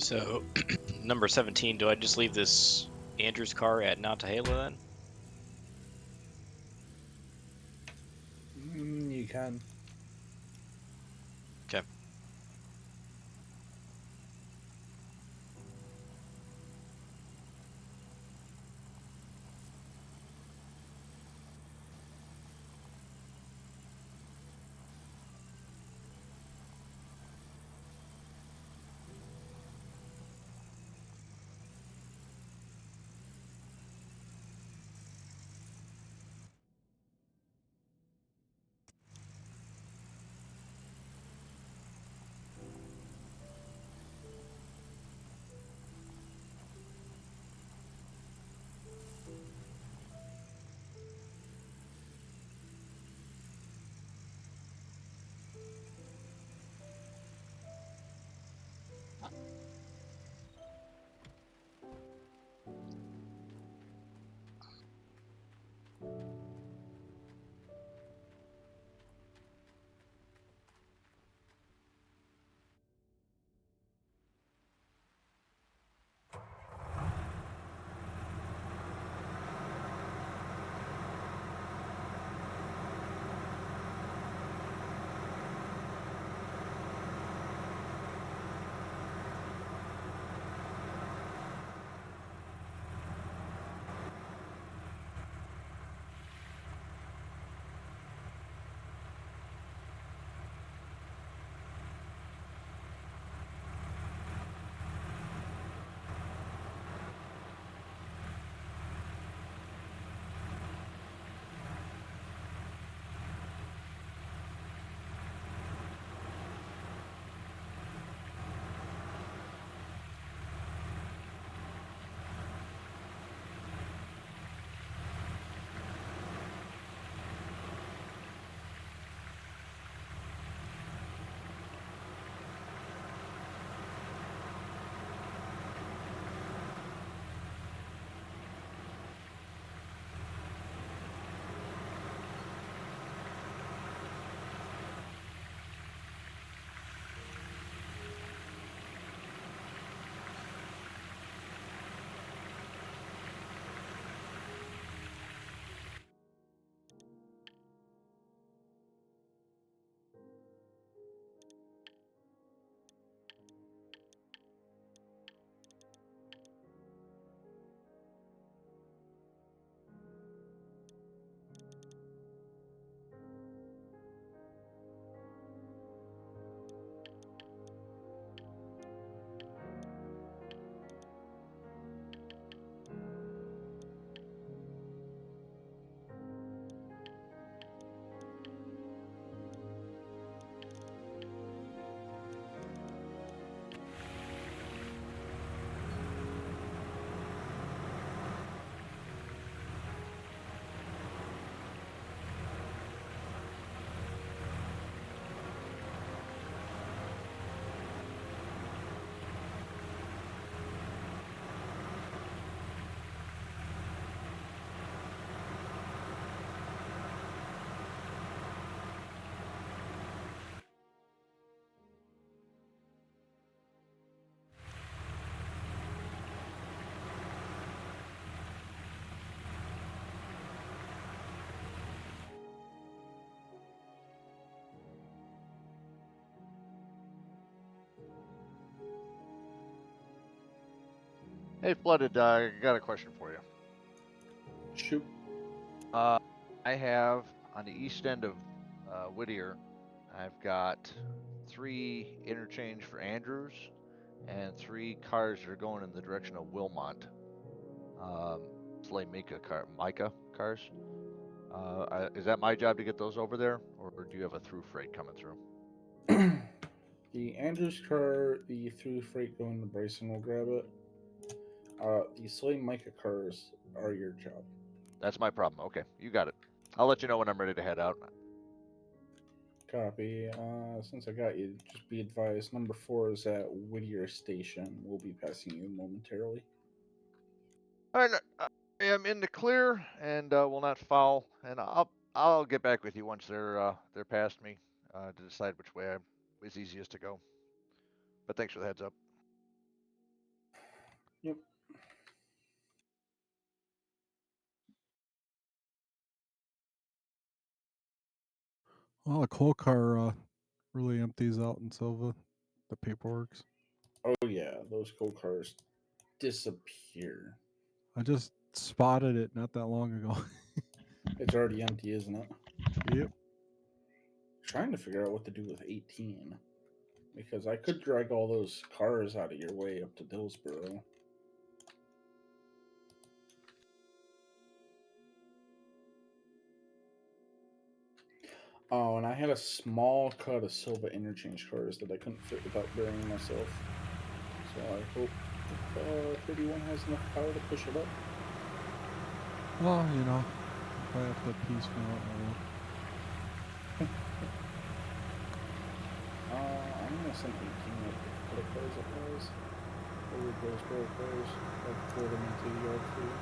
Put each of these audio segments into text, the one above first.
So, number 17, do I just leave this Andrew's car at Nantahala then? You can. Okay. Hey, Flooded, I got a question for you. Shoot. I have on the east end of Whittier, I've got 3 interchange for Andrews and 3 cars that are going in the direction of Wilmont. Slay Micah cars. Is that my job to get those over there, or do you have a through freight coming through? The Andrews car, the through freight going to Bryson will grab it. The Soy Micah cars are your job. That's my problem. Okay, you got it. I'll let you know when I'm ready to head out. Copy. Since I got you, just be advised number 4 is at Whittier Station. We'll be passing you momentarily. All right, I am in the clear and will not foul, and I'll get back with you once they're past me to decide which way is easiest to go. But thanks for the heads up. Yep. Well, a coal car really empties out in Silva. The paperwork's. Oh yeah, those gold cars disappear. I just spotted it not that long ago. It's already empty, isn't it? Yep. Trying to figure out what to do with 18. Because I could drag all those cars out of your way up to Dillsboro. Oh, and I had a small cut of Silva interchange cars that I couldn't fit without burying myself. So I hope 31 has enough power to push it up. Well, you know, if I have to piecemeal it, I will. I'm gonna send 18 up with other cars it has. Over Dillsboro cars. I'll pull them into the yard for you.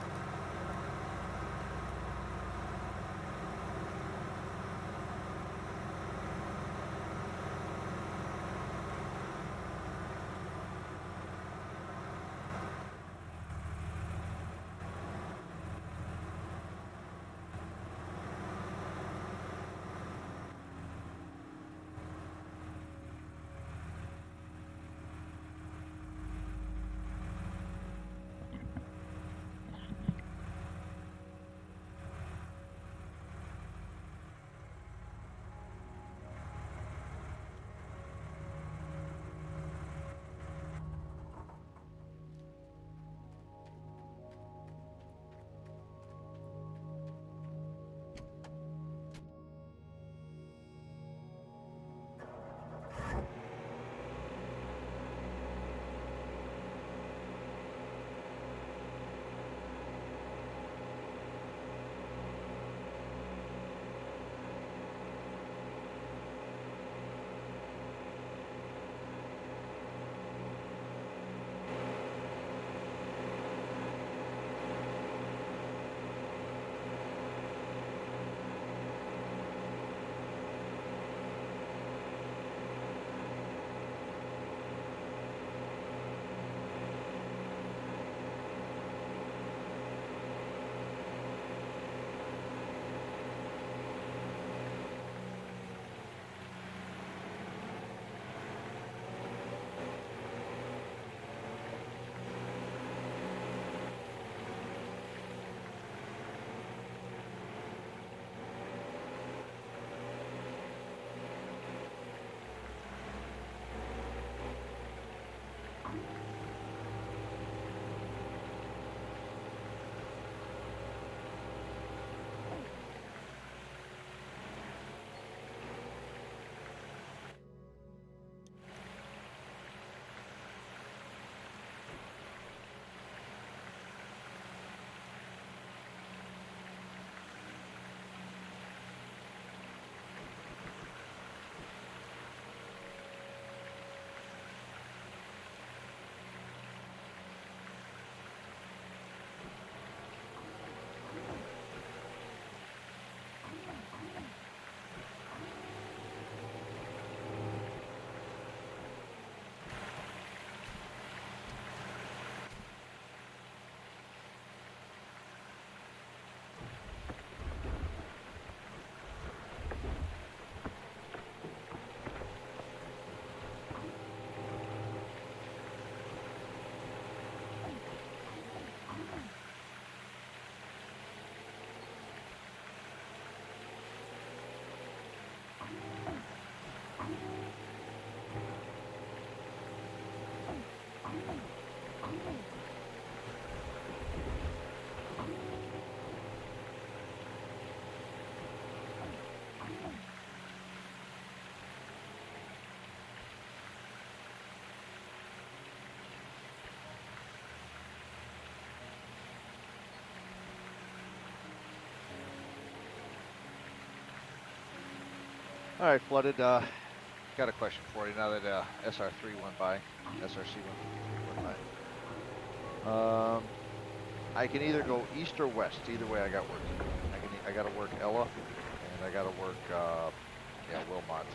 All right, Flooded. Got a question for you now that SR3 went by, SRC 153 went by. I can either go east or west. Either way, I got work to do. I got to work Ella, and I got to work yeah, Wilmot.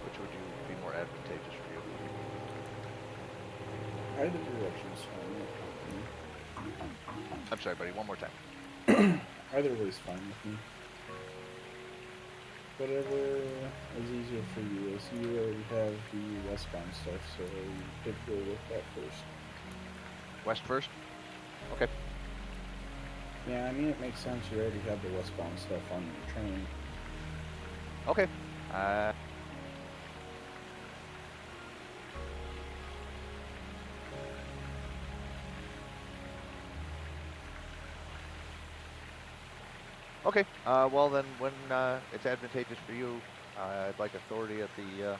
Which would you be more advantageous for you? Either direction is fine. I'm sorry, buddy. One more time. Either way is fine with me. Whatever is easier for you. I see you already have the westbound stuff, so you could go with that first. West first. Okay. Yeah, I mean it makes sense. You already have the westbound stuff on your train. Okay. Okay. Well then, when it's advantageous for you, I'd like authority at the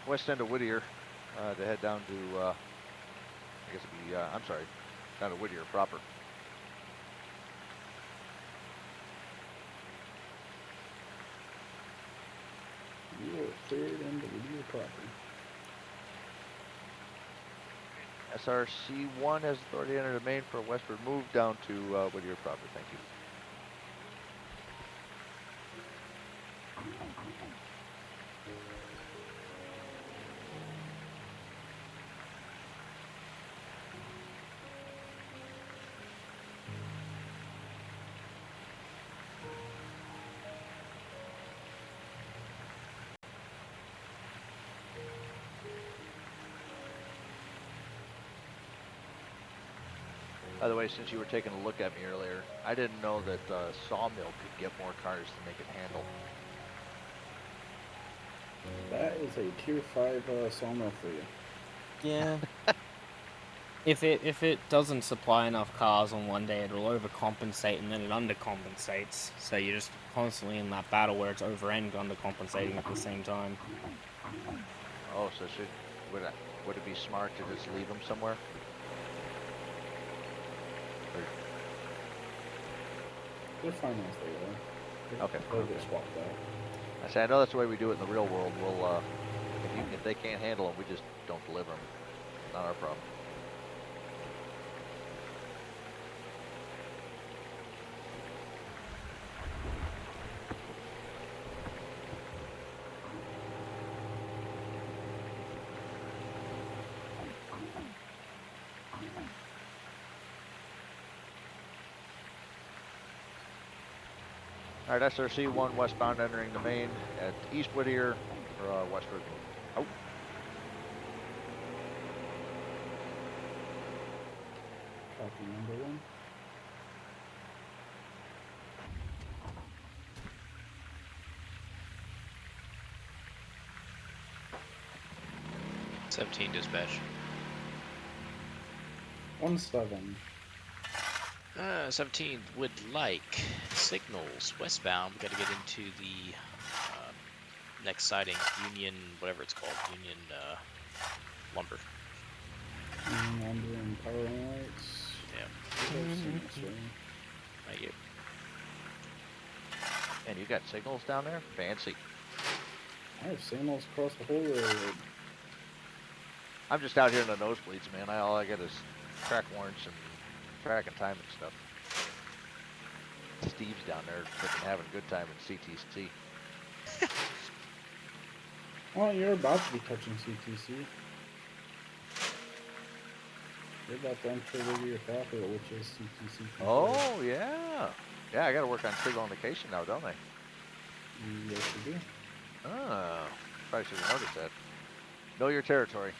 west end of Whittier to head down to. I guess it'd be. I'm sorry, down to Whittier proper. You are cleared into Whittier proper. SRC1 has authority to enter the main for a westward move down to Whittier proper. Thank you. By the way, since you were taking a look at me earlier, I didn't know that Sawmill could get more cars to make it handle. That is a tier 5 sawmill for you. Yeah. If it doesn't supply enough cars on one day, it'll overcompensate and then it undercompensates. So you're just constantly in that battle where it's over and undercompensating at the same time. Oh, so would it be smart to just leave them somewhere? They're fine as they are. Okay. They'll get swapped out. I say I know that's the way we do it in the real world. We'll if they can't handle them, we just don't deliver them. Not our problem. All right, SRC1 westbound entering the main at East Whittier for westward. Oh, Copy number 1. it. 17 dispatch. 1-7. 17 would like signals westbound. We got to get into the next siding, Union, whatever it's called, Union Lumber. Lumber and power lights. Yeah. Not yet. and you got signals down there? Fancy. I have signals across the whole road. I'm just out here in the nosebleeds, man. All I get is track warrants and tracking time and stuff. Steve's down there freaking having a good time in CTC. Well, you're about to be touching CTC. You're about to enter Whittier proper, which is CTC. Oh, yeah. Yeah, I gotta work on signal indication now, don't I? Yes, you do. Oh, probably should have noticed that. Know your territory.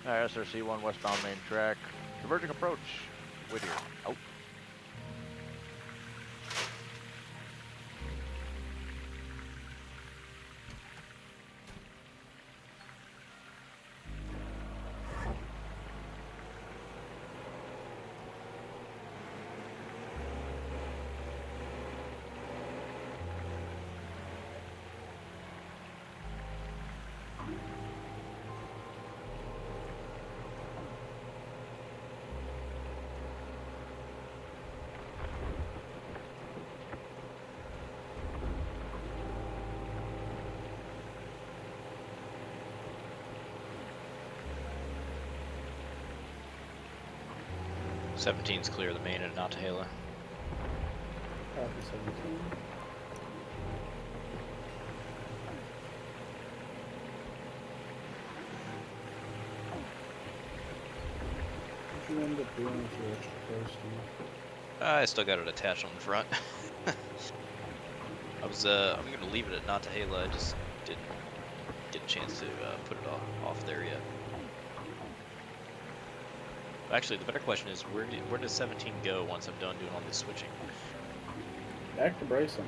Alright, SRC1 westbound main track. Diverging approach. Whittier. Oh. 17's clear of the main and not to Halo. Copy 17. What did you end up doing with your extra cars, Steve? I still got it attached on the front. I'm gonna leave it at not to Halo. I just didn't get a chance to put it off there yet. Actually, the better question is where does 17 go once I'm done doing all this switching? Back to Bryson.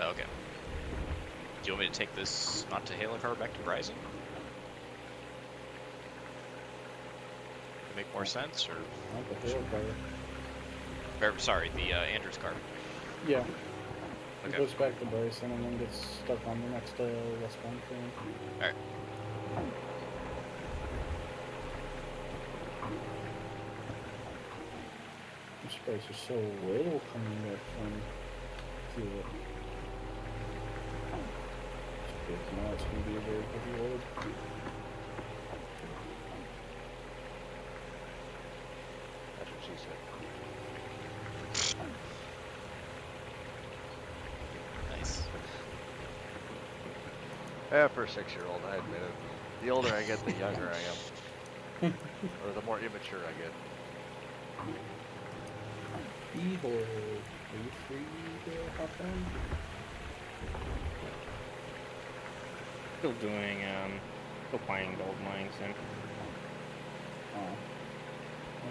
Oh, okay. Do you want me to take this not to Halo car back to Bryson? Make more sense, or Not the Halo car. sorry, the Andrews car. Yeah. It Okay. goes back to Bryson and then gets stuck on the next westbound train. Alright. I'm surprised there's so little coming back from Hewlett. It's good to know it's going to be a very heavy load. That's what she said. Nice. Yeah, for a 6-year-old, I admit it. The older I get, the younger I am. Or the more immature I get. Beehole, are you free to hop on? Still doing, still playing Gold Mining Sim. Oh. Like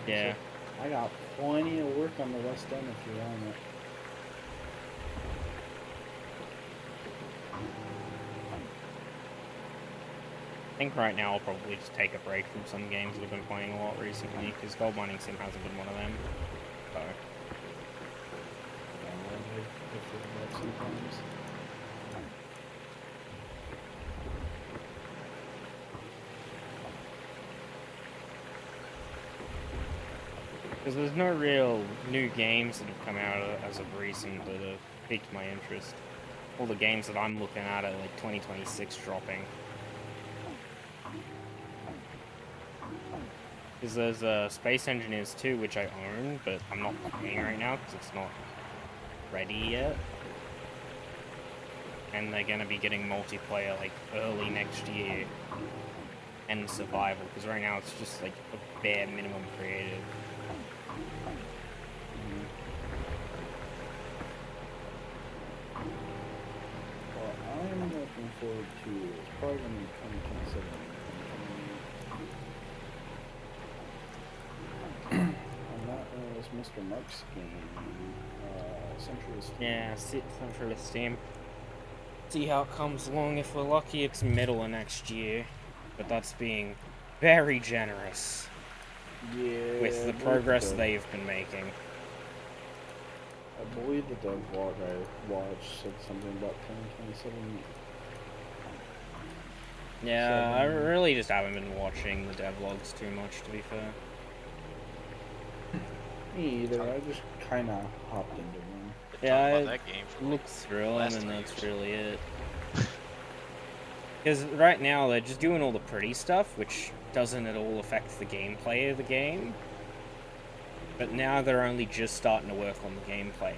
I Yeah. said, I got plenty of work on the west end if you want it. I think right now I'll probably just take a break from some games that I've been playing a lot recently, because Gold Mining Sim hasn't been one of them. So, I feel that sometimes. because there's no real new games that have come out as of recent that have piqued my interest. All the games that I'm looking at are like 2026 dropping. Because there's Space Engineers 2, which I own, but I'm not playing right now because it's not ready yet. And they're going to be getting multiplayer like early next year. And survival, because right now it's just like a bare minimum creative. Well, I'm looking forward to it's probably going to be 2027. And that was Mr. Mark's game, Centralist. Yeah, Centralist Team. See how it comes along. If we're lucky, it's middle of next year. But that's being very generous Yeah. with the progress they've been making. I believe the dev vlog I watched said something about 2027. Yeah, I Seven. really just haven't been watching the devlogs too much, to be fair. Me either. I just kind of hopped into them. Been Yeah, talking about that game for Look through them, last and 3 that's years. really it. Because right now they're just doing all the pretty stuff, which doesn't at all affect the gameplay of the game. But now they're only just starting to work on the gameplay.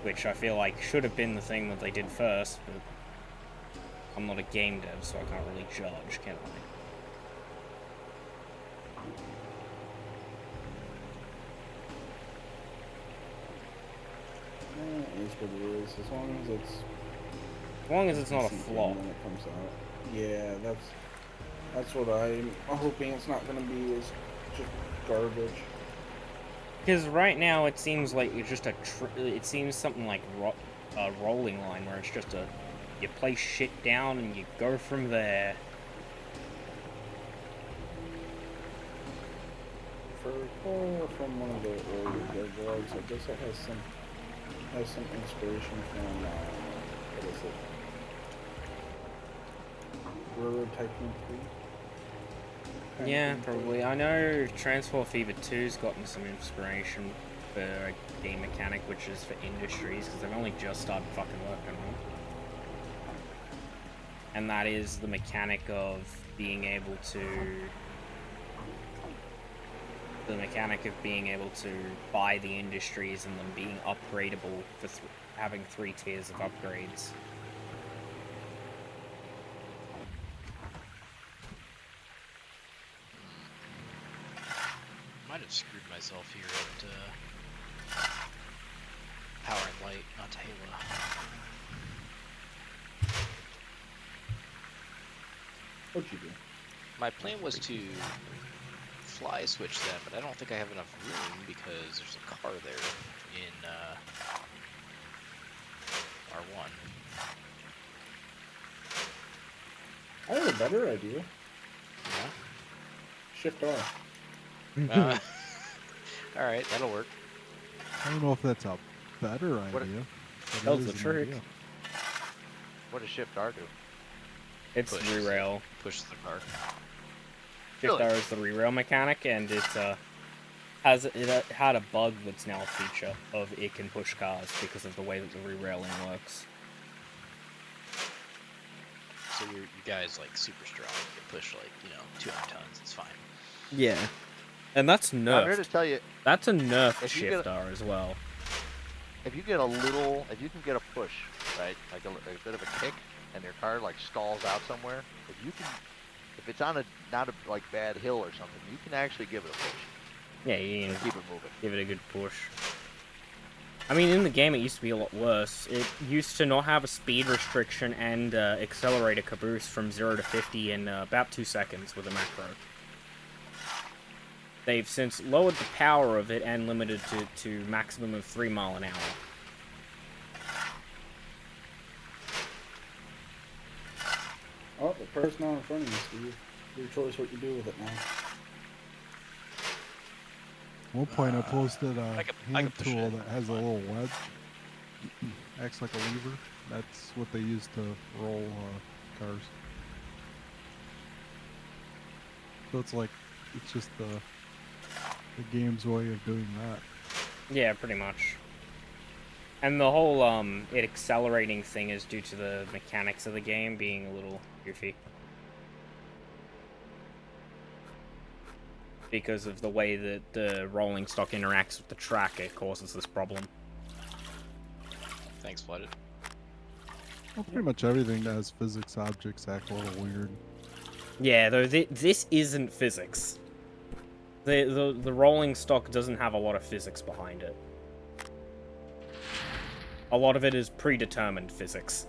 Which I feel like should have been the thing that they did first, but I'm not a game dev, so I can't really judge, can I? It is what it is. As long as it's As long as it's not a decent game flop. when it comes out. Yeah, that's what I'm hoping. It's not gonna be as just garbage. Because right now it seems like it's just it seems something like a rolling line where it's just you place shit down and you go from there. From one of the earlier dev vlogs, I guess it has some inspiration from what is it? Railroad Tycoon 3. Yeah, probably. I know Transport Fever 2's gotten some inspiration for a game mechanic, which is for industries, because they've only just started fucking working on it. And that is the mechanic of being able to the mechanic of being able to buy the industries and them being upgradable for having 3 tiers of upgrades. Might have screwed myself here at Power and Light, not Tahela. What'd you do? My plan was to fly switch them, but I don't think I have enough room because there's a car there in R1. I have a better idea. Yeah. Shift R. Alright, that'll work. I don't know if that's a better What- idea. but it Tells is the an trick. idea. What does Shift R do? It's Push. re-rail. Push the car. Shift Really? R is the re-rail mechanic, and it had a bug that's now a feature of it can push cars because of the way that the re-railing works. So you guys like super strong. You can push like 200 tons. It's fine. Yeah, and that's I'm here to nerfed. tell you, That's a nerfed If you Shift get R as well. if you can get a push, right, like a bit of a kick, and your car like stalls out somewhere, if it's on a not a like bad hill or something, you can actually give it a push Yeah, you can and keep it moving. give it a good push. I mean, in the game, it used to be a lot worse. It used to not have a speed restriction and accelerator caboose from 0 to 50 in about 2 seconds with a macro. They've since lowered the power of it and limited to maximum of 3 mile an hour. Oh, the car's now in front of you, Steve. Your choice what you do with it now. At one point, I posted a I can hand push tool it. that has a Fine. little wedge. Acts like a lever. That's what they use to roll cars. So it's just the game's way of doing that. Yeah, pretty much. And the whole it accelerating thing is due to the mechanics of the game being a little goofy. Because of the way that the rolling stock interacts with the track, it causes this problem. Thanks, Flooded. Well, pretty much everything that has physics objects act a little weird. Yeah, though this isn't physics. The rolling stock doesn't have a lot of physics behind it. A lot of it is predetermined physics.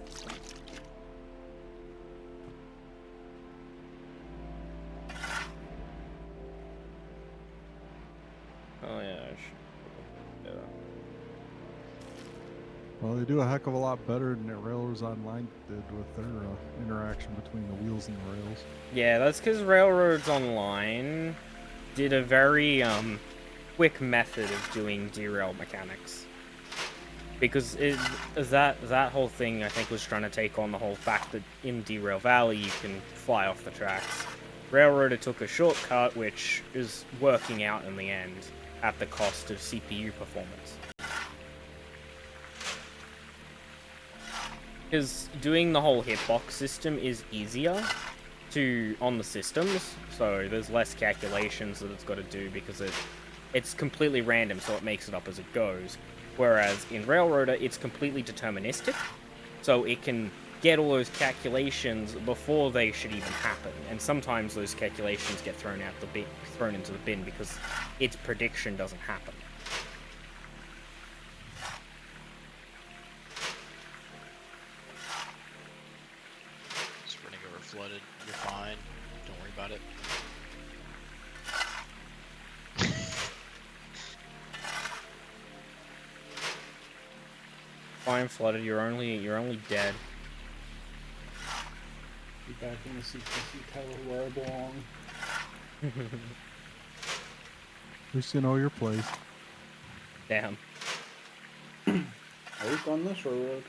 Oh yeah, I should. Well, they do a heck of a lot better than the Railroads Online did with their interaction between the wheels and the rails. Yeah, that's because Railroads Online did a very quick method of doing derail mechanics. Because that whole thing, I think, was trying to take on the whole fact that in Derail Valley you can fly off the tracks. Railroader took a shortcut, which is working out in the end at the cost of CPU performance. Because doing the whole hitbox system is easier on the systems, so there's less calculations that it's got to do because it's completely random, so it makes it up as it goes. Whereas in Railroader, it's completely deterministic, so it can get all those calculations before they should even happen. And sometimes those calculations get thrown into the bin because its prediction doesn't happen. Just running over Flooded. You're fine. Don't worry about it. Fine, Flooded, you're only dead. Be back in the CPC tower where I belong. At least you know your place. Damn. At least on this railroad.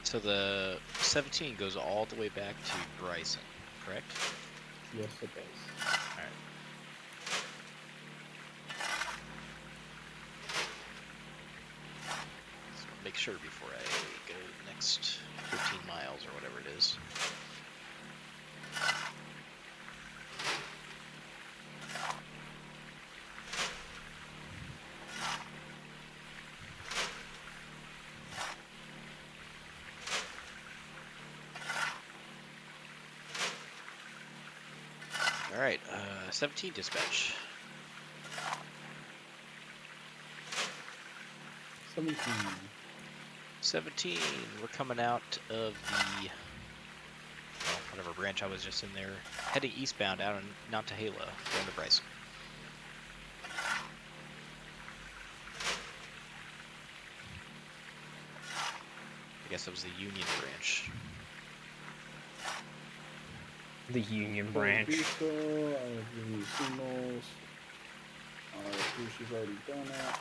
So the 17 goes all the way back to Bryson, correct? Yes, it does. Alright. So make sure before I go the next 15 miles or whatever it is. All right, 17 dispatch. 17. 17. We're coming out of the whatever branch I was just in there, heading eastbound out on Nantahala, going to Bryce. I guess that was the Union branch. The Union Branch. I'll give you signals. She's already done it.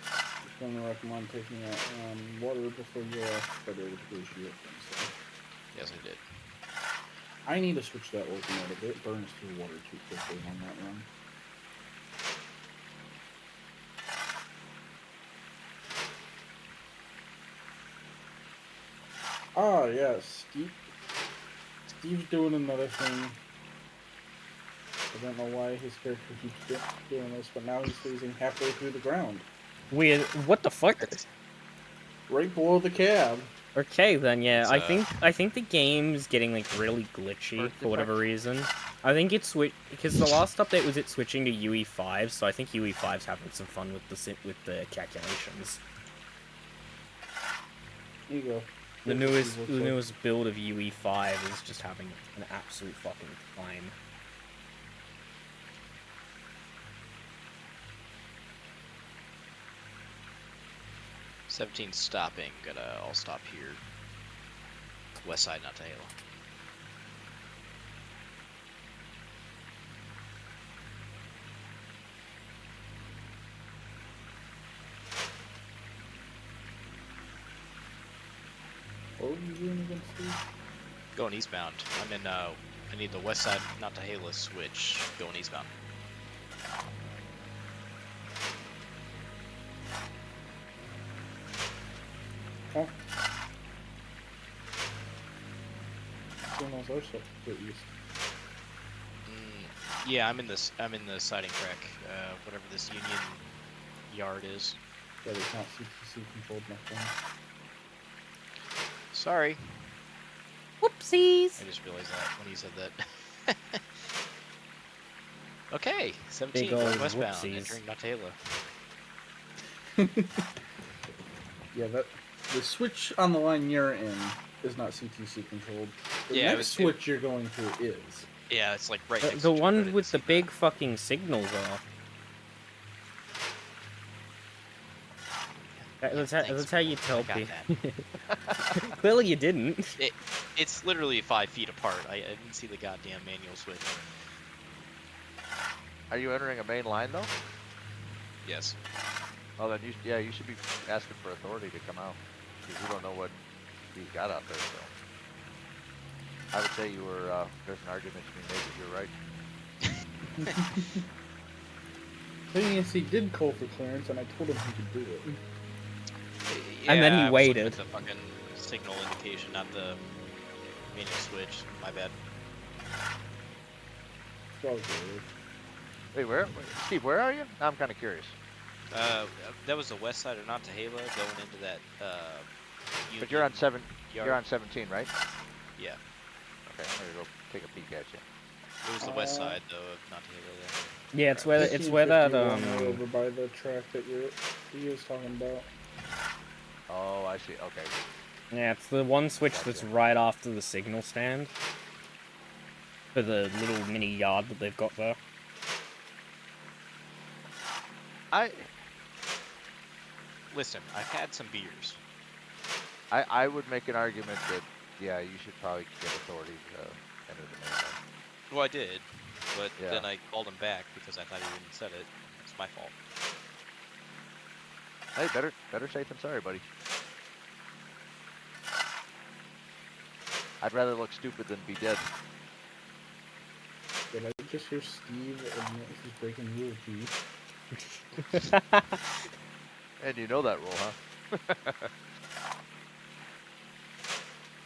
Just going to recommend taking out water before you better negotiate things. So. Yes, I did. I need to switch that locomotive. It burns through water too quickly on that run. Ah, yes, Steve's doing another thing. I don't know why his character keeps doing this, but now he's freezing halfway through the ground. Weird. What the fuck? Right below the cab. Okay, then yeah, It's, I think the game's getting like really glitchy Birth for whatever defect. reason. I think it's because the last update was it switching to UE5, so I think UE5's having some fun with the calculations. Here you go. The Here's what newest Steve the looks like. newest build of UE5 is just having an absolute fucking time. '17 stopping. I'll stop here. West side, Nantahala. What were you doing against Steve? Going eastbound. I'm in. I need the west side, Nantahala switch. Going eastbound. Huh? Signals are set to east. Yeah, I'm in this. I'm in the siding crack. Whatever this Union yard is. But it's not CTC controlled nothing. Sorry, Whoopsies! I just realized that when you said that. Okay, 17 Big going old westbound, whoopsies. entering Nantahala. Yeah, the switch on the line you're in is not CTC controlled. The Yeah, it next was- switch you're going to is. Yeah, it's like right next The to each other, I one didn't with see the that. big fucking signals off. Yeah, That's thanks, how you I tell got people. Clearly you didn't. It's literally 5 feet apart. I didn't see the goddamn manual switch. Are you entering a main line though? Yes. Oh, then you should be asking for authority to come out, because you don't know what he's got out there. So I would say there's an argument to be made that you're right. Thing is, he did call for clearance, and I told him he could do it. And then he Yeah, I was looking waited. at the fucking signal indication, not the manual switch. My bad. It's all good. Wait, Steve, where are you? Now I'm kind of curious. That was the west side of Nantahala going into that. But you're on Union You're yard. on 17, right? Yeah, Okay, I'm gonna go take a peek at you. it was the west Uh, side though of Nantahala. Yeah, it's where that 1551 over by the track that he was talking about. Oh, I see. Okay. yeah, it's the one switch that's Gotcha. right after the signal stand. For the little mini yard that they've got there. Listen, I've had some beers. I would make an argument that yeah, you should probably get authority to enter the main line. Well, I did, but Yeah. then I called him back because I thought he wouldn't said it. It's my fault. Hey, better safe than sorry, buddy. I'd rather look stupid than be dead. Did I just hear Steve admit he's breaking Rule G? And you know that rule, huh?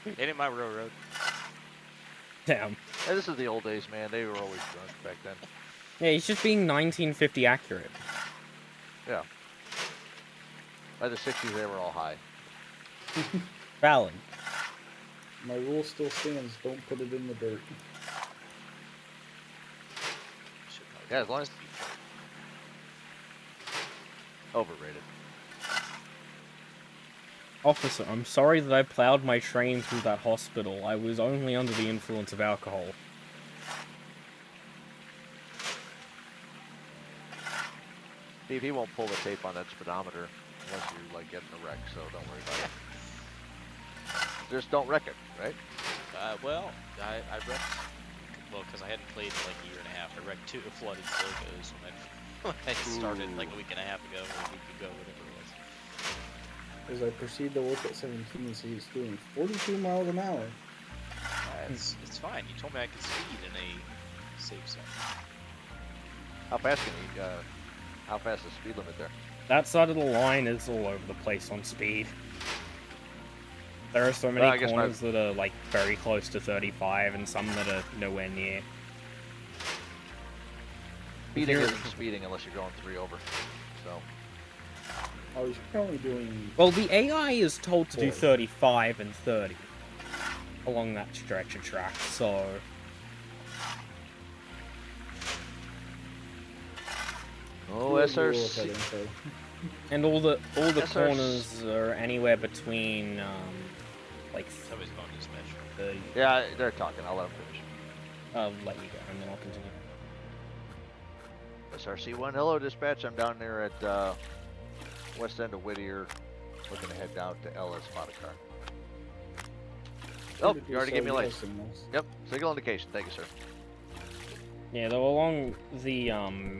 It ain't my railroad. Damn. Hey, this is the old days, man. They were always drunk back then. Yeah, he's just being 1950 accurate. Yeah. By the 60s, they were all high. Valid. My rule still stands. Don't put it in the dirt. Yeah, as long as overrated. Officer, I'm sorry that I plowed my train through that hospital. I was only under the influence of alcohol. Steve, he won't pull the tape on that speedometer unless you're like getting a wreck, so don't worry about it. Just don't wreck it, right? Well, I wrecked, well, because I hadn't played in like a year and a half. I wrecked 2 flooded locos when I started like a week and a half ago, or a week ago, whatever it was. As I proceed to look at 17, see it's doing 42 miles an hour. It's fine. You told me I could speed in a safe zone. How fast can you? How fast is the speed limit there? That side of the line is all over the place on speed. There are so many Well, I guess corners that are like very close to 35 and some that are nowhere near. Speeding Here- isn't speeding unless you're going 3 over. So Oh, he's currently doing. Well, the AI is told to do Whoa. 35 and 30 along that stretch of track, so... oh, We'll SRC. look at info. And all the SRC. corners are anywhere between, like, Somebody's going to dispatch. 30... Yeah, they're talking. I'll let them finish. I'll let you go, and then I'll continue. SRC1, hello dispatch. I'm down there at west end of Whittier, looking to head down to LS Spot a car. Oh, you already gave me a light. Signals. Yep, signal indication. Thank you, sir. Yeah, though along the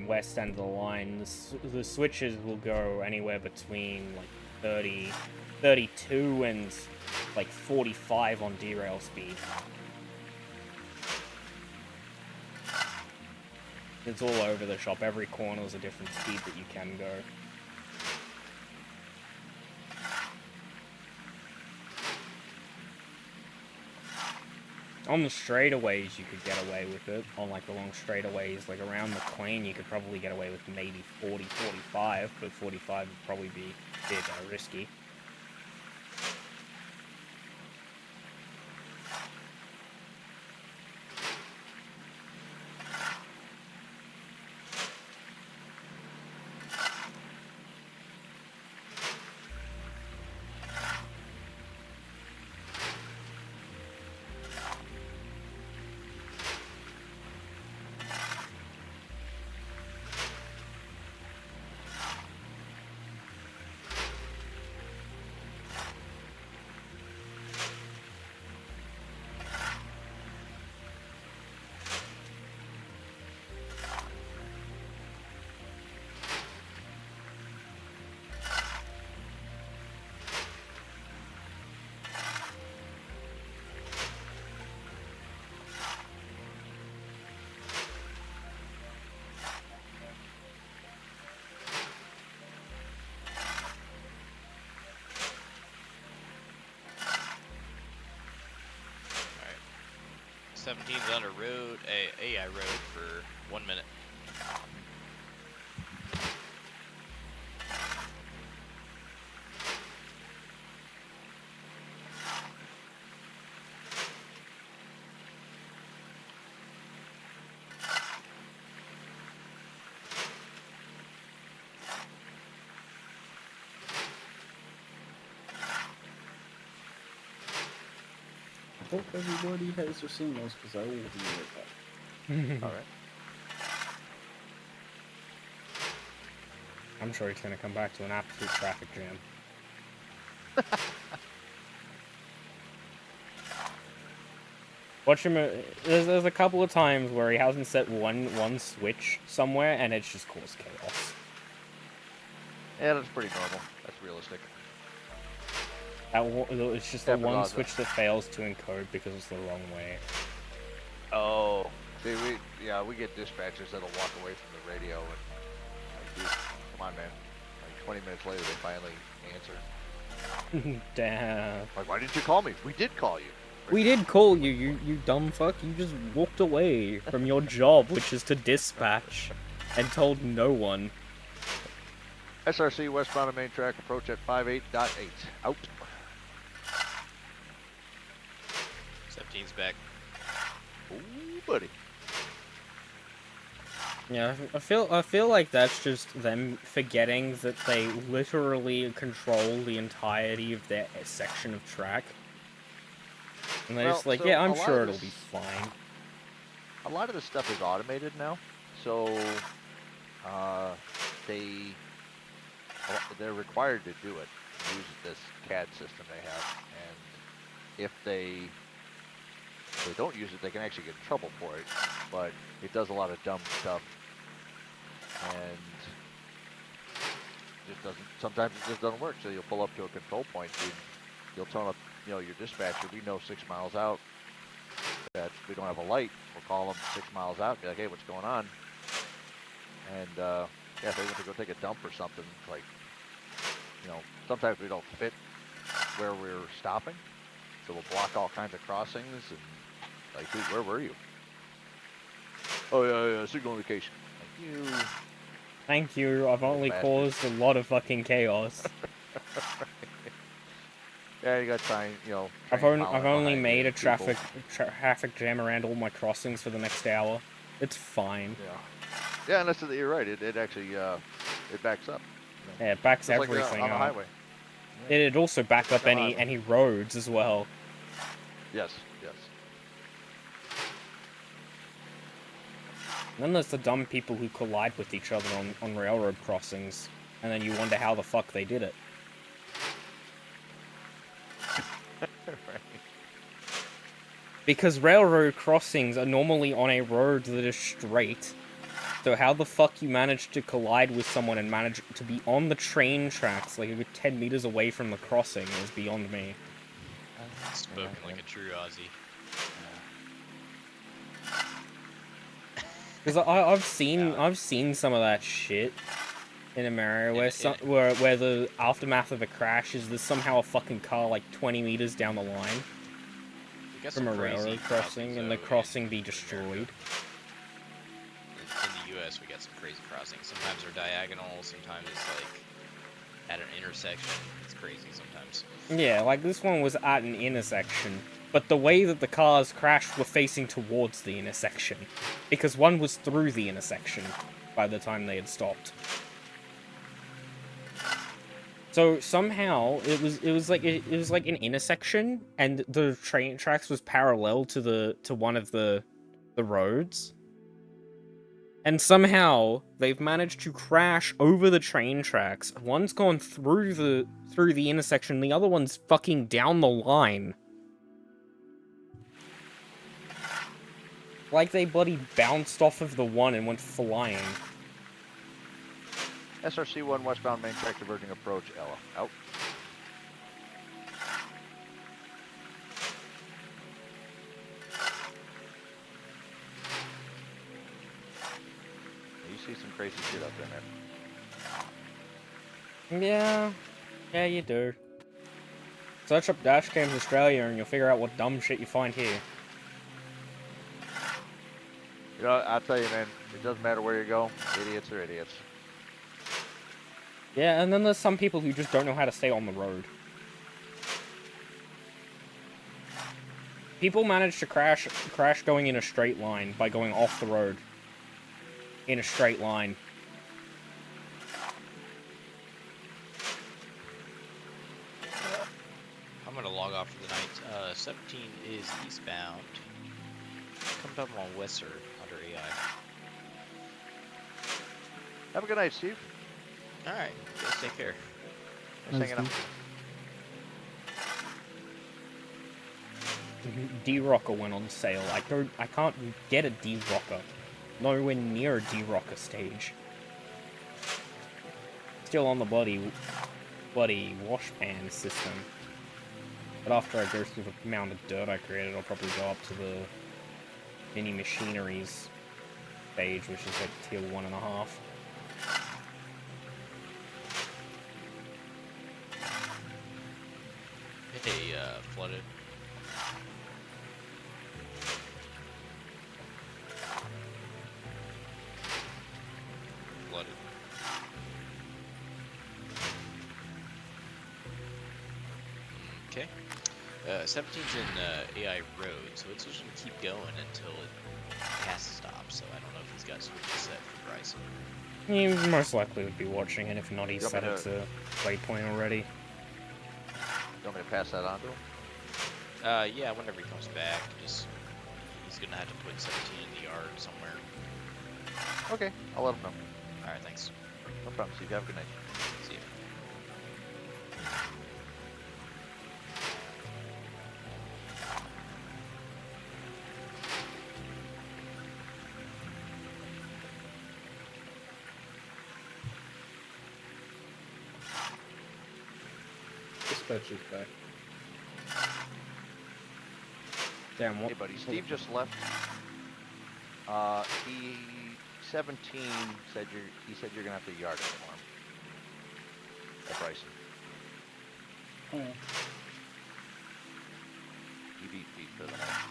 west end of the line, the switches will go anywhere between like 30, 32 and like 45 on derail speed. It's all over the shop. Every corner is a different speed that you can go. On the straightaways, you could get away with it. On, like, the long straightaways, like, around McLean, you could probably get away with maybe 40, 45, but 45 would probably be a bit risky. Alright. 17's on a road, AI road for 1 minute. I hope everybody has their signals because I will be right back. All right. I'm sure he's going to come back to an absolute traffic jam. Watch him. There's a couple of times where he hasn't set one switch somewhere, and it's just caused chaos. Yeah, that's pretty normal. That's realistic. It's just the Yeah, but one also- switch that fails to encode because it's the wrong way. Oh, see, we get dispatchers that'll walk away from the radio and like, dude, come on, man. Like 20 minutes later, they finally answer. Damn. Like, why didn't you call me? We did call you. We did call you, you dumb fuck. You just walked away from your job, which is to dispatch, and told no one. SRC westbound on main track, approach at 58.8. Out. 17's back. Ooh, buddy. Yeah, I feel like that's just them forgetting that they literally control the entirety of their section of track. And they're Well, just like, so yeah, a I'm lot sure of it'll this, be fine. a lot of this stuff is automated now. So uh, they they're required to do it. Use this CAD system they have, and if they don't use it, they can actually get in trouble for it. But it does a lot of dumb stuff, and just doesn't. Sometimes it just doesn't work. So you'll pull up to a control point, and you'll tell up, your dispatcher. We know 6 miles out that we don't have a light. We'll call them 6 miles out and be like, hey, what's going on? And yeah, if they want to go take a dump or something, like, sometimes we don't fit where we're stopping, so we'll block all kinds of crossings and like, dude, where were you? Oh yeah, signal indication. Like, you. Thank you, I've only bastard. caused a lot of fucking chaos. Yeah, you got time, I've train only behind made you, a people. traffic jam around all my crossings for the next hour. It's fine. Yeah, and that's you're right. It actually it backs up. Yeah, it backs Just like everything on the up. highway. It'd also back up like on the any roads as well. Yes. And then there's the dumb people who collide with each other on railroad crossings, and then you wonder how the fuck they did it. Right. Because railroad crossings are normally on a road that is straight. So how the fuck you manage to collide with someone and manage to be on the train tracks like a good 10 meters away from the crossing is beyond me. Spoken like a true Aussie. Because I've seen some of that shit in America where the aftermath of a crash is there's somehow a fucking car like 20 meters down the line from a railroad crossing and the crossing be destroyed. In the US, we got some crazy crossings. Sometimes they're diagonal, sometimes it's like at an intersection. It's crazy sometimes. Yeah, like this one was at an intersection, but the way that the cars crashed were facing towards the intersection, because one was through the intersection by the time they had stopped. So somehow it was like an intersection, and the train tracks was parallel to one of the roads. And somehow they've managed to crash over the train tracks. One's gone through the intersection, the other one's fucking down the line. Like they bloody bounced off of the one and went flying. SRC1 westbound main track diverging approach, Ella. Out. You see some crazy shit out there, man. Yeah, you do. Search up Dash Games Australia and you'll figure out what dumb shit you find here. I'll tell you, man, it doesn't matter where you go. Idiots are idiots. Yeah, and then there's some people who just don't know how to stay on the road. People manage to crash going in a straight line by going off the road. In a straight line. I'm gonna log off for the night. 17 is eastbound. Comes up on Western under AI. Have a good night, Steve. Alright, guys take care. Thanks for hanging out. D-Rocker went on sale. I can't get a D-Rocker. Nowhere near a D-Rocker stage. Still on the bloody wash pan system. But after I go through the amount of dirt I created, I'll probably go up to the mini machineries stage, which is like tier 1.5. Hey, flooded. Flooded. Okay. 17's in AI road, so it's just gonna keep going until it has to stop, so I don't know if these guys would be set for Bryson. He most likely would be watching it. If not, he You want set me it to waypoint already. You want me to pass that on to him? Yeah, whenever he comes back, just he's gonna have to put 17 in the yard somewhere. Okay, I'll let him know. All right, thanks. No problem, Steve. Have a good night. See you. Dispatch is back. Damn, what? Hey, buddy. Steve just left. He 17 said he said you're gonna have to yard it for him. At Bryson. Oh, yeah. He beat Pete for the night.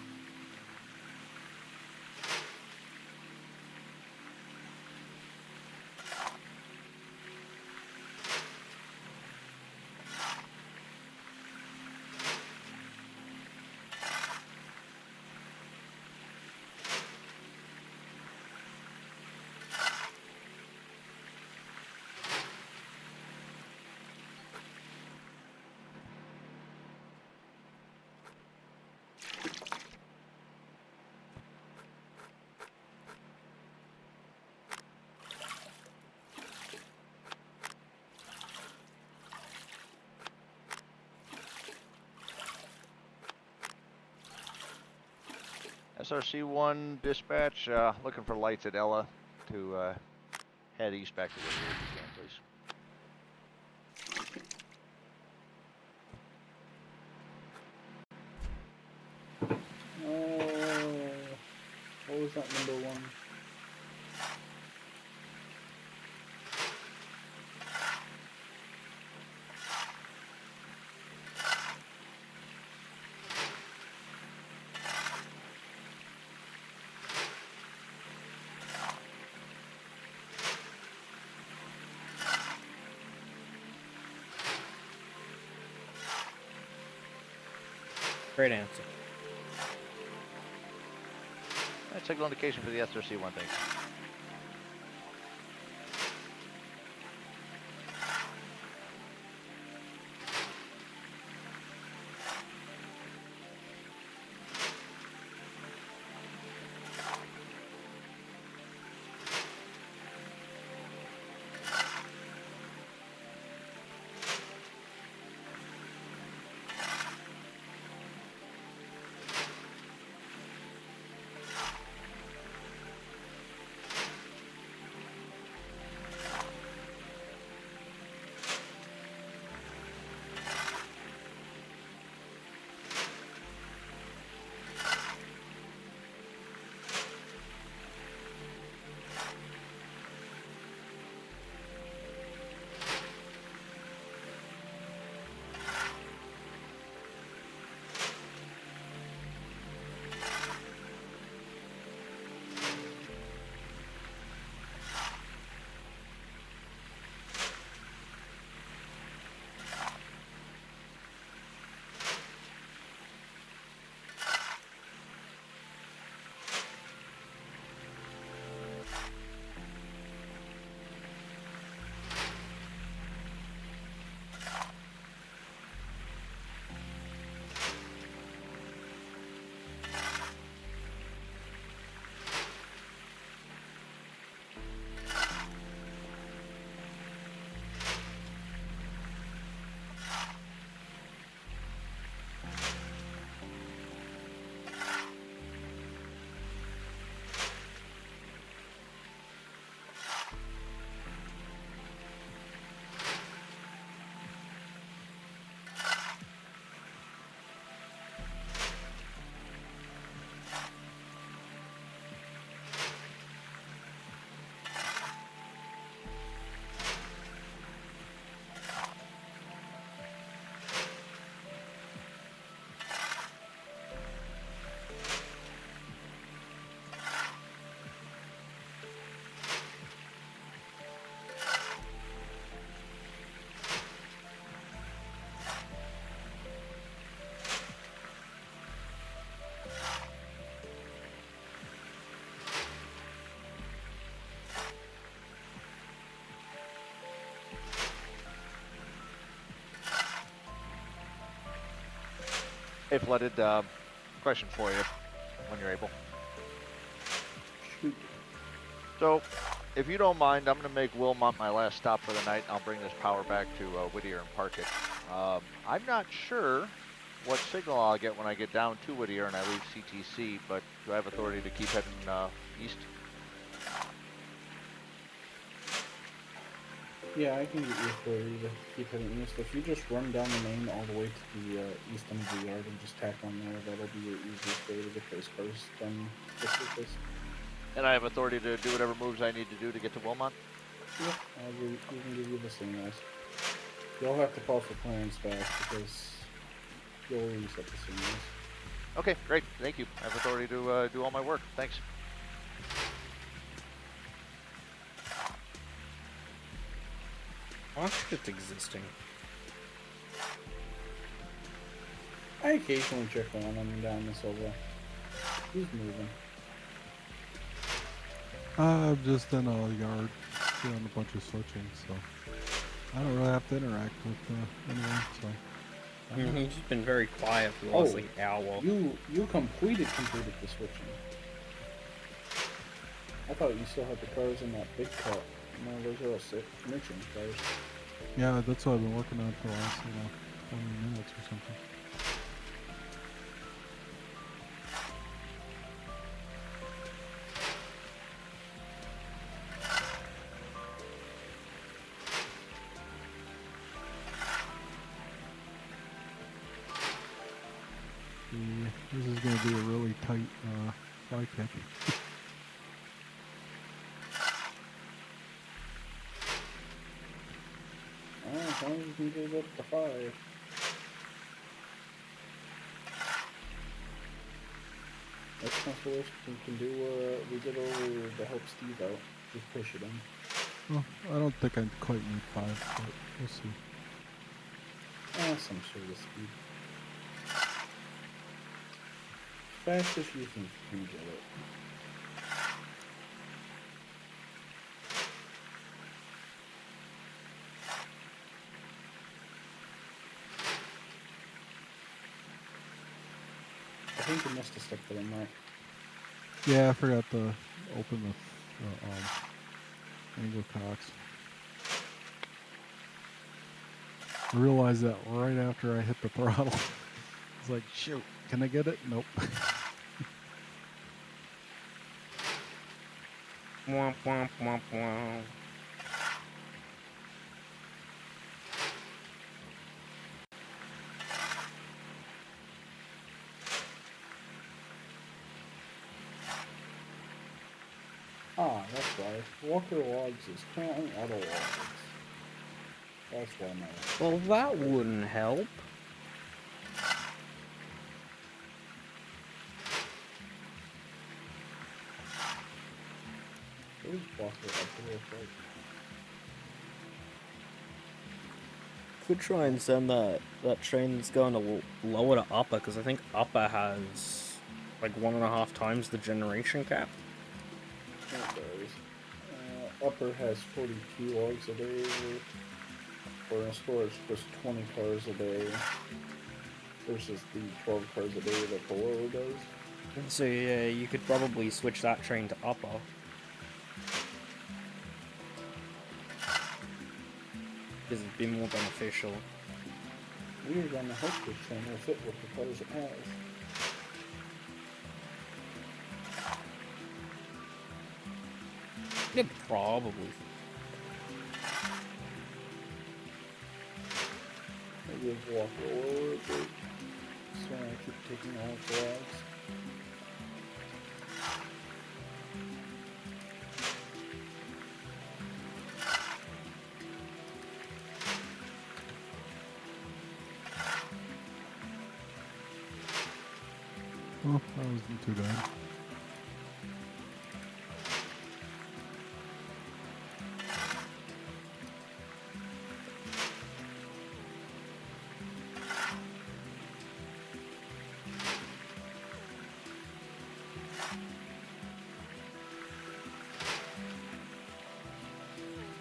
SRC-1 dispatch, looking for lights at Ella to head east back to Whittier if you can, please. What was that number one? Great answer. Signal indication for the SRC-1, thanks. Hey, Flooded, question for you when you're able. Shoot. So, if you don't mind, I'm going to make Wilmot my last stop for the night. I'll bring this power back to Whittier and park it. I'm not sure what signal I'll get when I get down to Whittier and I leave CTC, but do I have authority to keep heading east? Yeah, I can get you authority to keep heading east. If you just run down the main all the way to the east end of the yard and just tack on there, that'll be your easiest way to get those cars done quickest. And I have authority to do whatever moves I need to do to get to Wilmot? Yep, we can give you the signals. You'll have to call for clearance back because you'll reset the signals. Okay, great. Thank you. I have authority to do all my work. Thanks. Our shit's existing. I occasionally check on him down this over. He's moving. I'm just in a yard doing a bunch of switching, so I don't really have to interact with anyone. So He's just been very quiet for the last like hour. You completed the switching. I thought you still had the cars in that big cut. No, those are all mixing cars. yeah, that's what I've been working on for the last 20 minutes or something. This is going to be a really tight fly catch. As long as you can get it up to 5. That's not the worst we can do. We did over to help Steve out. Just push it in. Well, I don't think I quite need 5, but we'll see. Some sort of speed. Fast as you think you can get it. I think you must have stepped it in right. Yeah, I forgot to open the angle cocks. I realized that right after I hit the throttle. It's like, shoot, can I get it? Nope. Womp womp womp womp. Ah, that's why. Walker Logs is currently out of logs. That's why my... Well, that wouldn't help. Where's Walker up to real quick? Could try and send that train that's going to lower to upper, because I think upper has like 1.5 times the generation cap. It does. Upper has 42 logs a day. For storage, just 20 cars a day. Versus the 12 cars a day that below does. So yeah, you could probably switch that train to upper. Because it'd be more beneficial. We are gonna hope this train will fit with the cars it has. It'd probably. Maybe we'll walk over a bit. So I keep taking all the logs. Well, that wasn't too bad.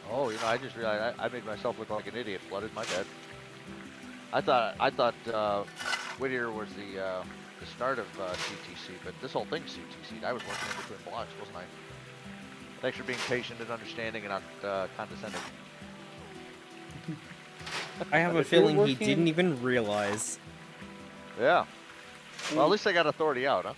Oh, I just realized I made myself look like an idiot. Flooded, my bad. I thought Whittier was the start of CTC, but this whole thing's CTC. I was working in between blocks, wasn't I? Thanks for being patient and understanding and not condescending. I have But a if you're feeling he working- didn't even realize. Yeah. Well, at least I got authority out, huh?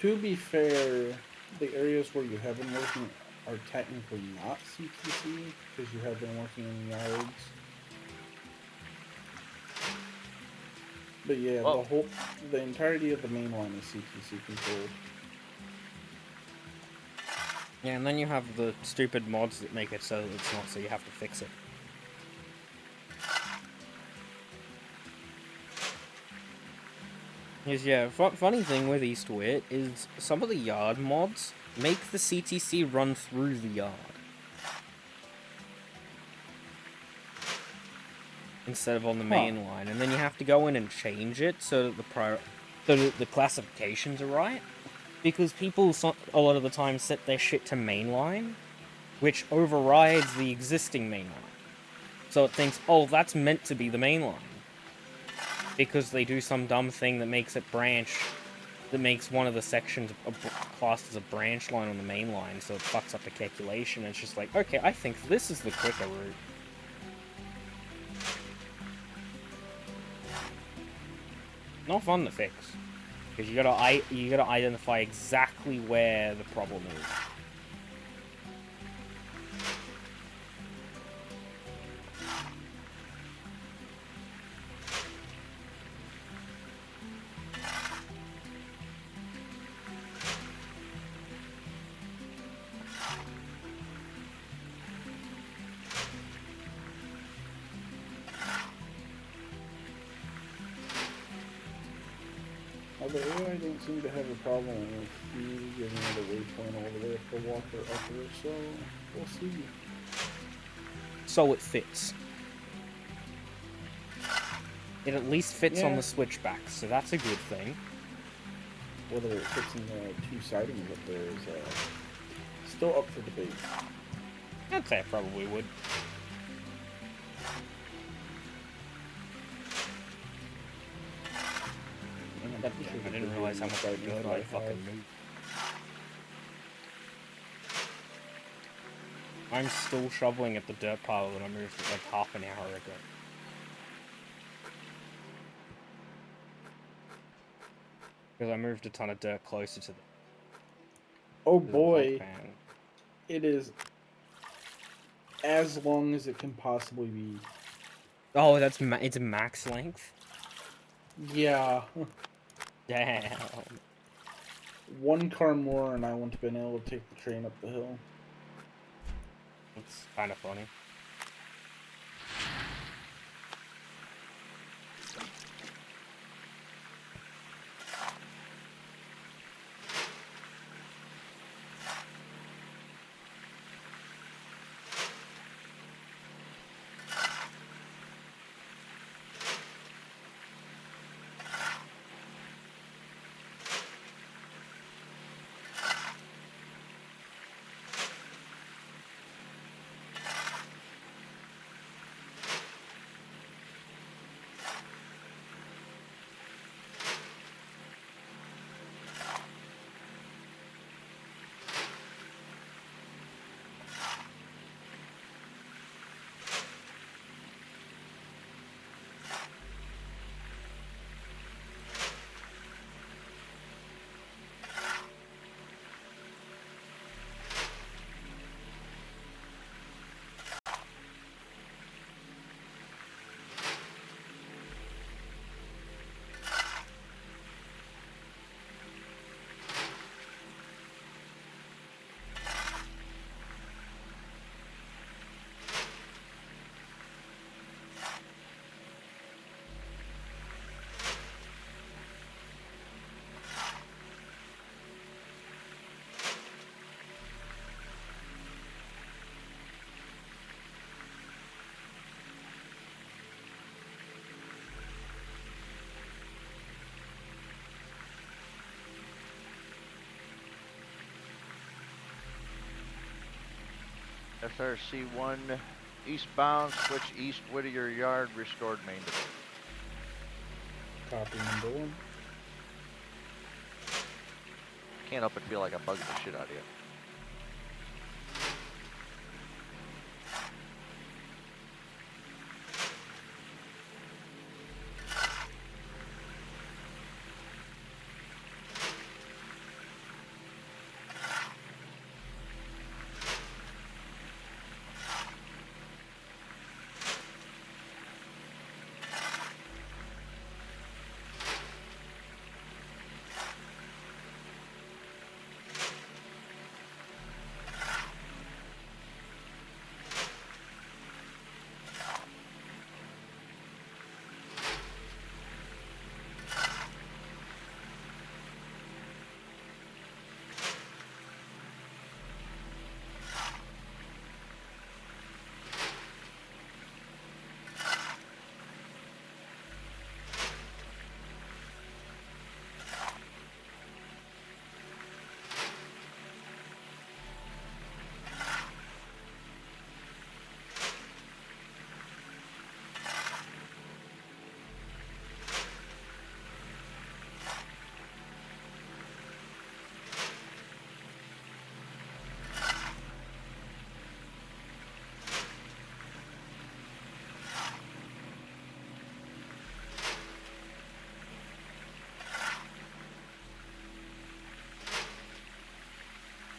To be fair, the areas where you have been working are technically not CTC because you have been working in yards. But yeah, Whoa. the entirety of the main line is CTC controlled. Yeah, and then you have the stupid mods that make it so it's not, so you have to fix it. Yes, yeah, funny thing with Eastwit is some of the yard mods make the CTC run through the yard. Instead of on the main line, and then you have to go in and change it so that the classifications are right. Because people a lot of the time set their shit to mainline, which overrides the existing mainline. So it thinks, oh, that's meant to be the mainline. Because they do some dumb thing that makes it branch, that makes one of the sections classed as a branch line on the main line, so it fucks up the calculation. It's just like, okay, I think this is the quicker route. Not fun to fix, because you gotta identify exactly where the problem is. The AI don't seem to have a problem with you giving it a waypoint all the way up the Walker Upper, so we'll see. So it fits. It at least fits on Yeah. the switchbacks, so that's a good thing. Whether it fits in the two sidings up there is still up for debate. I'd say it probably would. I didn't realize how much good I fucking knew. I'm still shoveling at the dirt pile that I moved like half an hour ago. Because I moved a ton of dirt closer to the Oh to the boy, pump pan. it is as long as it can possibly be. Oh, it's max length? Yeah. Damn. One car more and I wouldn't have been able to take the train up the hill. It's kind of funny. SRC1 eastbound, switch east Whittier Yard, restored main. Copy number 1. Can't help but feel like I'm bugging the shit out of you.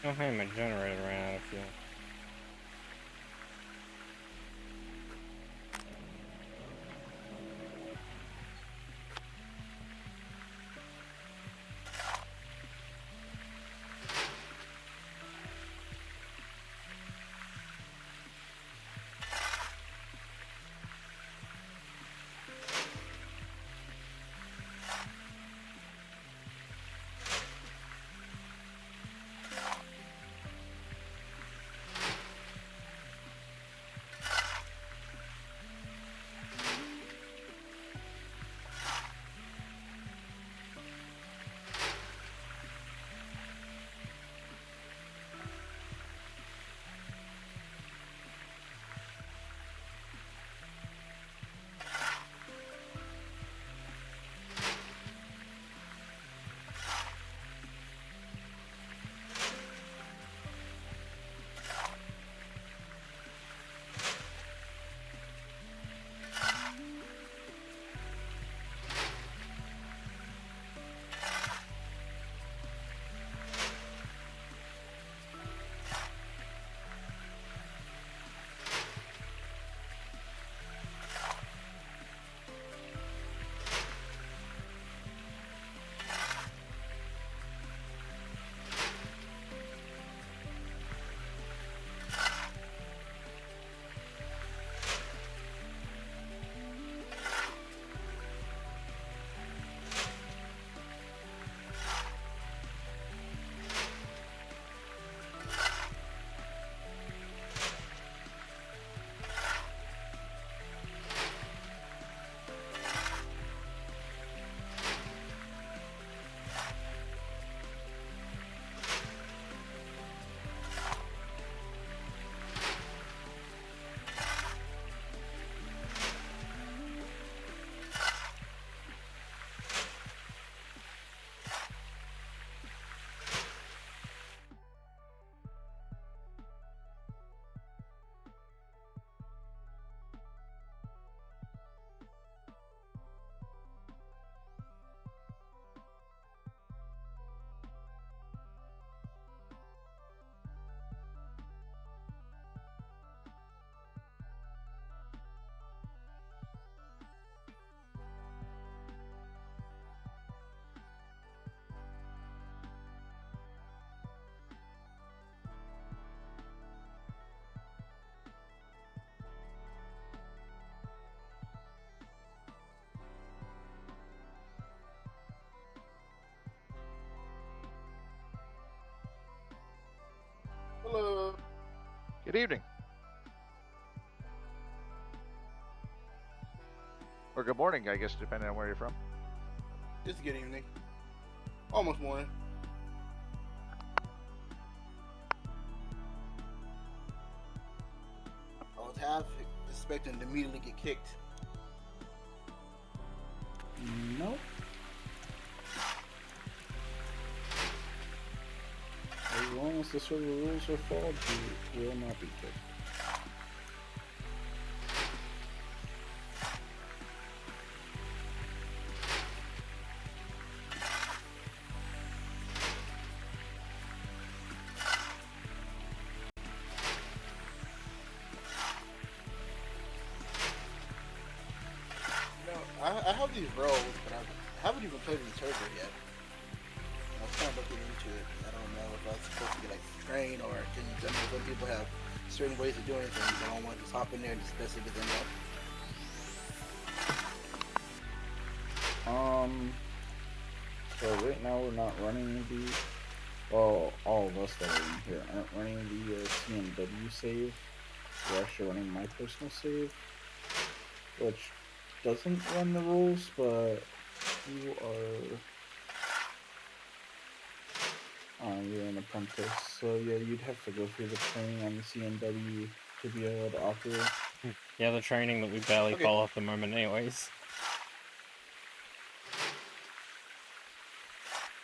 Oh, hey, my generator ran out of fuel. Hello. Good evening. Or good morning, I guess, depending on where you're from. It's good evening. Almost morning. I was half expecting to immediately get kicked. Nope. As long as the server rules are followed, you will not be kicked. I have these roles, but I haven't even played in the server yet. I was kind of looking into it. I don't know if I was supposed to be like trained or can I know some people have certain ways of doing things. I don't want to just hop in there and discuss it with them. So right now we're not running the. Well, all of us that are in here aren't running the CMW save. We're actually running my personal save, which doesn't run the rules, but you are. You're an apprentice, so yeah, you'd have to go through the training on the CMW to be able to operate. Yeah, the training that we barely Okay. follow at the moment anyways.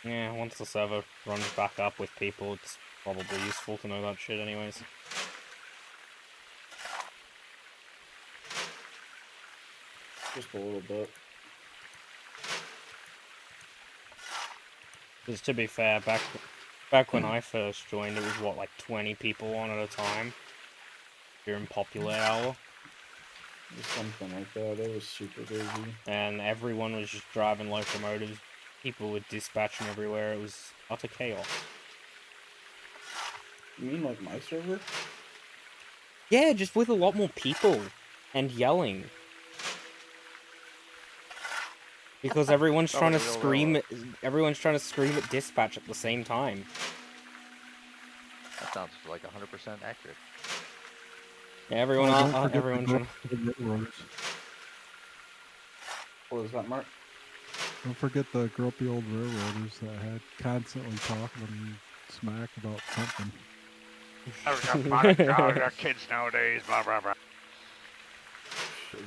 Yeah, once the server runs back up with people, it's probably useful to know that shit anyways. Just a little bit. Because to be fair, back when I first joined, it was what, like 20 people on at a time during popular hour, Just something like that. It was super busy. and everyone was just driving locomotives. People were dispatching everywhere. It was utter chaos. You mean like my server? Yeah, just with a lot more people and yelling. Because everyone's trying to Nobody will scream know. everyone's trying to scream at dispatch at the same time. That sounds like 100% accurate. Yeah, everyone Oh, don't forget everyone's the trying railroaders. What was that, Mark? Don't forget the grumpy old railroaders that had constantly talking and smack about something. to... Kids nowadays, blah blah blah.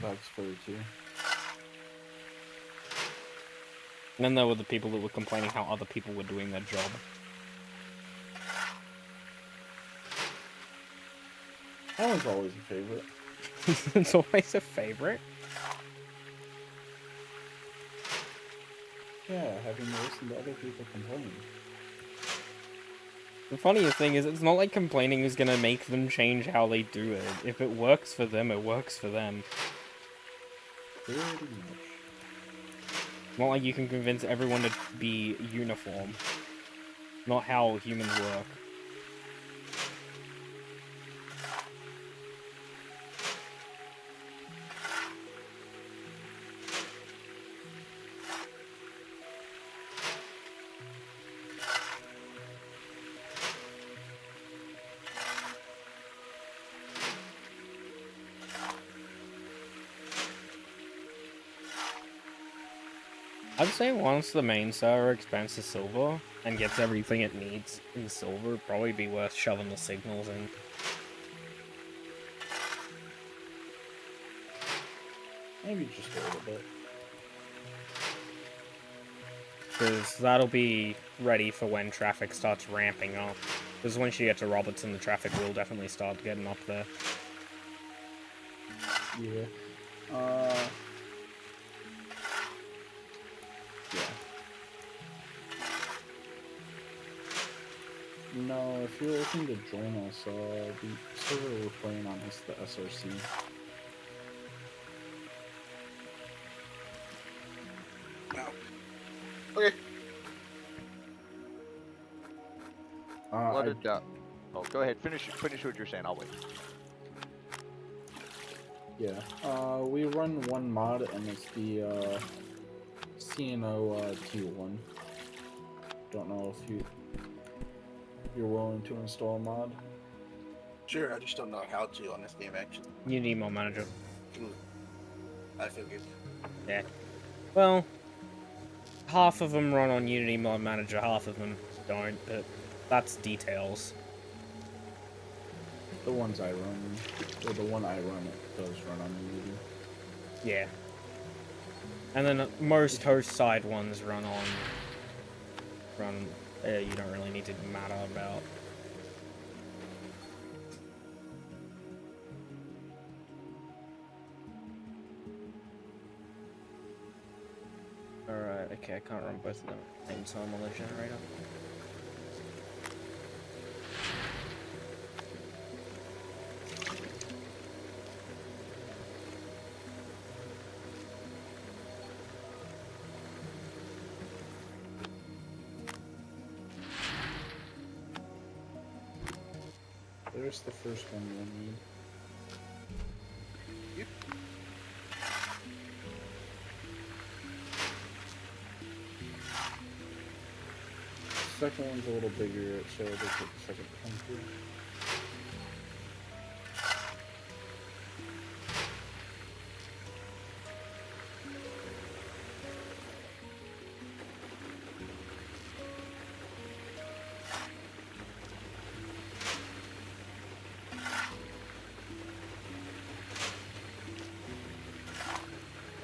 That's fair too. And then there were the people that were complaining how other people were doing their job. That one's always a favorite. It's always a favorite. Yeah, having to listen to other people complain. The funniest thing is, it's not like complaining is gonna make them change how they do it. If it works for them, it works for them. Pretty much. It's not like you can convince everyone to be uniform. Not how humans work. I'd say once the main server expands to silver and gets everything it needs in silver, it'd probably be worth shoving the signals in. Maybe just a little bit. Because that'll be ready for when traffic starts ramping up. Because once you get to Robertson, the traffic will definitely start getting up there. Yeah. Yeah. No, if you're looking to join us, the server we're playing on is the SRC. No. Okay. What did oh, go ahead. Finish what you're saying. I'll wait. Yeah. We run one mod, and it's the CNO T1. Don't know if you're willing to install a mod. Sure, I just don't know how to on this game actually. You need more manager. I figured. Yeah. Well, half of them run on Unity Mod Manager, half of them don't, but that's details. The ones I run, or the one I run, it does run on Unity. Yeah. And then most host side ones run on. You don't really need to matter about. Alright, okay, I can't run both of them at the same time on the generator. There's the first one we'll need. Second one's a little bigger, so it'll take a second to come through.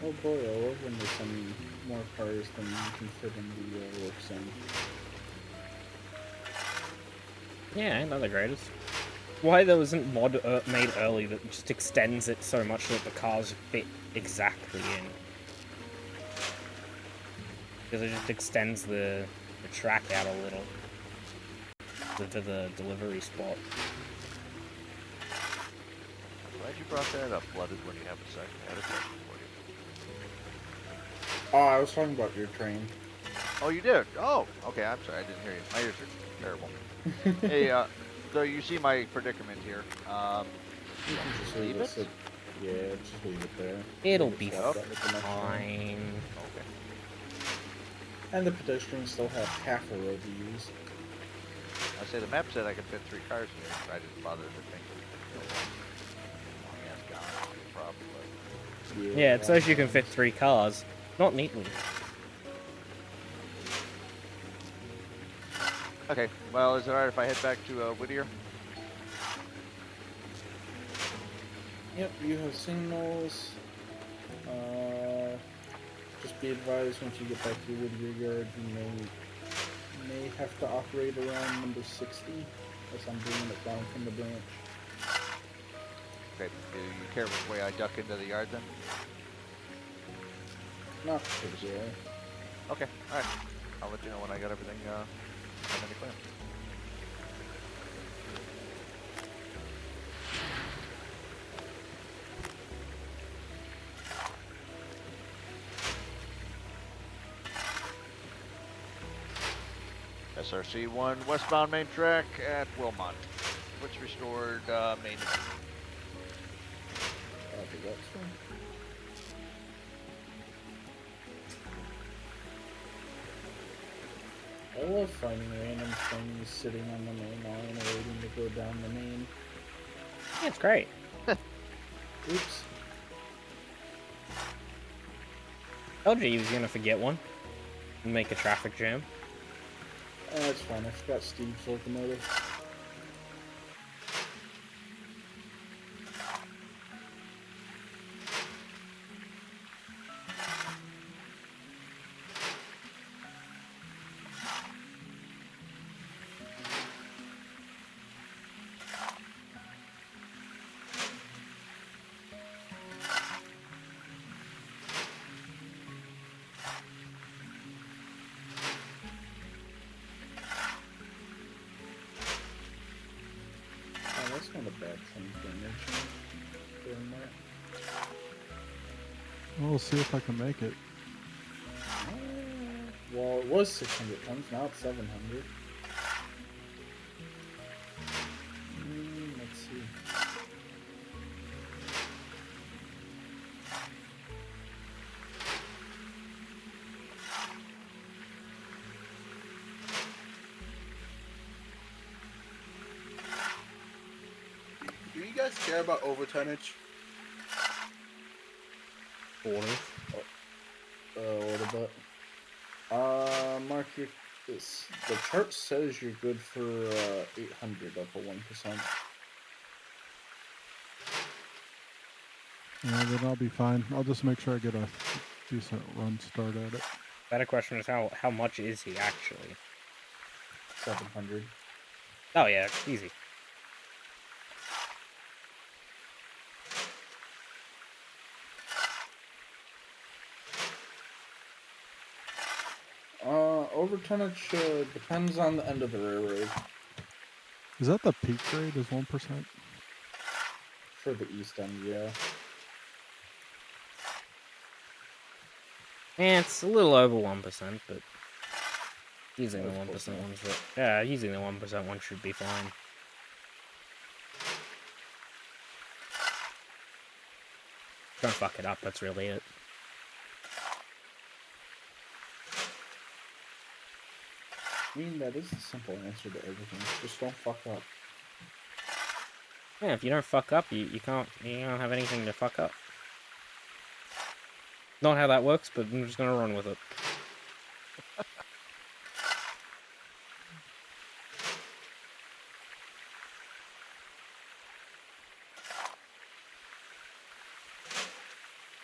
Oh boy, I love when there's some more cars than you can fit in the work zone. Yeah, ain't that the greatest? Why there wasn't mod made early that just extends it so much that the cars fit exactly in? Because it just extends the track out a little to the delivery spot. Glad you brought that up, Blooded, when you have a second. I had a question for you. Oh, I was talking about your train. Oh, you did? Oh, okay, I'm sorry, I didn't hear you. My ears are terrible. Hey, so you see my predicament here. You can just leave it. Yeah, just leave it there. It'll Just be swap that with the next one. fine. Okay. And the pedestrians still have half a road to use. I say the map said I could fit 3 cars in here, so I didn't bother to think. Long ass gone, problem, Yeah, it says you can fit 3 cars. Not neatly. but... Okay, well, is it alright if I head back to Whittier? Yep, you have signals. Just be advised once you get back to Whittier Yard, you may have to operate around number 60, as I'm bringing it down from the branch. Okay, do you care which way I duck into the yard then? Not particularly. Okay, alright. I'll let you know when I got everything I'm in the clear. SRC-1 westbound main track at Wilmot. Switch restored main. Copy that, sir. I love finding random things sitting on the main line waiting to go down the main. Yeah, it's great. Oops. Told you he was gonna forget one. And make a traffic jam. That's fine, I forgot Steve's locomotive. Oh, that's not a bad thing for mention. Doing that. We'll see if I can make it. Well, it was 600 tons, now it's 700. Let's see. Do you guys care about overtonnage? What about? Mark, the chart says you're good for 800 up a 1%. Yeah, then I'll be fine. I'll just make sure I get a decent run start at it. Better question is how much is he actually? 700. Oh yeah, easy. Over tonnage depends on the end of the railroad Is that the peak grade? Is 1%? for the east end, yeah. Yeah, it's a little over 1%, but using the That's 1% close enough. one should, yeah, using the 1% one should be fine. Don't fuck it up. That's really it. I mean, that is the simple answer to everything. Just don't fuck up. Yeah, if you don't fuck up, you don't have anything to fuck up. Not how that works, but I'm just gonna run with it.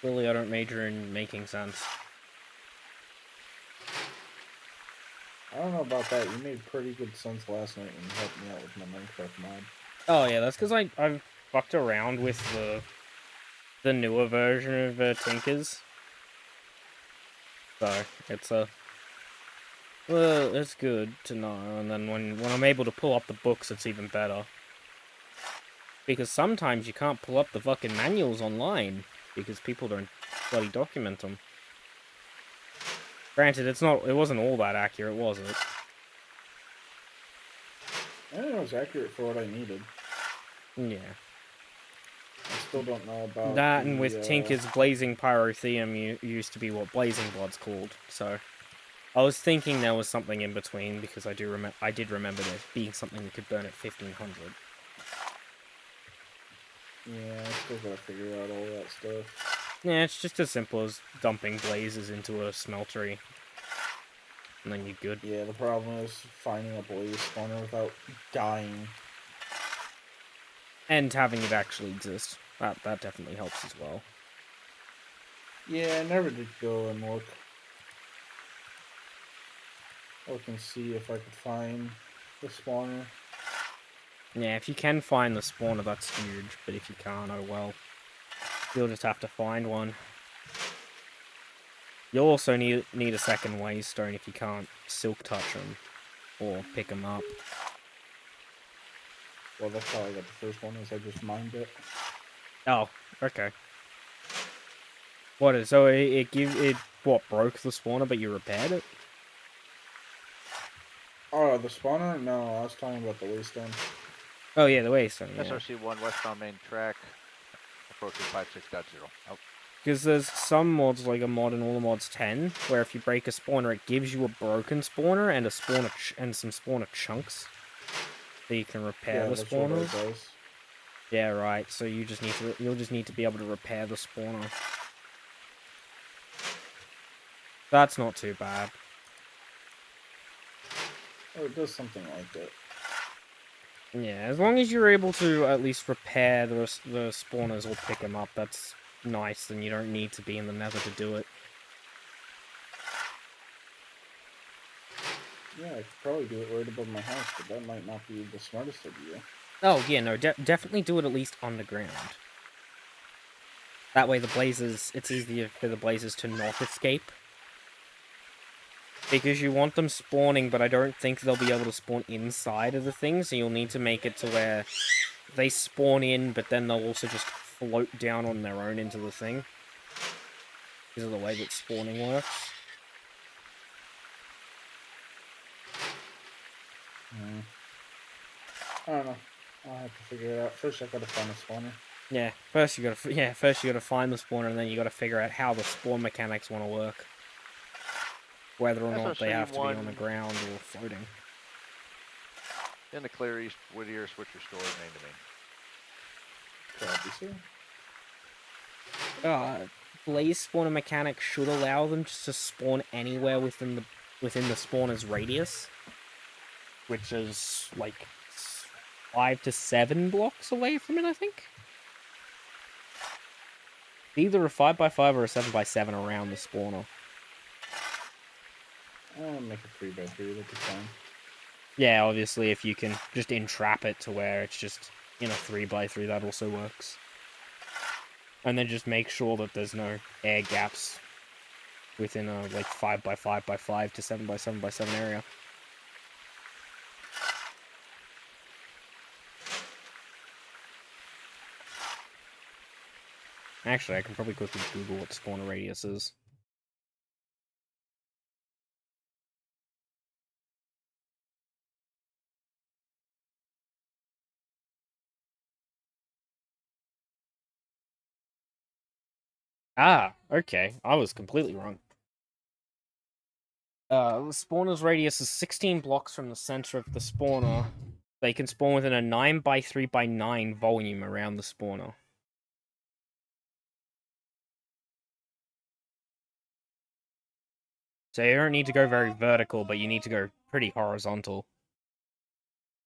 Clearly, I don't major in making sense. I don't know about that. You made pretty good sense last night when you helped me out with my Minecraft mod. Oh yeah, that's because I've fucked around with the newer version of Tinkers. So it's well, it's good to know. And then when I'm able to pull up the books, it's even better. Because sometimes you can't pull up the fucking manuals online because people don't bloody document them. Granted, it wasn't all that accurate, was it? I think it was accurate for what I needed. Yeah. I still don't know about That and the, with Tinker's Blazing Pyrotheum used to be what Blazing Blood's called. So I was thinking there was something in between because I did remember there being something that could burn at 1500. Yeah, I still gotta figure out all that stuff. Yeah, it's just as simple as dumping blazes into a smeltery. And then you're good. Yeah, the problem is finding a blaze spawner without dying. And having it actually exist. That definitely helps as well. Yeah, I never did go and look and see if I could find the spawner. Yeah, if you can find the spawner, that's huge. But if you can't, oh well. You'll just have to find one. You'll also need a second waystone if you can't silk touch them. Or pick them up. Well, that's how I got the first one, is I just mined it. Oh, okay. So it broke the spawner, but you repaired it? Oh, the spawner? No, I was talking about the waystone. Oh yeah, the waystone, yeah. SRC1 westbound main track, approaching 56.0. Oh, Because there's some mods, like a mod in All the Mods 10, where if you break a spawner, it gives you a broken spawner and and some spawner chunks, so you can repair the that's what it spawners. does. Yeah, right. So you'll just need to be able to repair the spawner. That's not too bad. Oh, it does something like that. Yeah, as long as you're able to at least repair the spawners or pick them up, that's nice. Then you don't need to be in the Nether to do it. Yeah, I could probably do it right above my house, but that might not be the smartest idea. Oh yeah, no, definitely do it at least underground. That way it's easier for the blazes to not escape. Because you want them spawning, but I don't think they'll be able to spawn inside of the thing, so you'll need to make it to where they spawn in, but then they'll also just float down on their own into the thing. Because of the way that spawning works. I don't know. I'll have to figure it out. First, I gotta find a spawner. Yeah, first you gotta find the spawner, and then you gotta figure out how the spawn mechanics want to work. Whether or not they have to be on the ground or floating. in the clear east, Whittier, switcher store, main to main. Probably so. Blaze spawner mechanic should allow them just to spawn anywhere within the spawner's radius, which is like 5 to 7 blocks away from it, I think. Either a 5x5 or a 7x7 around the spawner. I'll make a 3x3. That'd be fine. Yeah, obviously, if you can just entrap it to where it's just in a 3x3, that also works. And then just make sure that there's no air gaps within a, like, 5x5x5 to 7x7x7 area. Actually, I can probably quickly Google what spawner radius is. Ah, okay. I was completely wrong. The spawner's radius is 16 blocks from the center of the spawner. They can spawn within a 9x3x9 volume around the spawner. So you don't need to go very vertical, but you need to go pretty horizontal.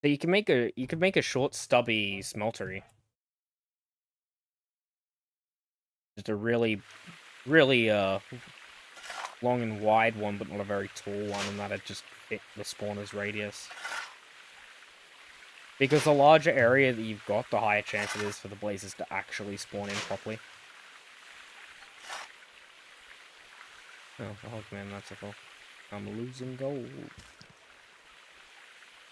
So you can make a short stubby smeltery. Just a really long and wide one, but not a very tall one, and that'd just fit the spawner's radius. Because the larger area that you've got, the higher chance it is for the blazes to actually spawn in properly. Oh man, that's a fall. I'm losing gold.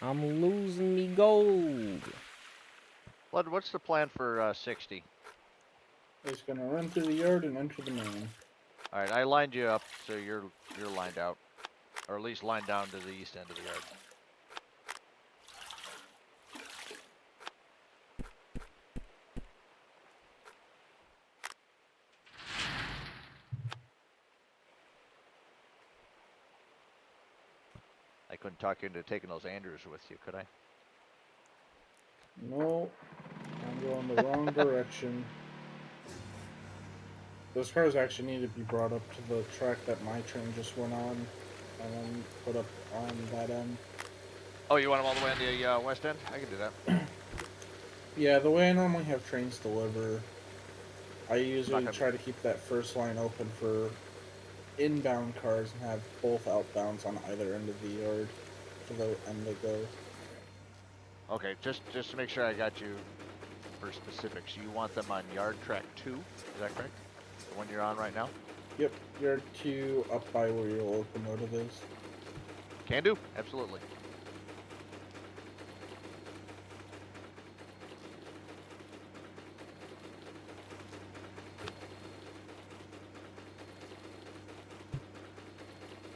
I'm losing me gold. Blood, what's the plan for 60? It's gonna run through the yard and enter the main. All right, I lined you up so you're lined out, or at least lined down to the east end of the yard. I couldn't talk you into taking those Andrews with you, could I? No, I'm going the wrong direction. Those cars actually need to be brought up to the track that my train just went on, and then put up on that end. Oh, you want them all the way on the west end? I can do that. Yeah, the way I normally have trains deliver, I usually gonna try to keep that first line open for inbound cars and have both outbounds on either end of the yard for the end they go. Okay, just to make sure I got you for specifics, you want them on yard track 2, is that correct? The one you're on right now? Yep, yard 2 up by where your locomotive is. Can do, absolutely.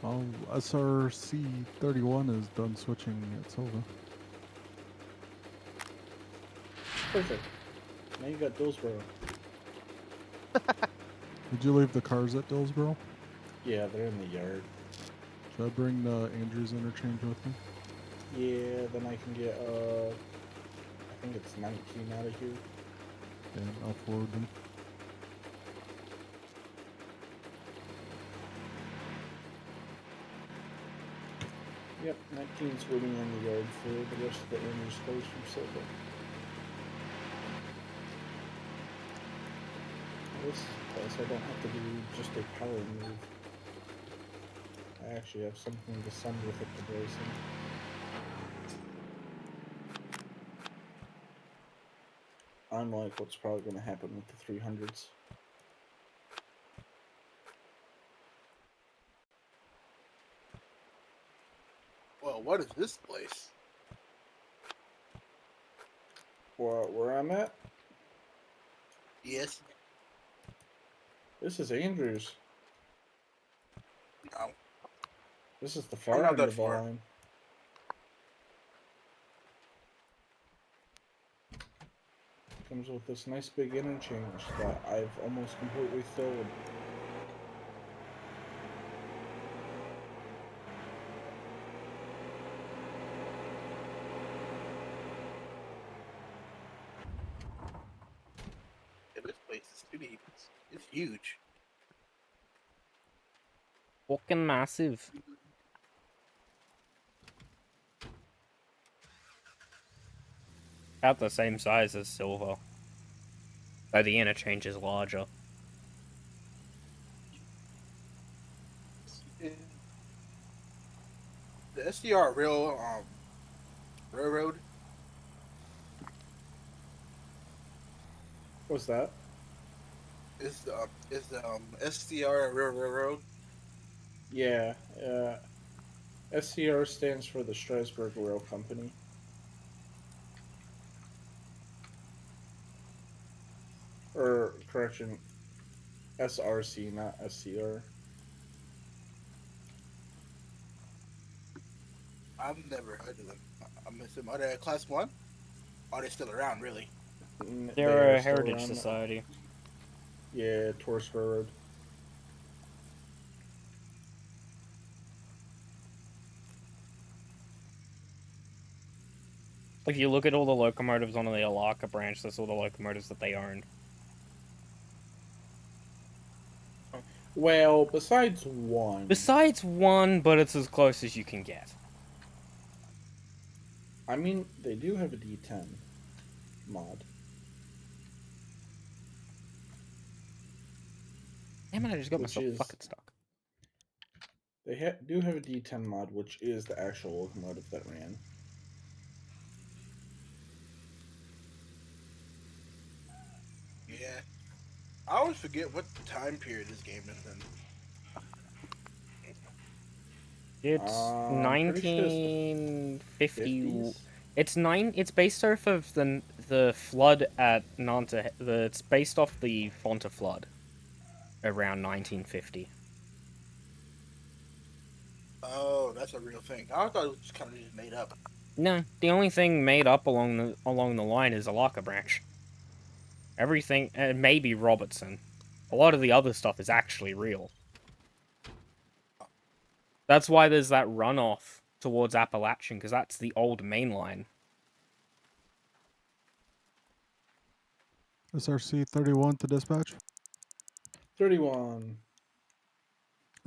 Oh, SRC 31 is done switching at Silva. Perfect. Now you got Dillsboro. Did you leave the cars at Dillsboro? Yeah, they're in the yard. Should I bring the Andrews interchange with me? Yeah, then I can get, I think it's 19 out of here. Yeah, I'll forward them. Yep, 19's waiting in the yard for the rest of the owners close from Silva. This is a place I don't have to do just a power move. I actually have something to send with it to Bryson. Unlike what's probably going to happen with the 300s. Well, what is this place? Where I'm at? Yes. This is Andrews. No. This is the I'm far not end that of the far. line. Comes with this nice big interchange that I've almost completely filled. Yeah, this place is pretty. It's huge. Fucking massive. About the same size as Silver. Though the interchange is larger. Is the SDR a real railroad? What's that? Is the SDR a real railroad? Yeah. SCR stands for the Strasbourg Rail Company. Or, correction, SRC, not SCR. I've never heard of them. I'm assuming are they a class one? Are they still around? Really? They They're are a still heritage around. society. Yeah, Torres Railroad. If you look at all the locomotives on the Alaka branch, that's all the locomotives that they owned. Well, besides one. Besides one, but it's as close as you can get. I mean, they do have a D10 mod. Damn it, I just got Which myself is- fucking stuck. They do have a D10 mod, which is the actual locomotive that ran. Yeah. I always forget what time period this game is in. It's Pretty sure it's the 1950. 50s. It's based off of the flood at Nanta. It's based off the Fonta flood around 1950. Oh, that's a real thing. I thought it was just kind of just made up. No, the only thing made up along the line is Alaka branch. Everything, maybe Robertson. A lot of the other stuff is actually real. That's why there's that runoff towards Appalachian, because that's the old main line. SRC 31 to dispatch. 31.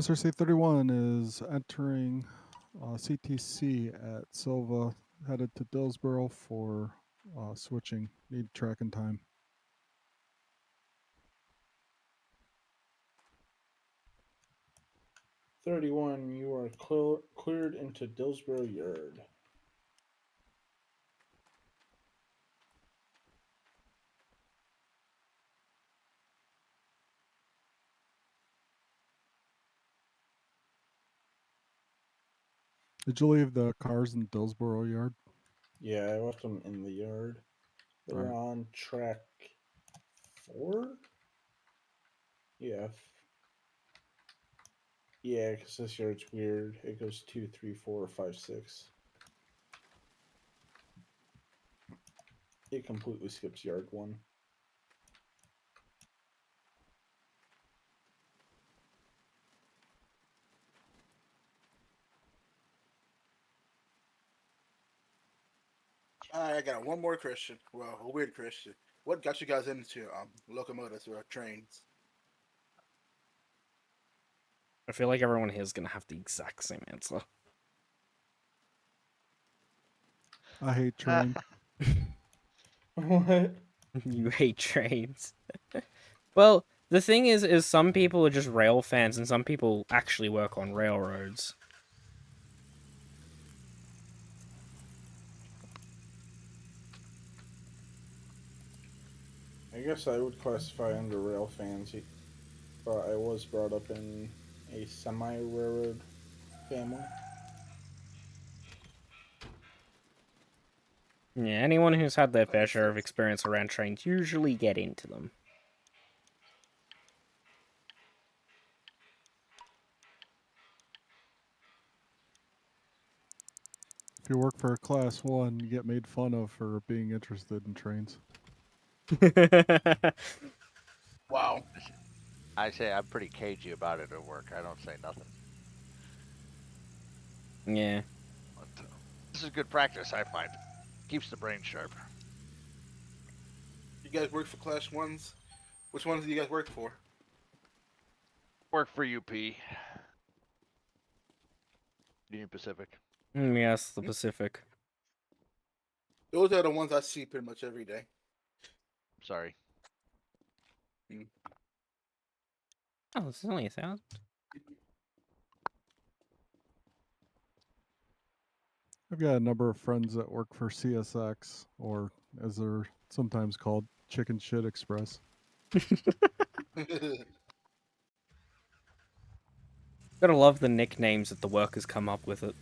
SRC 31 is entering CTC at Silva, headed to Dillsboro for switching. Need tracking time. You are cleared into Dillsboro Yard. Did you leave the cars in Dillsboro Yard? Yeah, I left them in the yard. They're Alright. on track 4? Yeah. Yeah, because this yard's weird. It goes 2, 3, 4, 5, 6. It completely skips yard 1. I got one more question. Well, a weird question. What got you guys into locomotives or trains? I feel like everyone here is gonna have the exact same answer. I hate train. What? You hate trains. Well, the thing is some people are just rail fans, and some people actually work on railroads. I guess I would classify under rail fans, but I was brought up in a semi-railroad family. Yeah, anyone who's had their fair share of experience around trains usually get into them. If you work for a class 1, you get made fun of for being interested in trains. Wow. I say I'm pretty cagey about it at work. I don't say nothing. Yeah. But, this is good practice, I find. Keeps the brain sharp. You guys work for class ones? Which ones do you guys work for? Work for UP. Union Pacific. Yes, the Pacific. Those are the ones I see pretty much every day. Sorry. Oh, this is only 1,000. I've got a number of friends that work for CSX, or as they're sometimes called, Chicken Shit Express. Gotta love the nicknames that the workers come up with it.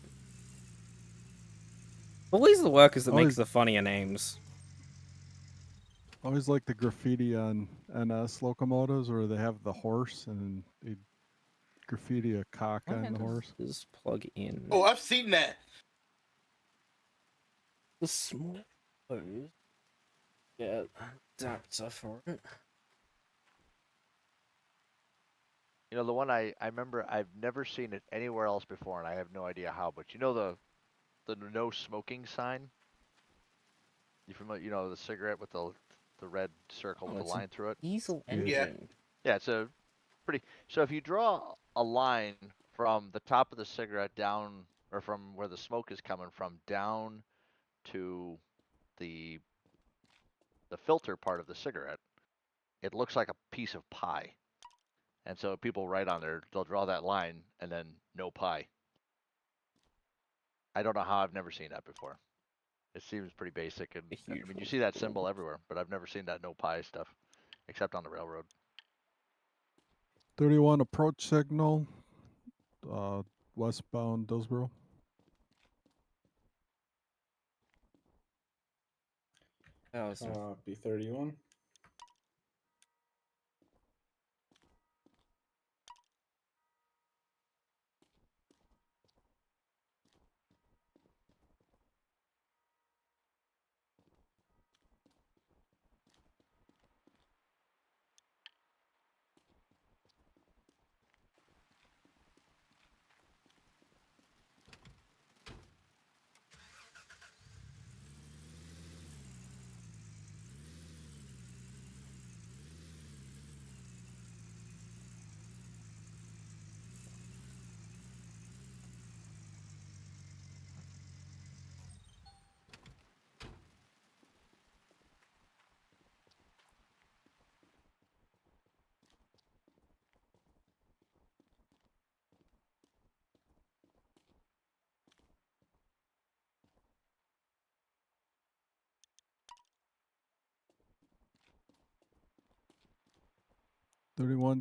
Always the workers that make Always, the funnier names. always like the graffiti on NS locomotives where they have the horse and they graffiti a cock Why on the does horse. this plug in? Oh, I've seen that. The small hose. Yeah, adapter for it. You know, the one I remember, I've never seen it anywhere else before, and I have no idea how. But you know the no smoking sign. You familiar? You know the cigarette with the red circle with Oh, the it's a line through it. diesel Yeah. engine. Yeah, it's a pretty. So if you draw a line from the top of the cigarette down, or from where the smoke is coming from, down to the filter part of the cigarette, it looks like a piece of pie. And so people write on there, they'll draw that line and then no pie. I don't know how I've never seen that before. It seems pretty basic, and A I huge mean you one. see that symbol everywhere, but I've never seen that no pie stuff, except on the railroad. 31 approach signal, westbound Dillsboro. That was Copy 31.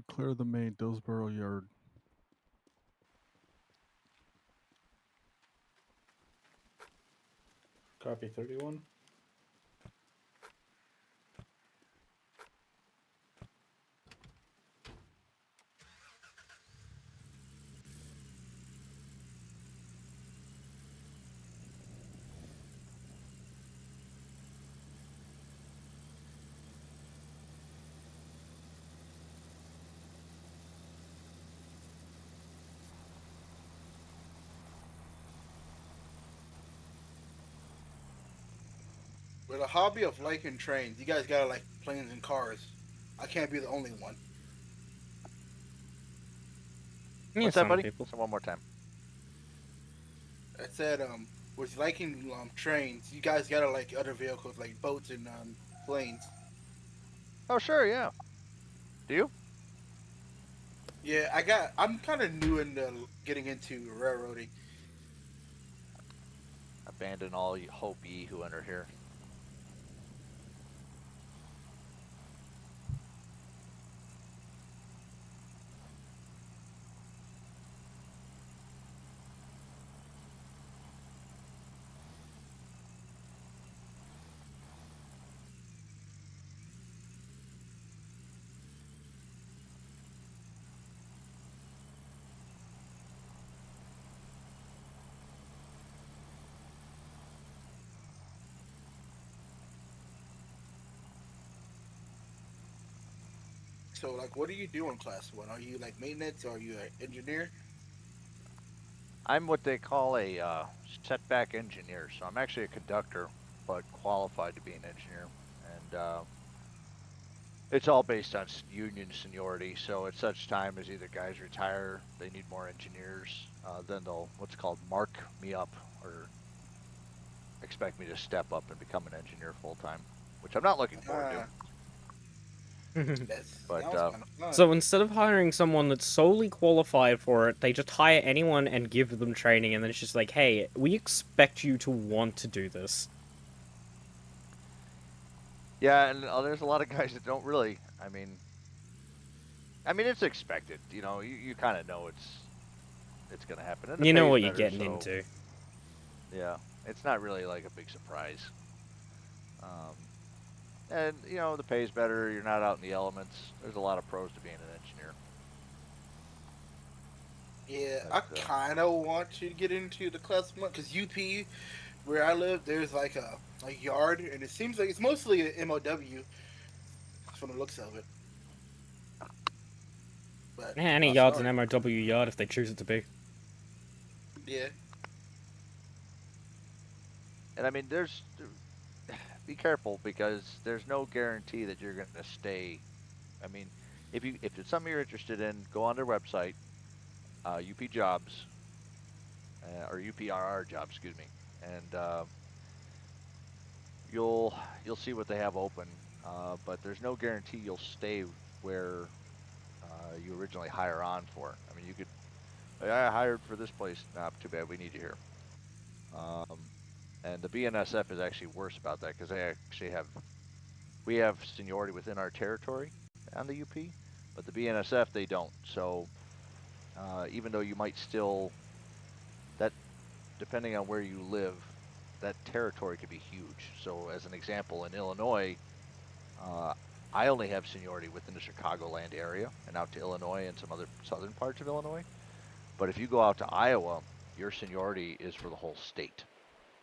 Clear the main Dillsboro yard. Copy 31. With a hobby of liking trains, you guys gotta like planes and cars. I can't be the only one. yeah, What's that, some buddy? people. So one more time. I said, with liking trains, you guys gotta like other vehicles like boats and planes. Oh sure, yeah. Do you? Yeah, I'm kind of new into getting into railroading. Abandon all hope, ye who enter here. So, like, what do you do in class one? Are you like maintenance or are you an engineer? I'm what they call a setback engineer, so I'm actually a conductor, but qualified to be an engineer. And it's all based on union seniority. So at such time as either guys retire, they need more engineers, then they'll what's called mark me up or expect me to step up and become an engineer full time, which I'm not looking forward to. But, sounds kind of fun. So instead of hiring someone that's solely qualified for it, they just hire anyone and give them training, and then it's just like, hey, we expect you to want to do this. Yeah, and there's a lot of guys that don't really. I mean, it's expected. You kind of know it's gonna happen. And the You know pay's what you're better, getting so, into. Yeah, it's not really like a big surprise. And the pay's better. You're not out in the elements. There's a lot of pros to being an engineer. Yeah, I But, kind of want to get into the class one because UP, where I live, there's like a yard, and it seems like it's mostly an MOW from the looks of it. But Yeah, any I'll yard's start. an MOW yard if they choose it to be. Yeah, and I mean, be careful because there's no guarantee that you're gonna stay. I mean, if it's something you're interested in, go on their website, UP Jobs, or UPRR Jobs, excuse me, and you'll see what they have open. But there's no guarantee you'll stay where you originally hire on for. I mean, you could, "Hey, I hired for this place. Nah, too bad. We need you here." Um, and the BNSF is actually worse about that because we have seniority within our territory on the UP, but the BNSF they don't. So even though you might still, that depending on where you live, that territory could be huge. So as an example, in Illinois, uh, I only have seniority within the Chicagoland area and out to Illinois and some other southern parts of Illinois. But if you go out to Iowa, your seniority is for the whole state.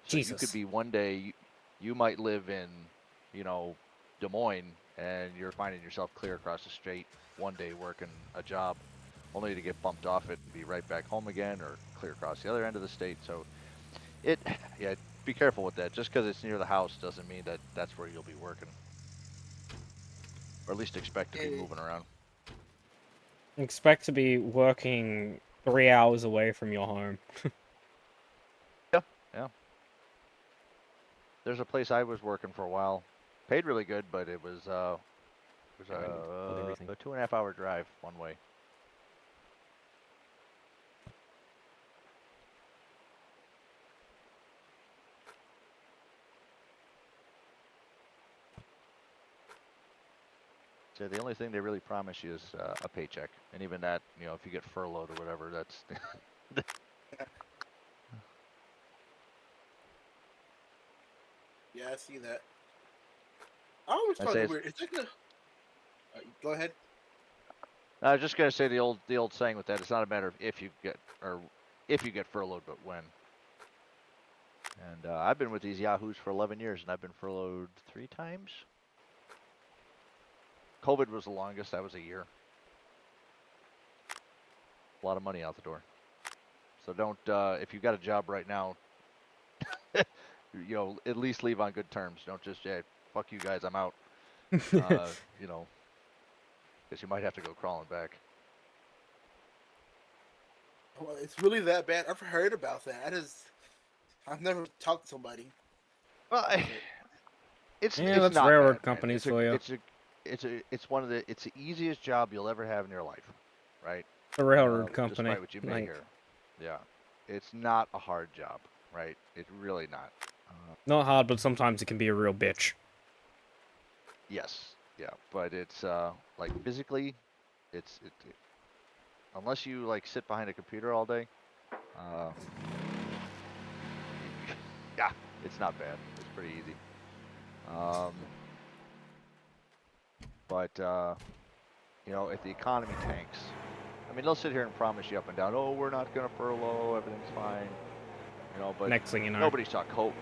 So you could Jesus. be one day, you might live in, you know, Des Moines, and you're finding yourself clear across the state one day working a job, only to get bumped off it and be right back home again, or clear across the other end of the state. So yeah, be careful with that. Just because it's near the house doesn't mean that that's where you'll be working, or at least expect to be yeah. moving around. Expect to be working 3 hours away from your home. Yeah. There's a place I was working for a while, paid really good, but it was Yeah, I need to put everything. a 2.5 hour drive one way. So the only thing they really promise you is a paycheck, and even that, if you get furloughed or whatever, that's Yeah, I see that. I always I thought say it it's, weird. It's like go ahead. I was just gonna say the old saying with that. It's not a matter of if you get furloughed, but when. And I've been with these yahoos for 11 years, and I've been furloughed 3 times. COVID was the longest. That was a year. A lot of money out the door. So don't, if you've got a job right now, at least leave on good terms. Don't just, yeah, fuck you guys, I'm out. Because you might have to go crawling back. Well, it's really that bad. I've heard about that. I've never talked to somebody. Well, it's that's not railroad bad, man. companies for you. It's the easiest job you'll ever have in your life, right? The railroad company. Despite what you may Like, hear. Yeah. It's not a hard job, right? It's really not. not hard, but sometimes it can be a real bitch. Yes. Yeah. But it's like physically, unless you like sit behind a computer all day, yeah, it's not bad. It's pretty easy. But if the economy tanks, I mean, they'll sit here and promise you up and down, oh, we're not gonna furlough, everything's fine, but Next thing you know. nobody's talked COVID.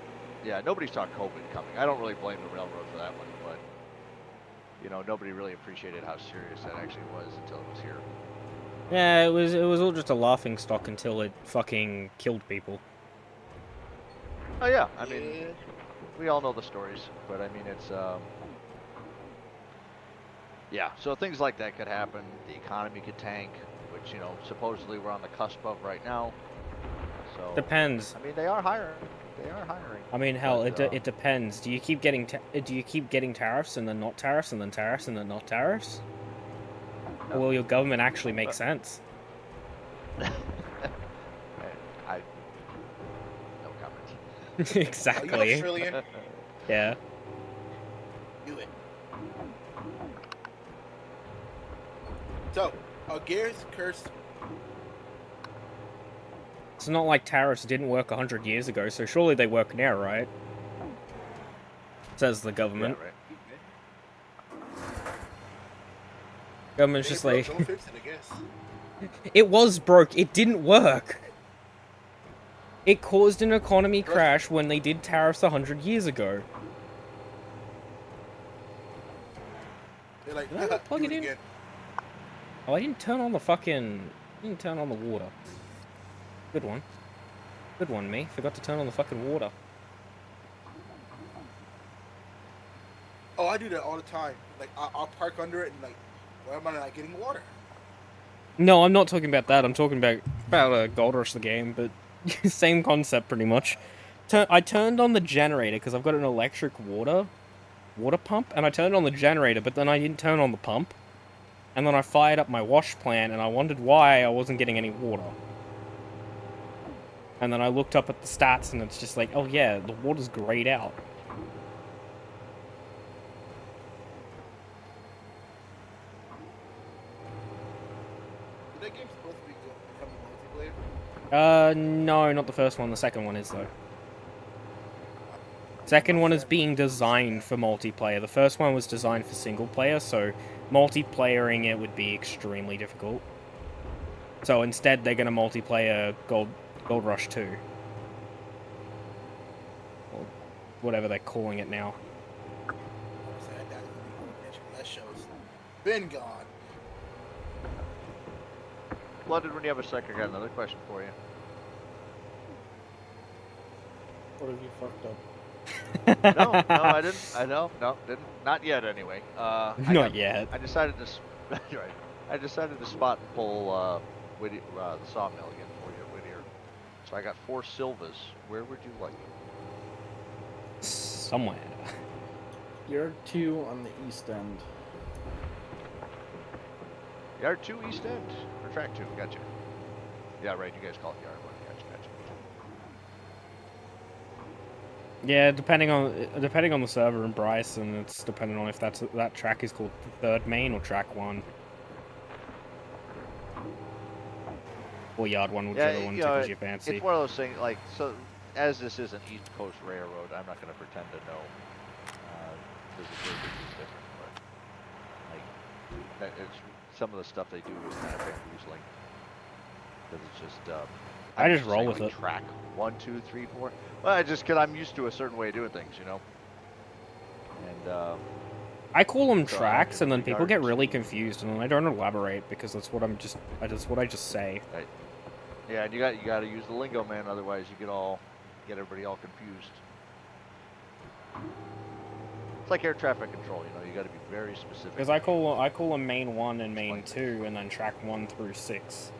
Yeah, nobody's talked COVID coming. I don't really blame the railroad for that one, but nobody really appreciated how serious that actually was until it was here. Yeah, it was all just a laughing stock until it fucking killed people. Oh yeah, I mean, we all know the stories, but I mean, it's yeah. So things like that could happen. The economy could tank, which supposedly we're on the cusp of right now. So Depends. I mean, they are hiring. They are hiring. I mean, hell, But, it depends. Do you keep getting tariffs and then not tariffs and then tariffs and then not tariffs? No. Or will your government actually make sense? I no comment. Are you Exactly. Australian? Yeah. Do it. So, Gears cursed. It's not like tariffs didn't work 100 years ago, so surely they work now, right? Says the government. Yeah, right. Government's Hey, just bro, like, don't fix it, I guess. it was broke, it didn't work. It caused an economy crash when they did tariffs 100 years ago. They're like, Did I not plug do it it in? again. Oh, I didn't turn on the fucking... didn't turn on the water. Good one. Good one, me. Forgot to turn on the fucking water. Oh, I do that all the time. Like, I'll park under it and like, why am I not getting water? No, I'm not talking about that. I'm talking about Gold Rush the game, but same concept pretty much. I turned on the generator because I've got an electric water pump, and I turned on the generator, but then I didn't turn on the pump. And then I fired up my wash plant, and I wondered why I wasn't getting any water. And then I looked up at the stats, and it's just like, oh yeah, the water's grayed out. Is that game supposed to be becoming multiplayer? No, not the first one. The second one is, though. Second one is being designed for multiplayer. The first one was designed for single player, so multiplayering it would be extremely difficult. So instead, they're going to multiplayer Gold Rush 2. Or whatever they're calling it now. That show's been gone. Flooded, when you have a sec, I got another question for you. What have you fucked up? No, I didn't. I know, no, didn't. Not yet, anyway. Not yet. I decided to. Right. I decided to spot and pull Whittier, the sawmill again for you, Whittier. So I got 4 Silvas. Where would you like them? Somewhere. Yard 2 on the east end. Yard 2 East End or Track 2? Gotcha. Yeah, right. You guys call it Yard 1. Gotcha. Yeah, depending on the server and Bryce, and it's depending on if that track is called Third Main or Track 1. Or Yard 1, whichever one tickles your fancy. It's one of those things, like, so, as this is an East Coast railroad, I'm not going to pretend to know, because the verbiage is different, but, like, it's, some of the stuff they do is kind of bamboozling, because it's just, I just I'm roll saying, with like, it. Track 1, 2, 3, 4, well, because I'm used to a certain way of doing things, you know, and, I call them So, tracks, and then people get yards. really confused, and then I don't elaborate because that's what I just say. yeah, and you got to use the lingo, man, otherwise you get everybody all confused. It's like air traffic control, you know, you got to be very specific. Because I call them Main 1 and Main 2, and then Track 1 through 6.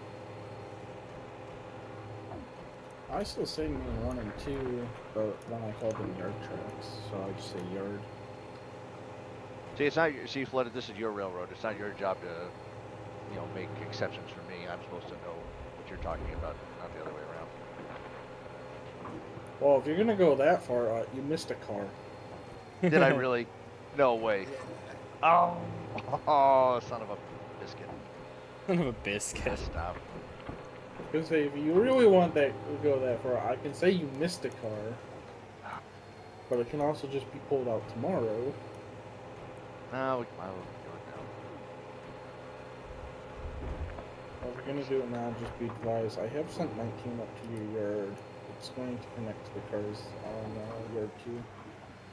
I still say main 1 and 2, but then I call them yard tracks, so I just say yard. See, it's not. See, Flooded, this is your railroad. It's not your job to, you know, make exceptions for me. I'm supposed to know what you're talking about, not the other way around. Well, if you're gonna go that far, you missed a car. Did I really? No way. Oh, oh, son of a biscuit. Son of a biscuit. Stop. Because if you really want that to go that far, I can say you missed a car, but it can also just be pulled out tomorrow. No, I will do it now. Well, if you're gonna do it now, just be advised. I have sent 19 up to your yard. It's going to connect to the cars on yard 2.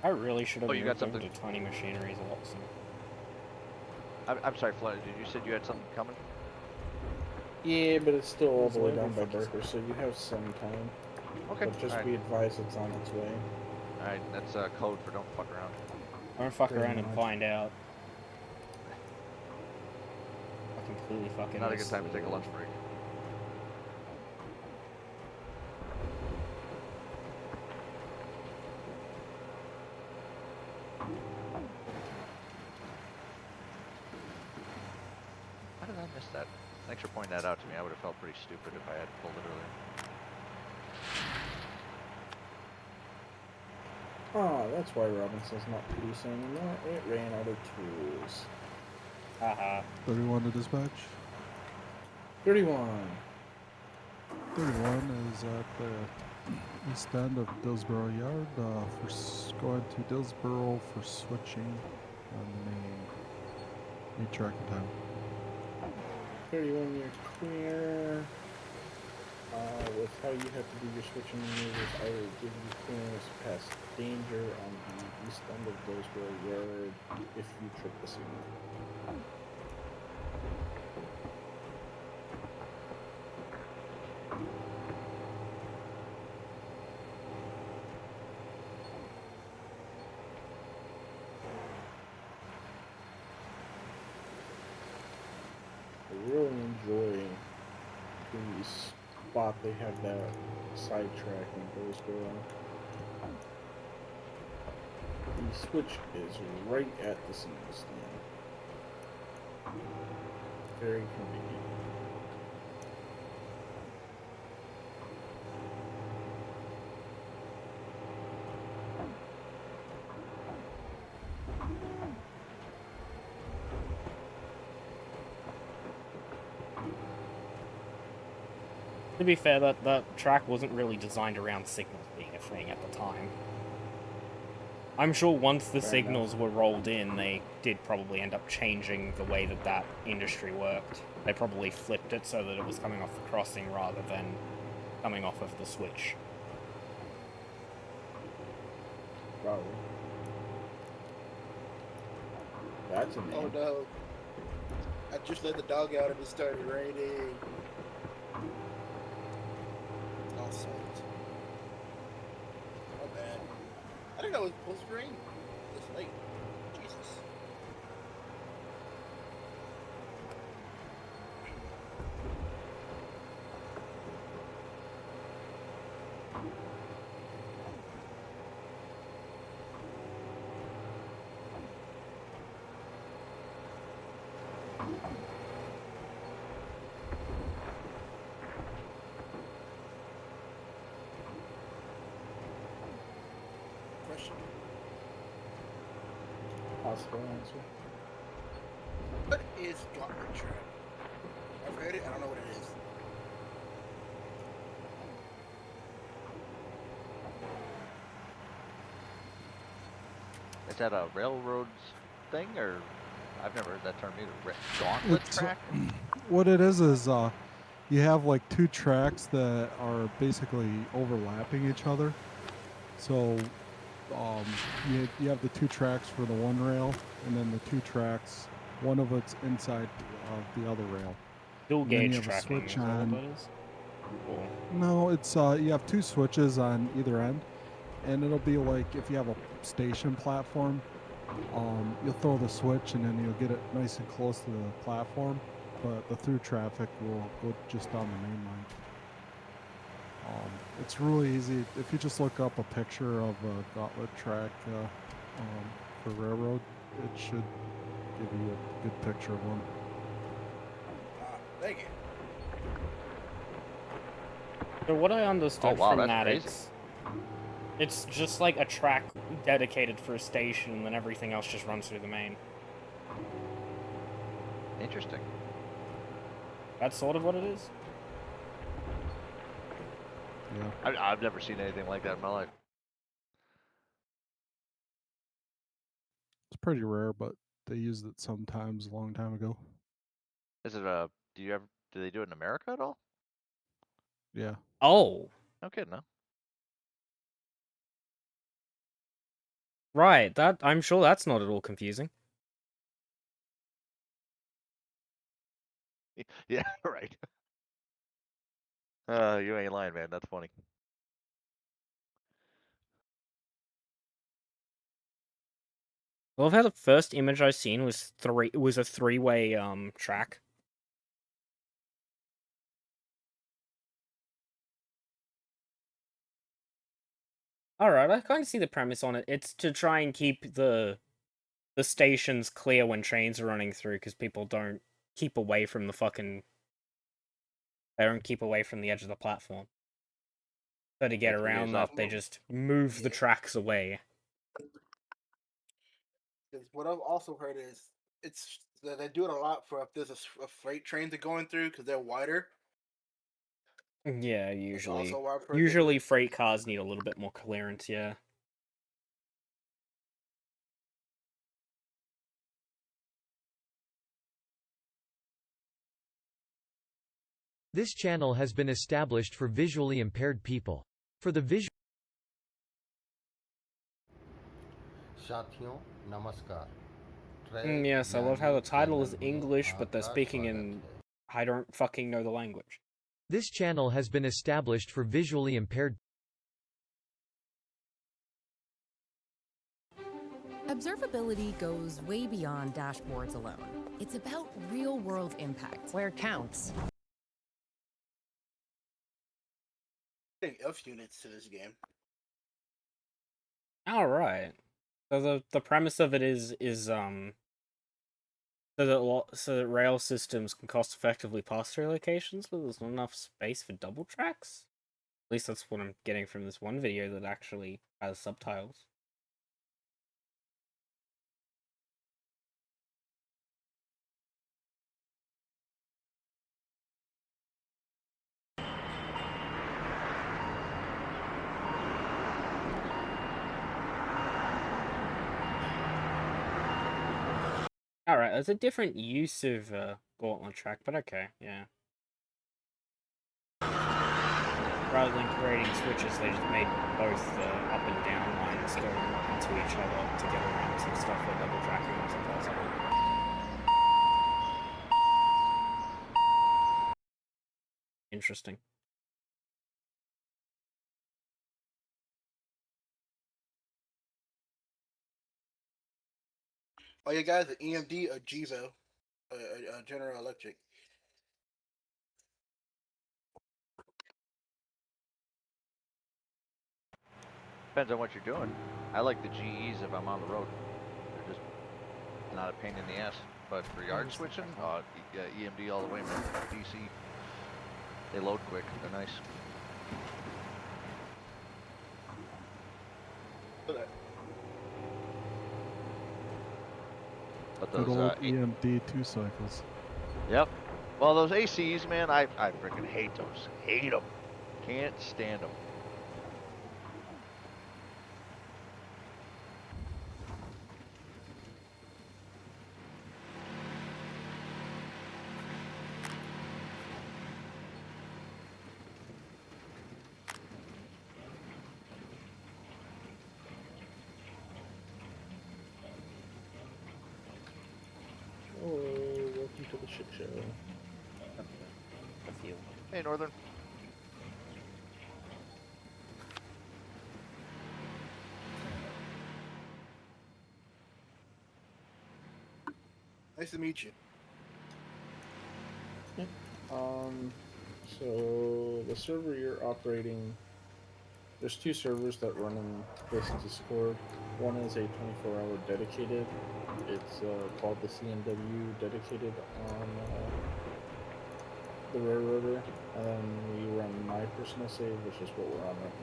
I really should have Oh, you got moved over something? to Tiny Machineries also. I'm sorry, Flooded. Did you said you had something coming? Yeah, but it's still all the way Whatever down by the fuck is Barker, so you have some time. Okay. But just All right. be advised it's on its way. All right. That's code for don't fuck around. Don't fuck Pretty around and much. find out. I completely fucking Not a good missed time to the- take a lunch break. Thanks for pointing that out to me. I would have felt pretty stupid if I had pulled it earlier. Ah, that's why Robinson's not producing anymore. It ran out of tools. Haha. 31 to dispatch. 31. 31 is at the east end of Dillsboro Yard. Going to Dillsboro for switching on the main. Need tracking time. 31, you're clear. With how you have to do your switching maneuvers, I will give you clearance past danger on the east end of Dillsboro Yard if you trip the signal. I really enjoy the spot they have that sidetrack in Dillsboro. The switch is right at the signal stand. Very convenient. To be fair, that track wasn't really designed around signals being a thing at the time. I'm sure once the Fair signals were rolled in, they did probably end up changing the way that industry worked. They probably flipped it so that it was coming off the crossing rather than coming off of the switch. Probably. That's amazing. Oh no. I just let the dog out and it started raining. All sucked. Oh bad. I didn't know it was supposed to rain this late. Jesus. Question. Possible answer. What is Gauntlet Track? I've heard it, I don't know what it is. Is that a railroads thing, or I've never heard that term either? Gauntlet It's, track? What it is you have like two tracks that are basically overlapping each other. So you have the two tracks for the one rail, and then the two tracks, one of it's inside of the other rail. Dual And then you gauge have a tracking, switch is that on- what that is? Or... No, it's you have two switches on either end, and it'll be like if you have a station platform, you'll throw the switch and then you'll get it nice and close to the platform, but the through traffic will go just down the main line. It's really easy if you just look up a picture of a gauntlet track for railroad. It should give you a good picture of one. Thank you. So what I understood wow, from that's that, crazy. it's just like a track dedicated for a station, and then everything else just runs through the main. Interesting. That's sort of what it is. Yeah. I've never seen anything like that in my life. It's pretty rare, but they used it sometimes a long time ago. Is it do they do it in America at all? Yeah. Oh, No kidding, no. right. That I'm sure that's not at all confusing. Yeah, right. You ain't lying, man. That's funny. Well, I've had the first image I seen was a three-way track. Alright, I kind of see the premise on it. It's to try and keep the stations clear when trains are running through, because people don't keep away from the fucking They don't keep away from the edge of the platform. So to get Take the around wheels that, off. they just move the tracks away. 'Cause what I've also heard is it's that they do it a lot for if there's a freight trains are going through because they're wider. Yeah, That's usually. also why I've heard they do Usually it. freight cars need a little bit more clearance, yeah. This channel has been established for visually impaired people. For the visual साथियों नमस्कार Yes, I love how the title is English, but they're speaking in... I don't fucking know the language. This channel has been established for visually impaired. Observability goes way beyond dashboards alone. It's about real-world impact, where it counts. Adding F units to this game. All right. So the premise of it is so that rail systems can cost effectively pass through locations, but there's not enough space for double tracks. At least that's what I'm getting from this one video that actually has subtitles. Alright, there's a different use of Gauntlet track, but okay, yeah. Rather than creating switches, they just made both the up and down lines go into each other to get around some stuff where double tracking wasn't possible. Interesting. Oh yeah, guys, the EMD or Gevo, General Electric. Depends on what you're doing. I like the GEs if I'm on the road. They're just not a pain in the ass. But for yard switching, yeah, EMD all the way, man. DC. They load quick. They're nice. But Good those old EMD 2 cycles. Yep. Well, those ACs, man, I freaking hate those. Hate them. Can't stand them. Oh, welcome to the shit show. A few. Hey, Northern. Nice to meet you. So the server you're operating, there's two servers that run in this Discord. One is a 24-hour dedicated. It's called the CNW dedicated on the Railroader, and then we run my personal save, which is what we're on right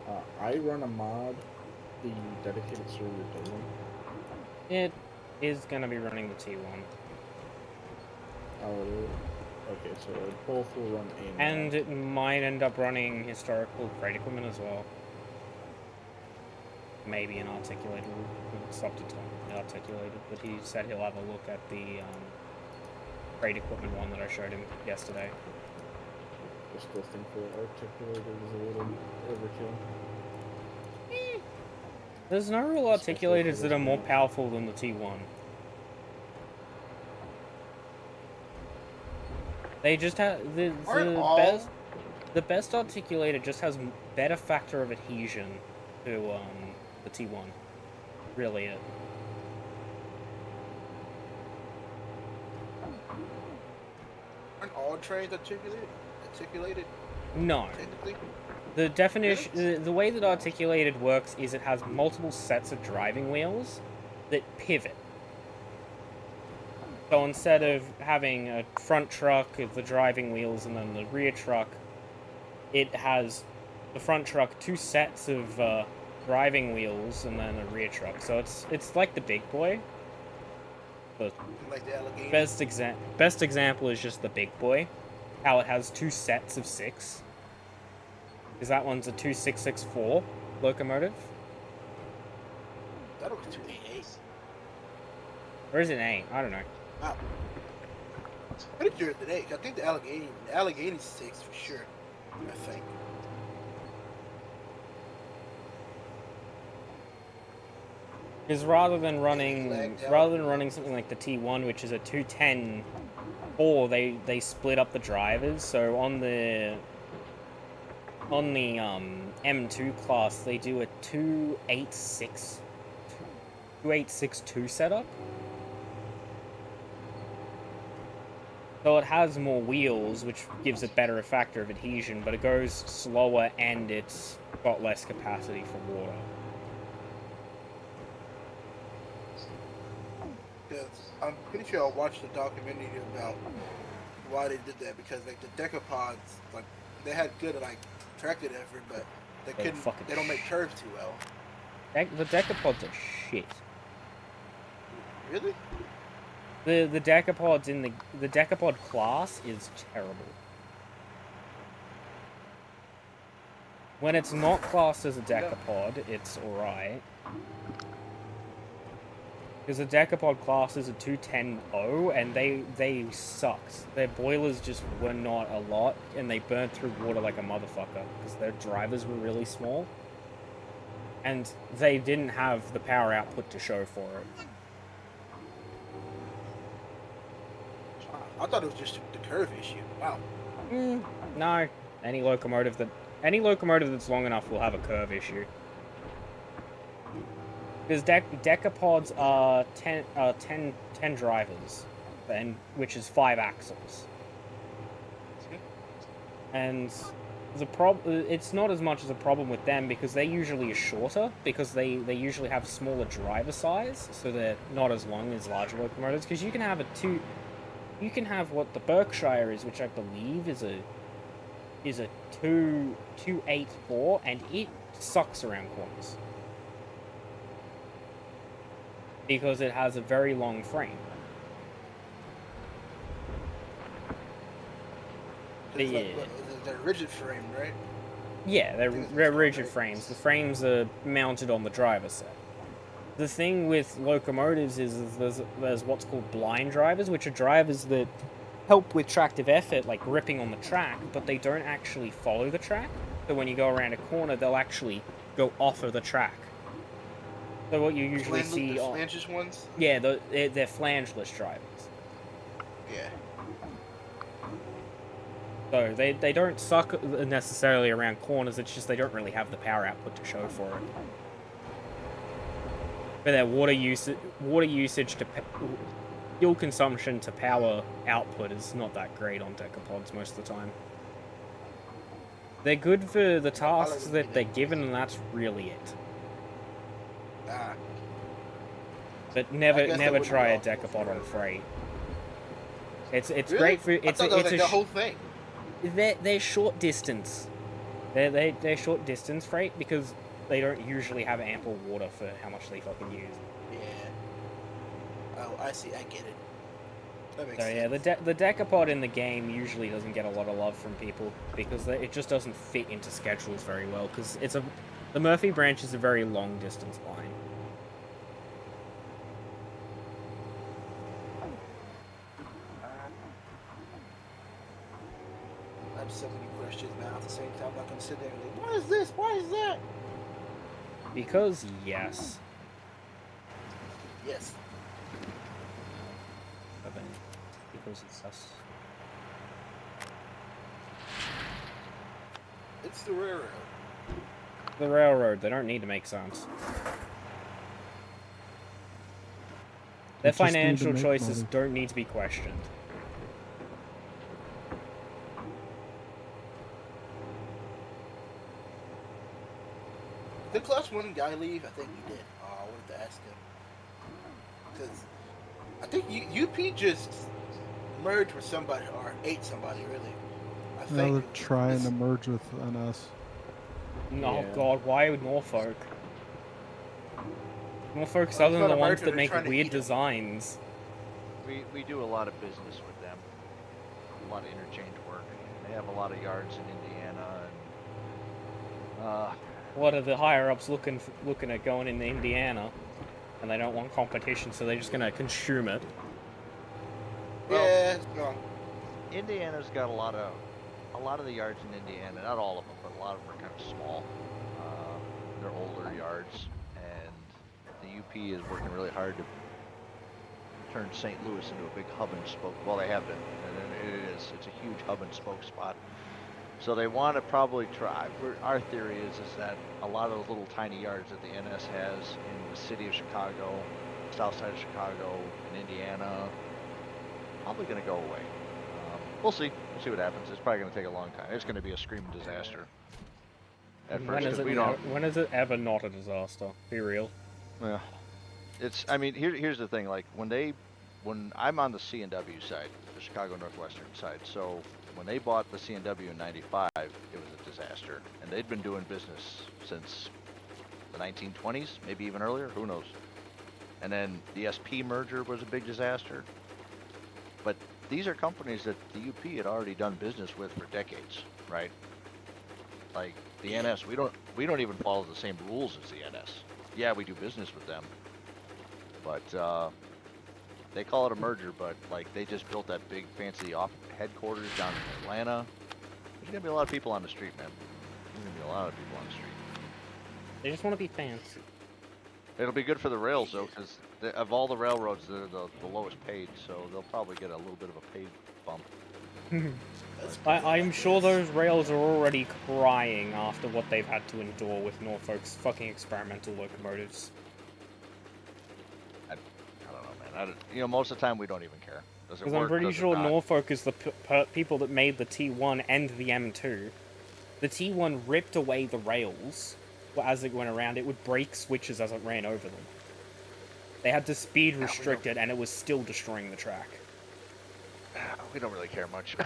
now. I run a mod. The dedicated server doesn't. It is gonna be running the T1. Oh, okay, so both will run a mod. And it might end up running historical freight equipment as well. Maybe an articulated. It's up to Tom, articulated, but he said he'll have a look at the freight equipment one that I showed him yesterday. I still think the articulated is a little overkill. There's no real articulators that are more powerful than the T1. They just have the best articulator just has better factor of adhesion to the T1. Really it. Aren't all trains articulated? No. Technically? The definition, the way that articulated works is it has multiple sets of driving wheels that pivot. So instead of having a front truck with the driving wheels and then the rear truck, it has the front truck 2 sets of driving wheels and then a rear truck. So it's like the big boy. The Like the Allegheny. best example is just the big boy, how it has 2 sets of 6. Because that one's a 2664 locomotive. That was 288. Or is it 8? I don't know. Wow. Pretty sure it's an 8. I think the Allegheny's 6 for sure. I think. Because rather than running something like the T1, which is a 210-4, they split up the drivers. So on the M2 class, they do a 2862 setup. So it has more wheels, which gives it better a factor of adhesion, but it goes slower and it's got less capacity for water. Because I'm pretty sure I watched a documentary about why they did that. Because like the decapods, like they had good like tracted effort, but they don't make curves too well. The decapods are shit. Really? The decapods in the decapod class is terrible. When it's not classed as a decapod, it's alright. Because the decapod class is a 210-0, and they sucked. Their boilers just were not a lot, and they burned through water like a motherfucker, because their drivers were really small. And they didn't have the power output to show for it. I thought it was just the curve issue. Wow. No. Any locomotive that's long enough will have a curve issue. Because decapods are 10 drivers, and which is 5 axles. And it's not as much as a problem with them because they usually are shorter because they usually have smaller driver size, so they're not as long as larger locomotives. Because you can have what the Berkshire is, which I believe is a 284, and it sucks around corners because it has a very long frame. They're rigid frame, right? Yeah, they're rigid frames. The frames are mounted on the driver's set. The thing with locomotives is there's what's called blind drivers, which are drivers that help with tractive effort, like gripping on the track, but they don't actually follow the track. So when you go around a corner, they'll actually go off of the track. So what you usually see... The flangeless ones? Yeah, they're flangeless drivers. Yeah. So they don't suck necessarily around corners, it's just they don't really have the power output to show for it. But their water usage to fuel consumption to power output is not that great on decapods most of the time. They're good for the tasks that they're given, and that's really it. But never try a decapod on freight. It's really? Great for it's the whole thing. They're short distance. They're short distance freight because they don't usually have ample water for how much they fucking use. Yeah. Oh, I see. I get it. That makes so sense. Yeah, the decapod in the game usually doesn't get a lot of love from people because it just doesn't fit into schedules very well because the Murphy branch is a very long distance line. I have so many questions now at the same time. I can sit there and go, why is this? Why is that? Because yes. Yes. Because it's us. It's the railroad. The railroad, they don't need to make sense. Their financial choices don't need to be questioned. Did Class 1 guy leave? I think he did. Oh, I wanted to ask him. Because I think UP just merged with somebody or ate somebody. Really, I Now they're think. trying to It's- merge with NS. Oh Yeah. god, why would Norfolk? Norfolk's Well, other it's than not the a ones merger, that they're make trying to weird eat 'em. designs. We do a lot of business with them. A lot of interchange work. They have a lot of yards in Indiana, and What are the higher ups looking at going into Indiana? And they don't want competition, so they're just gonna consume it. Well, Yeah, it's gone. Indiana's got a lot of the yards in Indiana. Not all of them, but a lot of them are kind of small. They're older yards, and the UP is working really hard to turn St. Louis into a big hub and spoke. Well, they have been, and it is. It's a huge hub and spoke spot. So they want to probably try. Our theory is that a lot of those little tiny yards that the NS has in the city of Chicago, south side of Chicago, in Indiana, probably going to go away. We'll see. We'll see what happens. It's probably going to take a long time. It's going to be a screaming disaster at first, because we don't. When is it ever not a disaster? Be real. Yeah. It's. I mean, here's the thing. Like when I'm on the C&W side, the Chicago Northwestern side. So when they bought the C&W in '95, it was a disaster, and they'd been doing business since the 1920s, maybe even earlier. Who knows? And then the SP merger was a big disaster. But these are companies that the UP had already done business with for decades, right? Like the NS, we don't even follow the same rules as the NS. Yeah, we do business with them, but they call it a merger. But like they just built that big fancy headquarters down in Atlanta. There's gonna be a lot of people on the street, man. There's gonna be a lot of people on the street. They just want to be fancy. It'll be good for the rails though, because of all the railroads, they're the lowest paid, so they'll probably get a little bit of a pay bump. I'm sure those rails are already crying after what they've had to endure with Norfolk's fucking experimental locomotives. I don't know, man. Most of the time we don't even care. Does it Because work? I'm pretty Does it sure not? Norfolk is the people that made the T1 and the M2. The T1 ripped away the rails as it went around. It would break switches as it ran over them. They had to speed restrict it, and it was still destroying the track. We don't really care much.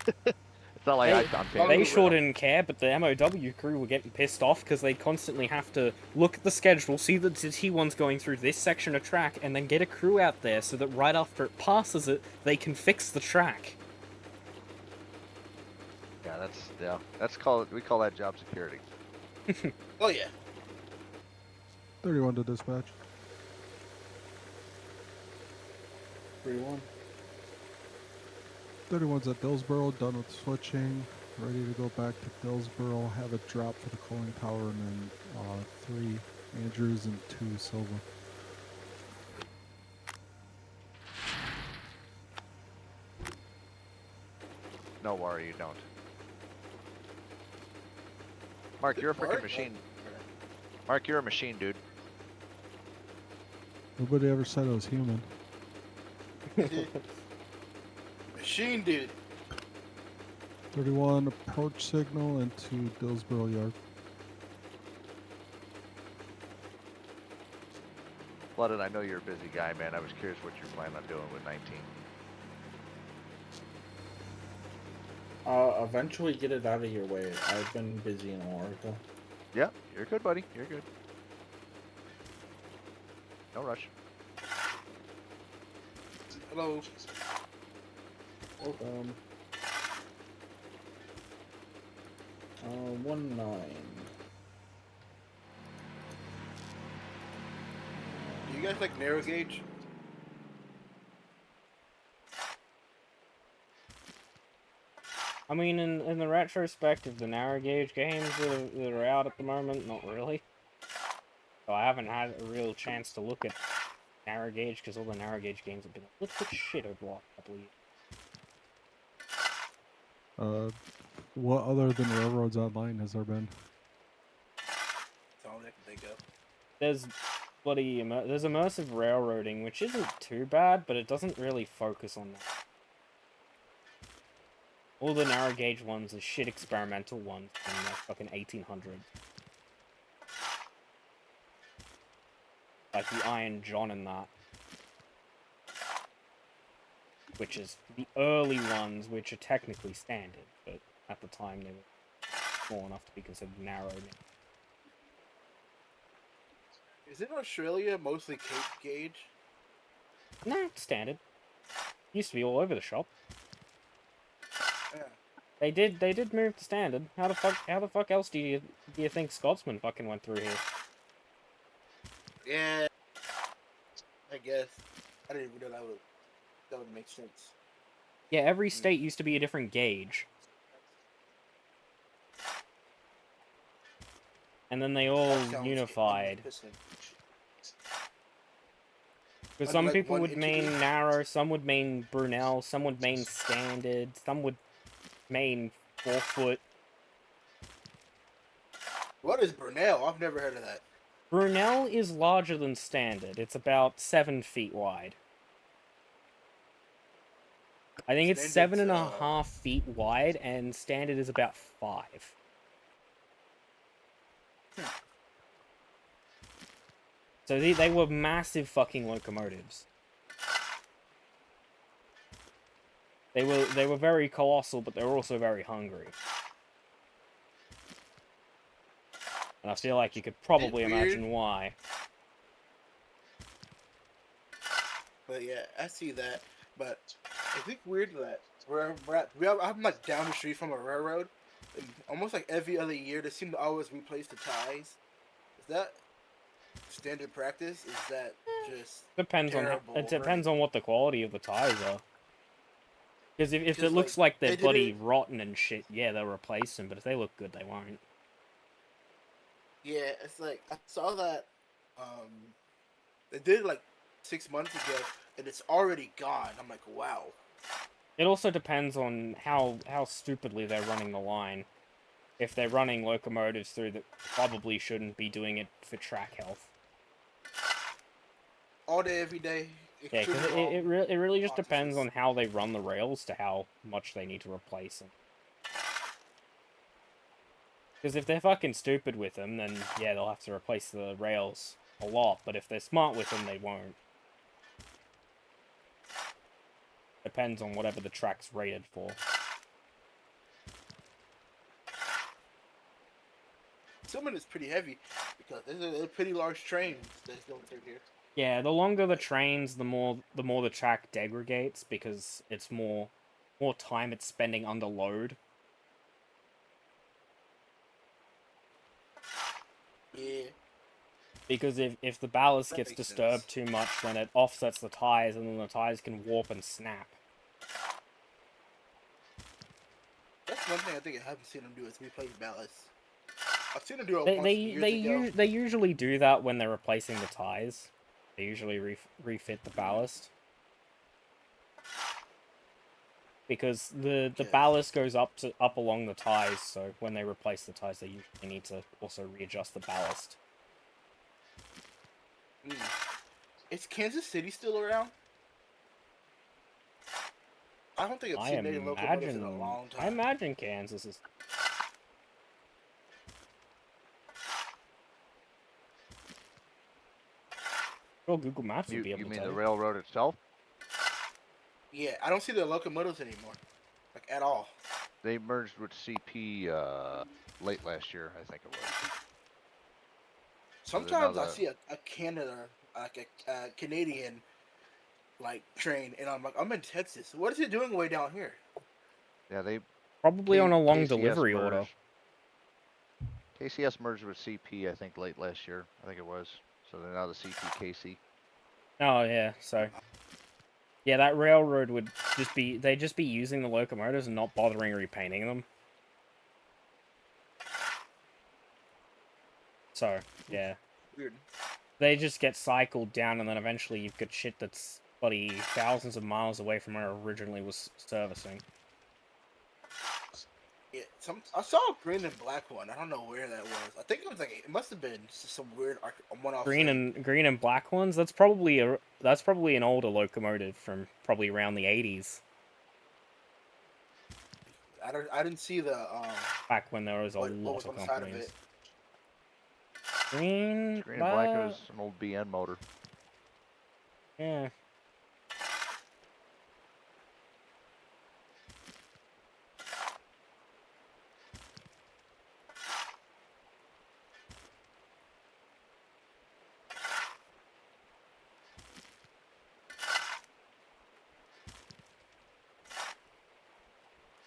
It's not like I'm paying. They sure didn't care, but the MOW crew were getting pissed off because they constantly have to look at the schedule, see that the T1's going through this section of track, and then get a crew out there so that right after it passes it, they can fix the track. Yeah, we call that job security. Oh yeah. 31 to dispatch. 3-1. 31's at Dillsboro, done with switching, ready to go back to Dillsboro, have it drop for the cooling tower, and then 3 Andrews and 2 Silva. No worry, you don't. Mark, you're a freaking machine. Mark, you're a machine, dude. Nobody ever said I was human. Machine dude. 31 approach signal into Dillsboro Yard. Flooded, I know you're a busy guy, man. I was curious what you're planning on doing with 19. Eventually get it out of your way. I've been busy in Oracle. Yeah, you're good, buddy. You're good. No rush. Hello. Welcome. 1-9. Do you guys like narrow gauge? I mean, in the retrospect of the narrow gauge games that are out at the moment, not really. So I haven't had a real chance to look at narrow gauge because all the narrow gauge games have been a little bit shit over the last couple of years. What other than Railroads Online has there been? That's all I can think of. There's there's immersive railroading, which isn't too bad, but it doesn't really focus on that. All the narrow gauge ones are shit experimental ones from the fucking 1800s. Like the Iron John and that. which is the early ones, which are technically standard, but at the time they were small enough to be considered narrow. Is it Australia mostly Cape gauge? No, it's standard. Used to be all over the shop. Yeah. They did move to standard. How the fuck else do you think Scotsman fucking went through here? Yeah. I guess. I didn't even know that would make sense. Yeah, every state used to be a different gauge. And then they all That sounds unified. magnificent. Because I'd some like people one would main entity. narrow, some would main Brunel, some would main standard, some would main 4-foot. What is Brunel? I've never heard of that. Brunel is larger than standard. It's about 7 feet wide. I think it's Standard's, 7.5 feet wide, and standard is about 5. So they were massive fucking locomotives. They were very colossal, but they were also very hungry. And I feel like you could probably Weird. imagine why. But yeah, I see that. But I think weird that I'm like down the street from a railroad, and almost like every other year they seem to always replace the ties. Is that standard practice? Is that just Depends on terrible? it depends on what the quality of the ties are. Because if Just it looks like, like they're they did bloody it- rotten and shit, yeah, they'll replace them. But if they look good, they won't. Yeah, it's like I saw that. They did it like 6 months ago, and it's already gone. I'm like, wow. It also depends on how stupidly they're running the line. If they're running locomotives through that probably shouldn't be doing it for track health. All day, every day. Yeah, because extremely long it really just depends processes. on how they run the rails to how much they need to replace them. Because if they're fucking stupid with them, then yeah, they'll have to replace the rails a lot. But if they're smart with them, they won't. Depends on whatever the track's rated for. Some of it's pretty heavy because they're pretty large trains that's going through here. Yeah, the longer the trains, the more the track degradates because it's more time it's spending under load. Yeah. Because if the ballast That gets makes disturbed too much, then it offsets the tires, and then the tires can warp and snap. That's one thing I think I haven't seen them do is replace ballast. I've seen them do it once years ago. They usually do that when they're replacing the tires. They usually refit the ballast. Because the Yes. ballast goes up along the tires, so when they replace the tires, they usually need to also readjust the ballast. Is Kansas City still around? I don't think I've I seen any locomotives in a long time. I imagine Kansas is. Well, Google Maps would be able You to mean tell the you. railroad itself? Yeah, I don't see the locomotives anymore, like at all. They merged with CP late last year, I think it was. Sometimes I another- see a Canada, like a Canadian, like train, and I'm like, I'm in Texas. What is it doing way down here? Yeah, they Probably on a long KCS delivery order. merged. KCS merged with CP, I think, late last year. I think it was. So they're now the CPKC. Oh yeah, so yeah, that railroad would they'd just be using the locomotives and not bothering repainting them. So yeah, Weird. they just get cycled down, and then eventually you've got shit that's bloody thousands of miles away from where it originally was servicing. Yeah, I saw a green and black one. I don't know where that was. I think it was like it must have been just some weird one-off. Green and black ones. That's probably an older locomotive from probably around the 80s. I didn't see the Back when there was a what lot was of on the side of companies. it. Green, Green and black was an old BN motor. Yeah.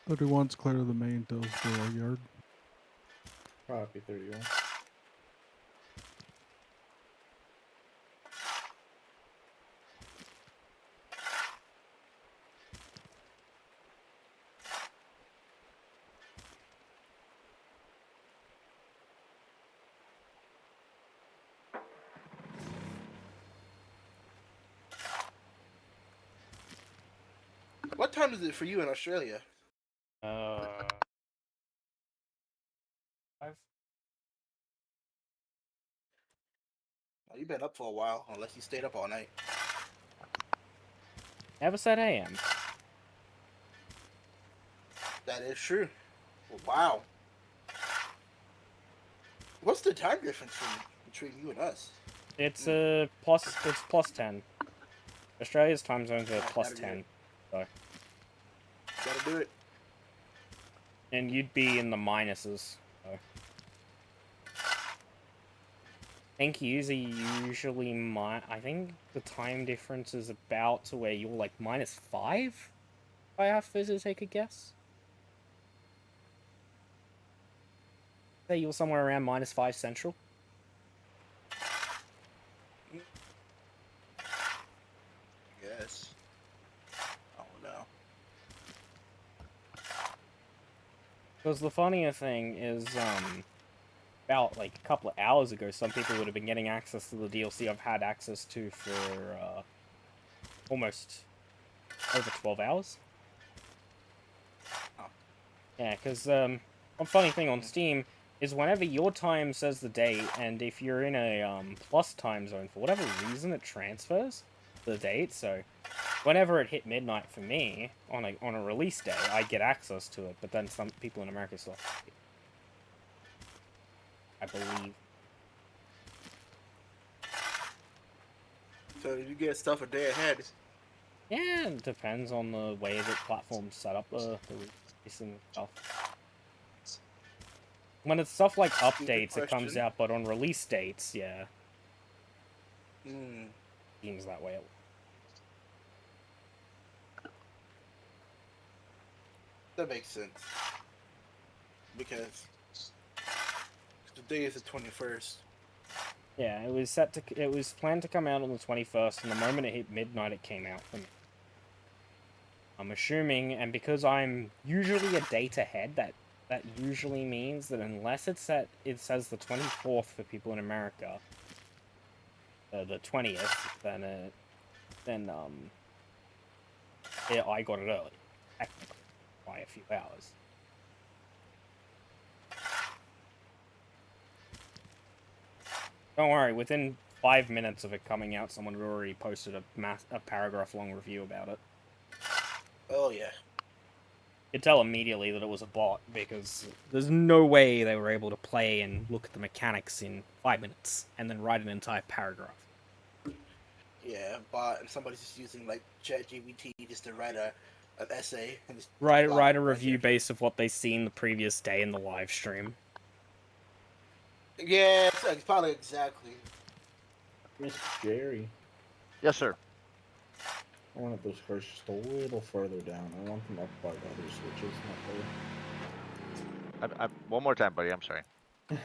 31's clear of the main Dillsboro yard. Copy 31. What time is it for you in Australia? Five. Oh, you've been up for a while, unless you stayed up all night. Never said AM. That is true. Well, wow. What's the time difference between you and us? It's plus 10. Australia's time zones are Yeah, plus gotta do 10. it. So. Gotta do it. And you'd be in the minuses. So. I think usually I think the time difference is about to where you're like -5. If I have to take a guess. Say you're somewhere around -5 central. Yes. Oh no. Because the funnier thing is, about like a couple of hours ago, some people would have been getting access to the DLC I've had access to for almost over 12 hours. Oh. Yeah, because one funny thing on Steam is whenever your time says the date, and if you're in a plus time zone, for whatever reason, it transfers the date. So whenever it hit midnight for me on a release day, I get access to it. But then some people in America still have it, I believe. So you get stuff a day ahead. Yeah, it depends on the way that platforms set up the release and stuff. When it's stuff like updates, it comes question. out, but on release dates, yeah, Hmm. seems that way. That makes sense. Because today is the 21st. Yeah, it was planned to come out on the 21st, and the moment it hit midnight, it came out for me. I'm assuming, and because I'm usually a date ahead, that usually means that unless it says the 24th for people in America, the 20th, then yeah, I got it early, technically, by a few hours. Don't worry, within 5 minutes of it coming out, someone had already posted a paragraph-long review about it. Oh yeah. You could tell immediately that it was a bot, because there's no way they were able to play and look at the mechanics in 5 minutes, and then write an entire paragraph. Yeah, and somebody's just using like ChatGPT just to write an essay and just Write a right review here. based of what they seen the previous day in the live stream. Yeah, it's probably exactly. Miss Jerry. Yes, sir. I wanted those cars just a little further down. I want them up by the other switches, not One more time, buddy. I'm sorry. there.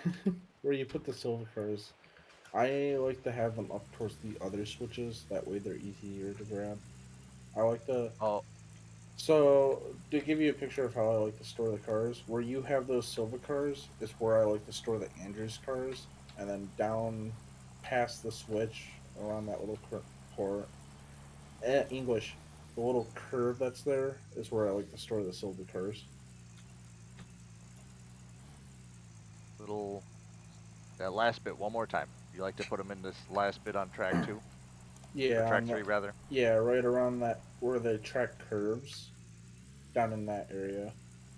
Where you put the silver cars, I like to have them up towards the other switches. That way they're easier to grab. I like to... Oh, So, to give you a picture of how I like to store the cars, where you have those silver cars is where I like to store the Andrews cars, and then down past the switch around that little port. English. The little curve that's there is where I like to store the silver cars. that last bit one more time. You like to put them in this last bit on track 2? Yeah, Or track on 3 that- rather. Yeah, right around that where the track curves, down in that area,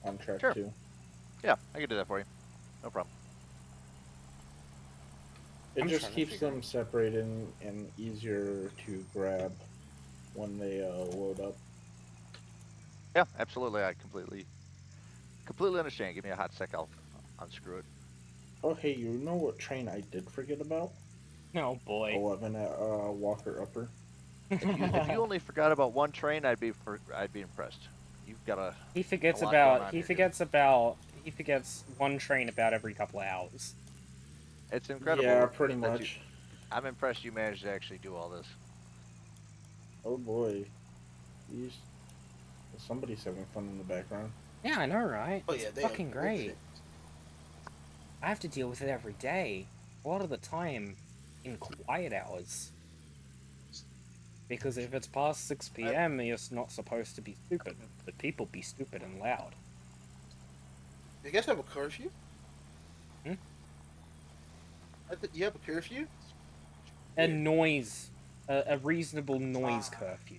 on track Sure. 2. Yeah, I can do that for you. No problem. It I'm just trying to keeps figure them separated and easier to grab when they load up. Yeah, absolutely. I completely understand. Give me a hot sec. I'll unscrew it. Oh, hey, you know what train I did forget about? Oh boy. 11 at Walker Upper. If you only forgot about one train, I'd be impressed. you've got a He forgets a lot going about. on He here, dude. forgets about. He forgets one train about every couple of hours. It's incredible. Yeah, pretty that you, much. I'm impressed you managed to actually do all this. Oh boy. These somebody's having fun in the background. Yeah, I know, right? Oh It's yeah, they fucking are great. I have to deal with it every day. A lot of the time, in quiet hours. Because if it's past 6 p.m., you're not supposed to be stupid. But people be stupid and loud. You guys have a curfew? Hmm? You have a curfew? A Weird. noise, a reasonable noise curfew.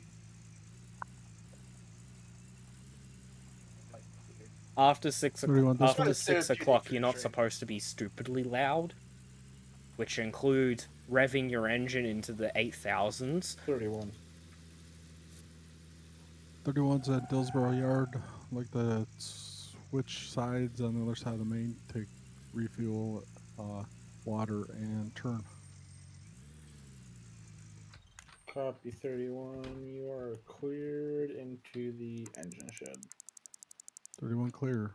Like, weird. After 6 o'clock, 31 this after way. 6 Therapeutic o'clock, for you're the not train. supposed to be stupidly loud, which include revving your engine into the 8,000s. 31. 31's at Dillsboro Yard, like the switch sides on the other side of the main, take refuel, water, and turn. Copy 31. You are cleared into the engine shed. 31 clear.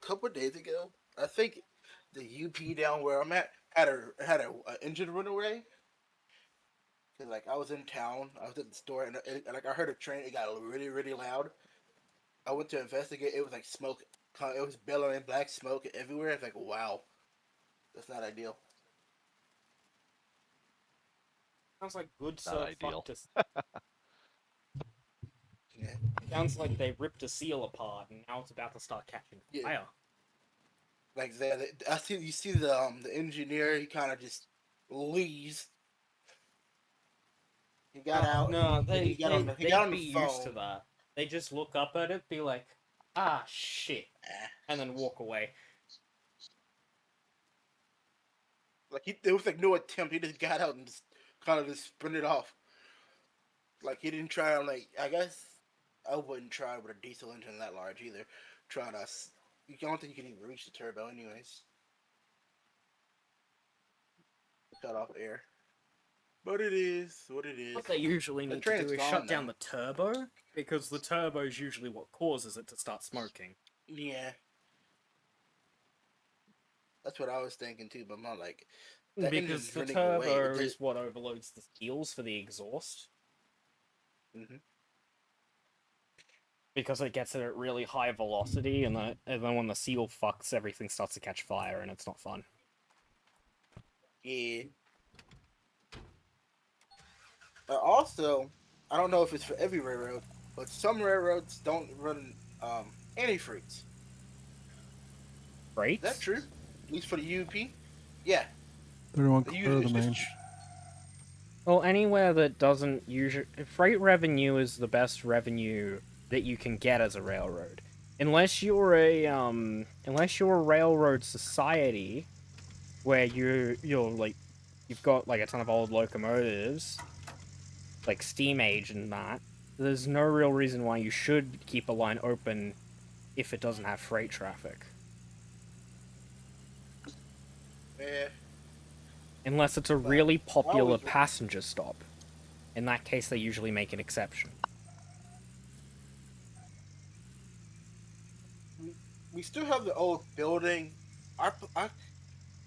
A couple of days ago, I think the UP down where I'm at had a engine run away. Cause like I was in town, I was at the store, and like I heard a train. It got really really loud. I went to investigate. It was like smoke. It was billowing black smoke everywhere. It's like wow, that's not ideal. Sounds like good Not sir ideal. fucked us. Yeah, Sounds like they ripped a seal apart and now it's about to start catching Yeah. fire. like I see you see the engineer. He kind of just leaves. He got out. No, He got on the they'd be phone. used to that. They just look up at it, be like, ah, shit, Eh. and then walk away. Like it was like no attempt. He just got out and just kind of just sprinted off. Like he didn't try on like I guess I wouldn't try with a diesel engine that large either. Try to you don't think you can even reach the turbo anyways. Cut off air. But it is what it is. What they usually The need to train's do is gone shut down now. the turbo, because the turbo is usually what causes it to start smoking. Yeah. That's what I was thinking too, but I'm not like that Because engine's the running turbo away. is what overloads the seals for the exhaust. Mhm. Because it gets it at really high velocity, and then when the seal fucks, everything starts to catch fire, and it's not fun. Yeah. But also, I don't know if it's for every railroad, but some railroads don't run antifreeze. Right? Is that true? At least for the UP? Yeah. 31 They clear of the it's main. Well, anywhere that doesn't usually... Freight revenue is the best revenue that you can get as a railroad. Unless you're a railroad society, where you're like, you've got like a ton of old locomotives, like steam age and that, there's no real reason why you should keep a line open if it doesn't have freight traffic. Yeah. Unless it's a But really popular always- passenger stop. In that case, they usually make an exception. We still have the old building.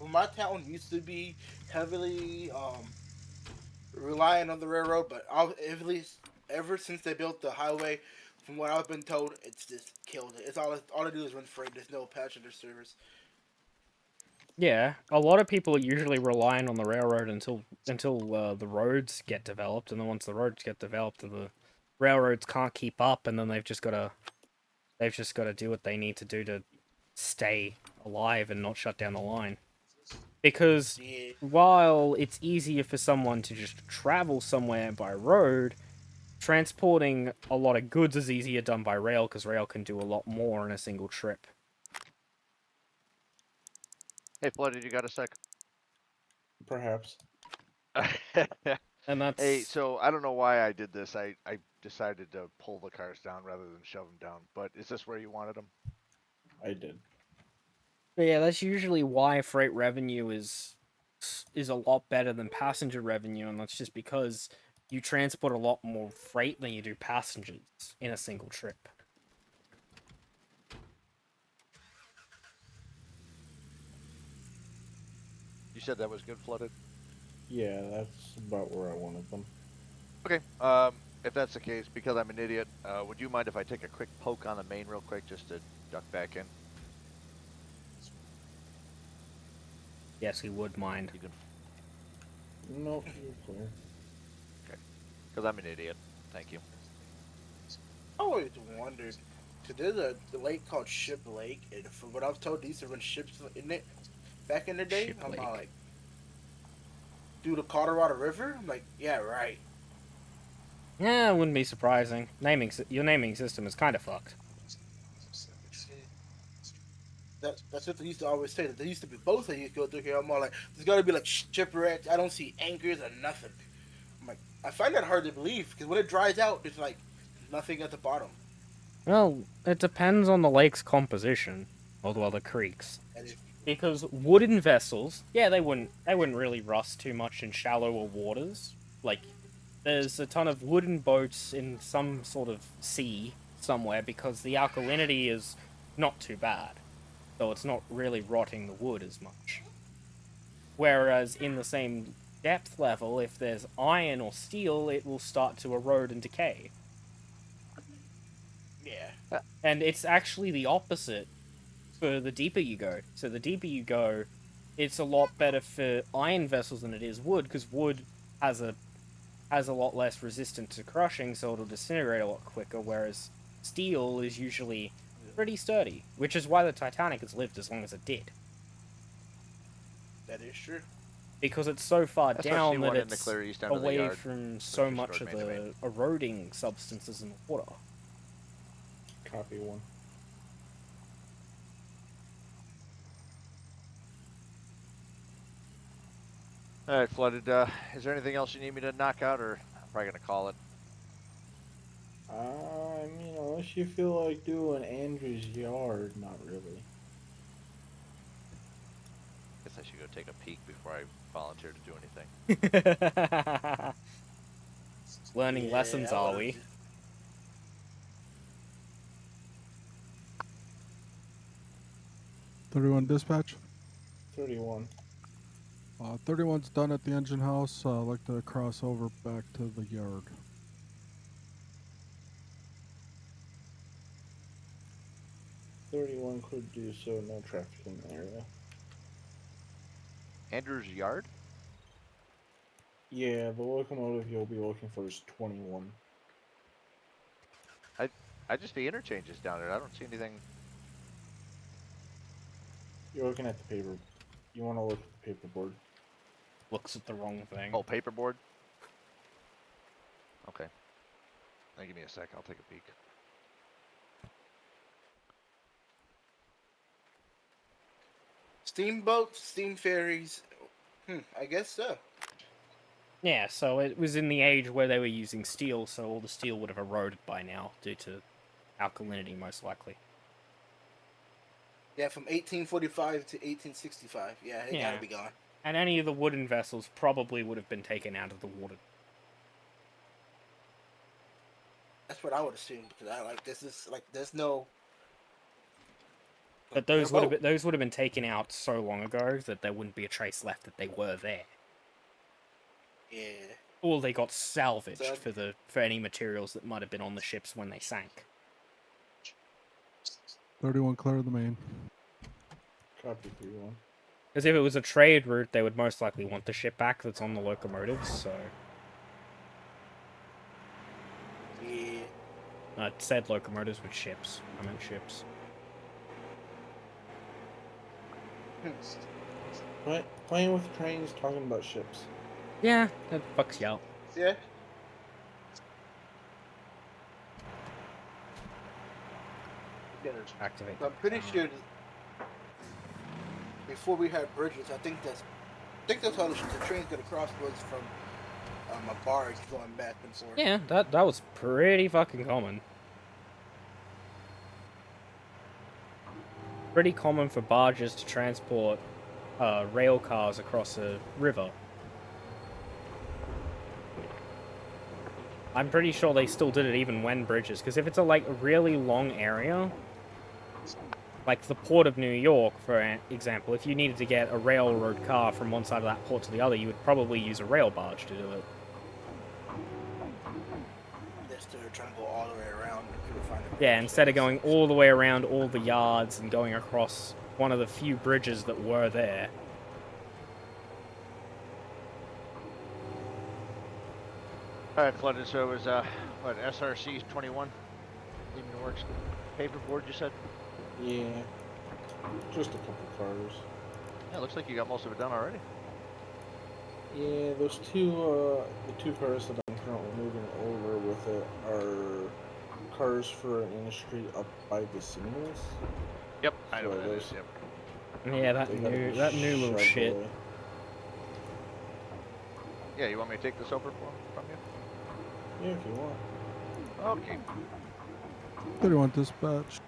My town used to be heavily relying on the railroad, but at least ever since they built the highway, from what I've been told, it's just killed it. It's all they do is run freight. There's no passenger service. Yeah, a lot of people are usually relying on the railroad until the roads get developed, and then once the roads get developed, the railroads can't keep up, and then they've just got to do what they need to do to stay alive and not shut down the line. Because Yeah. while it's easier for someone to just travel somewhere by road, transporting a lot of goods is easier done by rail, because rail can do a lot more in a single trip. Hey, Flooded, you got a sec? Perhaps. And that's... Hey, so I don't know why I did this. I decided to pull the cars down rather than shove them down. But is this where you wanted them? I did. But yeah, that's usually why freight revenue is a lot better than passenger revenue, and that's just because you transport a lot more freight than you do passengers in a single trip. You said that was good flooded? Yeah, that's about where I wanted them. Okay. If that's the case, because I'm an idiot, would you mind if I take a quick poke on the main real quick just to duck back in? Yes, he would mind. You can, Nope, you're clear. because I'm an idiot. Thank you. I always wondered, because there's a lake called Ship Lake, and from what I was told, they used to run ships in it back in the day. Ship I'm Lake. all like, through the Colorado River? I'm like, yeah, right. Yeah, it wouldn't be surprising. Your naming system is kind of fucked. That's what they used to always say. That there used to be boats that used to go through here. I'm all like, there's got to be like shipwrecks. I don't see anchors or nothing. I'm like, I find that hard to believe because when it dries out, there's like nothing at the bottom. Well, it depends on the lake's composition, or well, the creeks. And if, Because wooden vessels, yeah, they wouldn't really rust too much in shallower waters. Like, there's a ton of wooden boats in some sort of sea somewhere because the alkalinity is not too bad, so it's not really rotting the wood as much. Whereas in the same depth level, if there's iron or steel, it will start to erode and decay. yeah, And it's actually the opposite for the deeper you go. So the deeper you go, it's a lot better for iron vessels than it is wood, because wood has a lot less resistance to crushing, so it'll disintegrate a lot quicker, whereas steel is usually pretty sturdy, which is why the Titanic has lived as long as it did. that is true. Because it's so far Especially down that one in the it's clear east end of the away yard, from so just much of stored main to the eroding substances in the water. Copy one. All right, flooded. Is there anything else you need me to knock out, or I'm probably gonna call it? I mean, unless you feel like doing Andrew's yard, not really. Guess I should go take a peek before I volunteer to do anything. Learning Yeah, lessons, I are would've we? just- 31 dispatch. 31. 31's done at the engine house. I'd like to cross over back to the yard. $31 could do so, no traffic in the area. Andrew's yard? Yeah, the locomotive you'll be looking for is 21. I just see interchanges down there. I don't see anything. You're looking at the paper. You want to look at the paperboard. Looks at the wrong thing. Oh, paperboard. Okay. Now give me a sec. I'll take a peek. Steamboats, steam ferries. I guess so. Yeah, so it was in the age where they were using steel, so all the steel would have eroded by now due to alkalinity, most likely. Yeah, from 1845 to 1865. Yeah, it Yeah. gotta be gone. And any of the wooden vessels probably would have been taken out of the water. That's what I would assume because I like this is like there's no. But those would have been taken out so long ago that there wouldn't be a trace left that they were there. Yeah. Or they got salvaged So- for any materials that might have been on the ships when they sank. 31 clear of the main. Copy 31. Because if it was a trade route, they would most likely want the ship back that's on the locomotives, so... Yeah. I said locomotives with ships. I meant ships. Playing with trains, talking about ships. Yeah, that fucks you out. Yeah. Activate. I'm pretty sure that before we had bridges, I think that's how the trains got across was from a barge going back and forth. Yeah, that was pretty fucking common. pretty common for barges to transport rail cars across a river. I'm pretty sure they still did it even when bridges, because if it's a really long area, like the Port of New York, for example, if you needed to get a railroad car from one side of that port to the other, you would probably use a rail barge to do it. Just trying to go all the way around. People find it Yeah, very instead of dangerous. going all the way around all the yards and going across one of the few bridges that were there. Alright, flooded, so it was, what, SRC 21? Leaving the works. Paperboard, you said? Yeah. Just a couple cars. Yeah, looks like you got most of it done already. Yeah, those two, the two cars that I'm currently moving over with it are cars for an industry up by the cinemas. Yep, I know So what that is, those- yep. Yeah, They gotta be that new little shoved shit. away. Yeah, you want me to take this over from you? Yeah, if you want. Okay. 31 dispatch.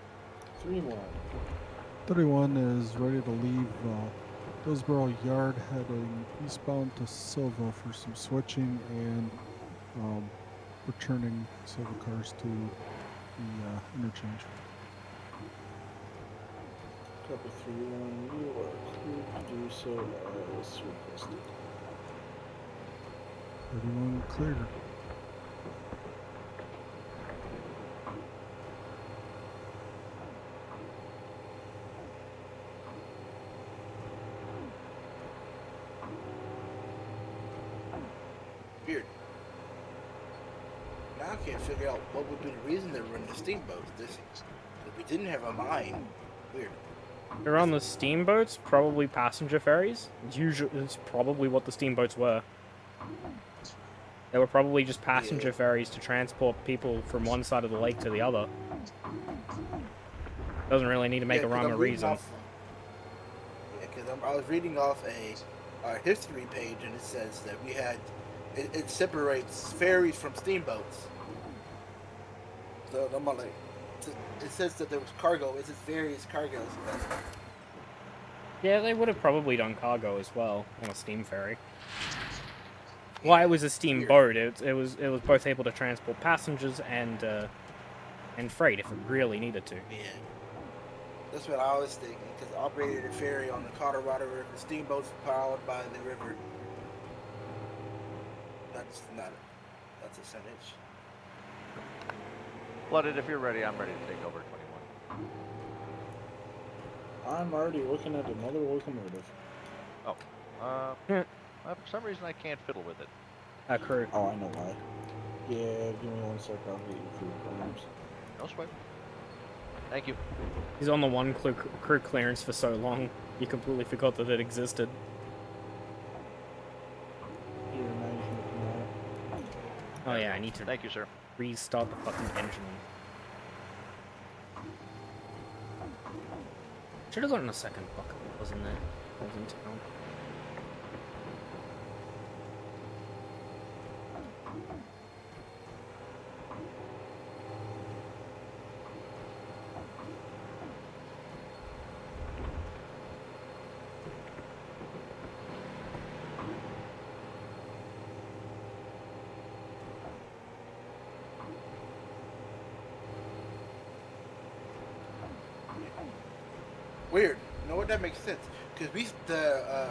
3-1. 31 is ready to leave Hillsborough Yard heading eastbound to Silva for some switching and returning Silva cars to the interchange. Copy 3-1. You are cleared to do so as requested. 31 clear. Weird. Now I can't figure out what would be the reason they're running the steamboats. If we didn't have a mine. Weird. They're on the steamboats, probably passenger ferries. It's probably what the steamboats were. They were probably just passenger Yeah. ferries to transport people from one side of the lake to the other. Doesn't really need to make a 'cause rhyme I'm or reading reason. Yeah, because I was reading off a history page, and it says that we had it separates ferries from steamboats. So I'm like, it says that there was cargo. It's various cargoes. Yeah, they would have probably done cargo as well on a steam ferry. Why it was a steamboat? It was both able to transport passengers and freight if it really needed to. Yeah, that's what I was thinking. Because operated a ferry on the Colorado River, steamboats powered by the river. That's a sentence. Flooded, if you're ready, I'm ready to take over 21. I'm already looking at another locomotive. Oh. For some reason I can't fiddle with it. Crew. Oh, I know why. Yeah, give me 1 sec. I'll get you crew programs. No sweat. Thank you. He's on the one crew clearance for so long, you completely forgot that it existed. Here, now you can look at Oh yeah, I need to Thank you, sir. restart the fucking engine. Should have gotten a second bucket, wasn't there? I was in town. Weird. You know what? That makes sense. Because the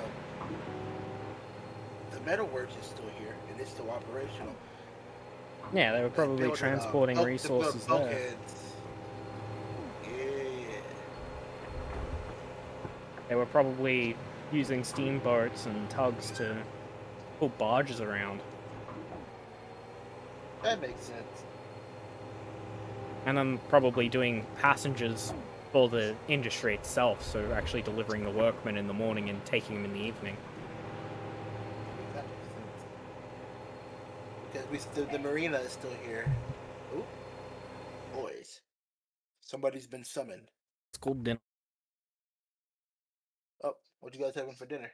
metalworks is still here and it's still operational. Yeah, they were They probably built it, transporting bulk- resources bulk- there. bulkheads. Yeah. They were probably using steamboats and tugs to pull barges around. That makes sense. And then probably doing passengers for the industry itself, so actually delivering the workmen in the morning and taking them in the evening. That makes sense. Because the marina is still here. Ooh. Boys. Somebody's been summoned. It's called dinner. Oh, what you guys having for dinner?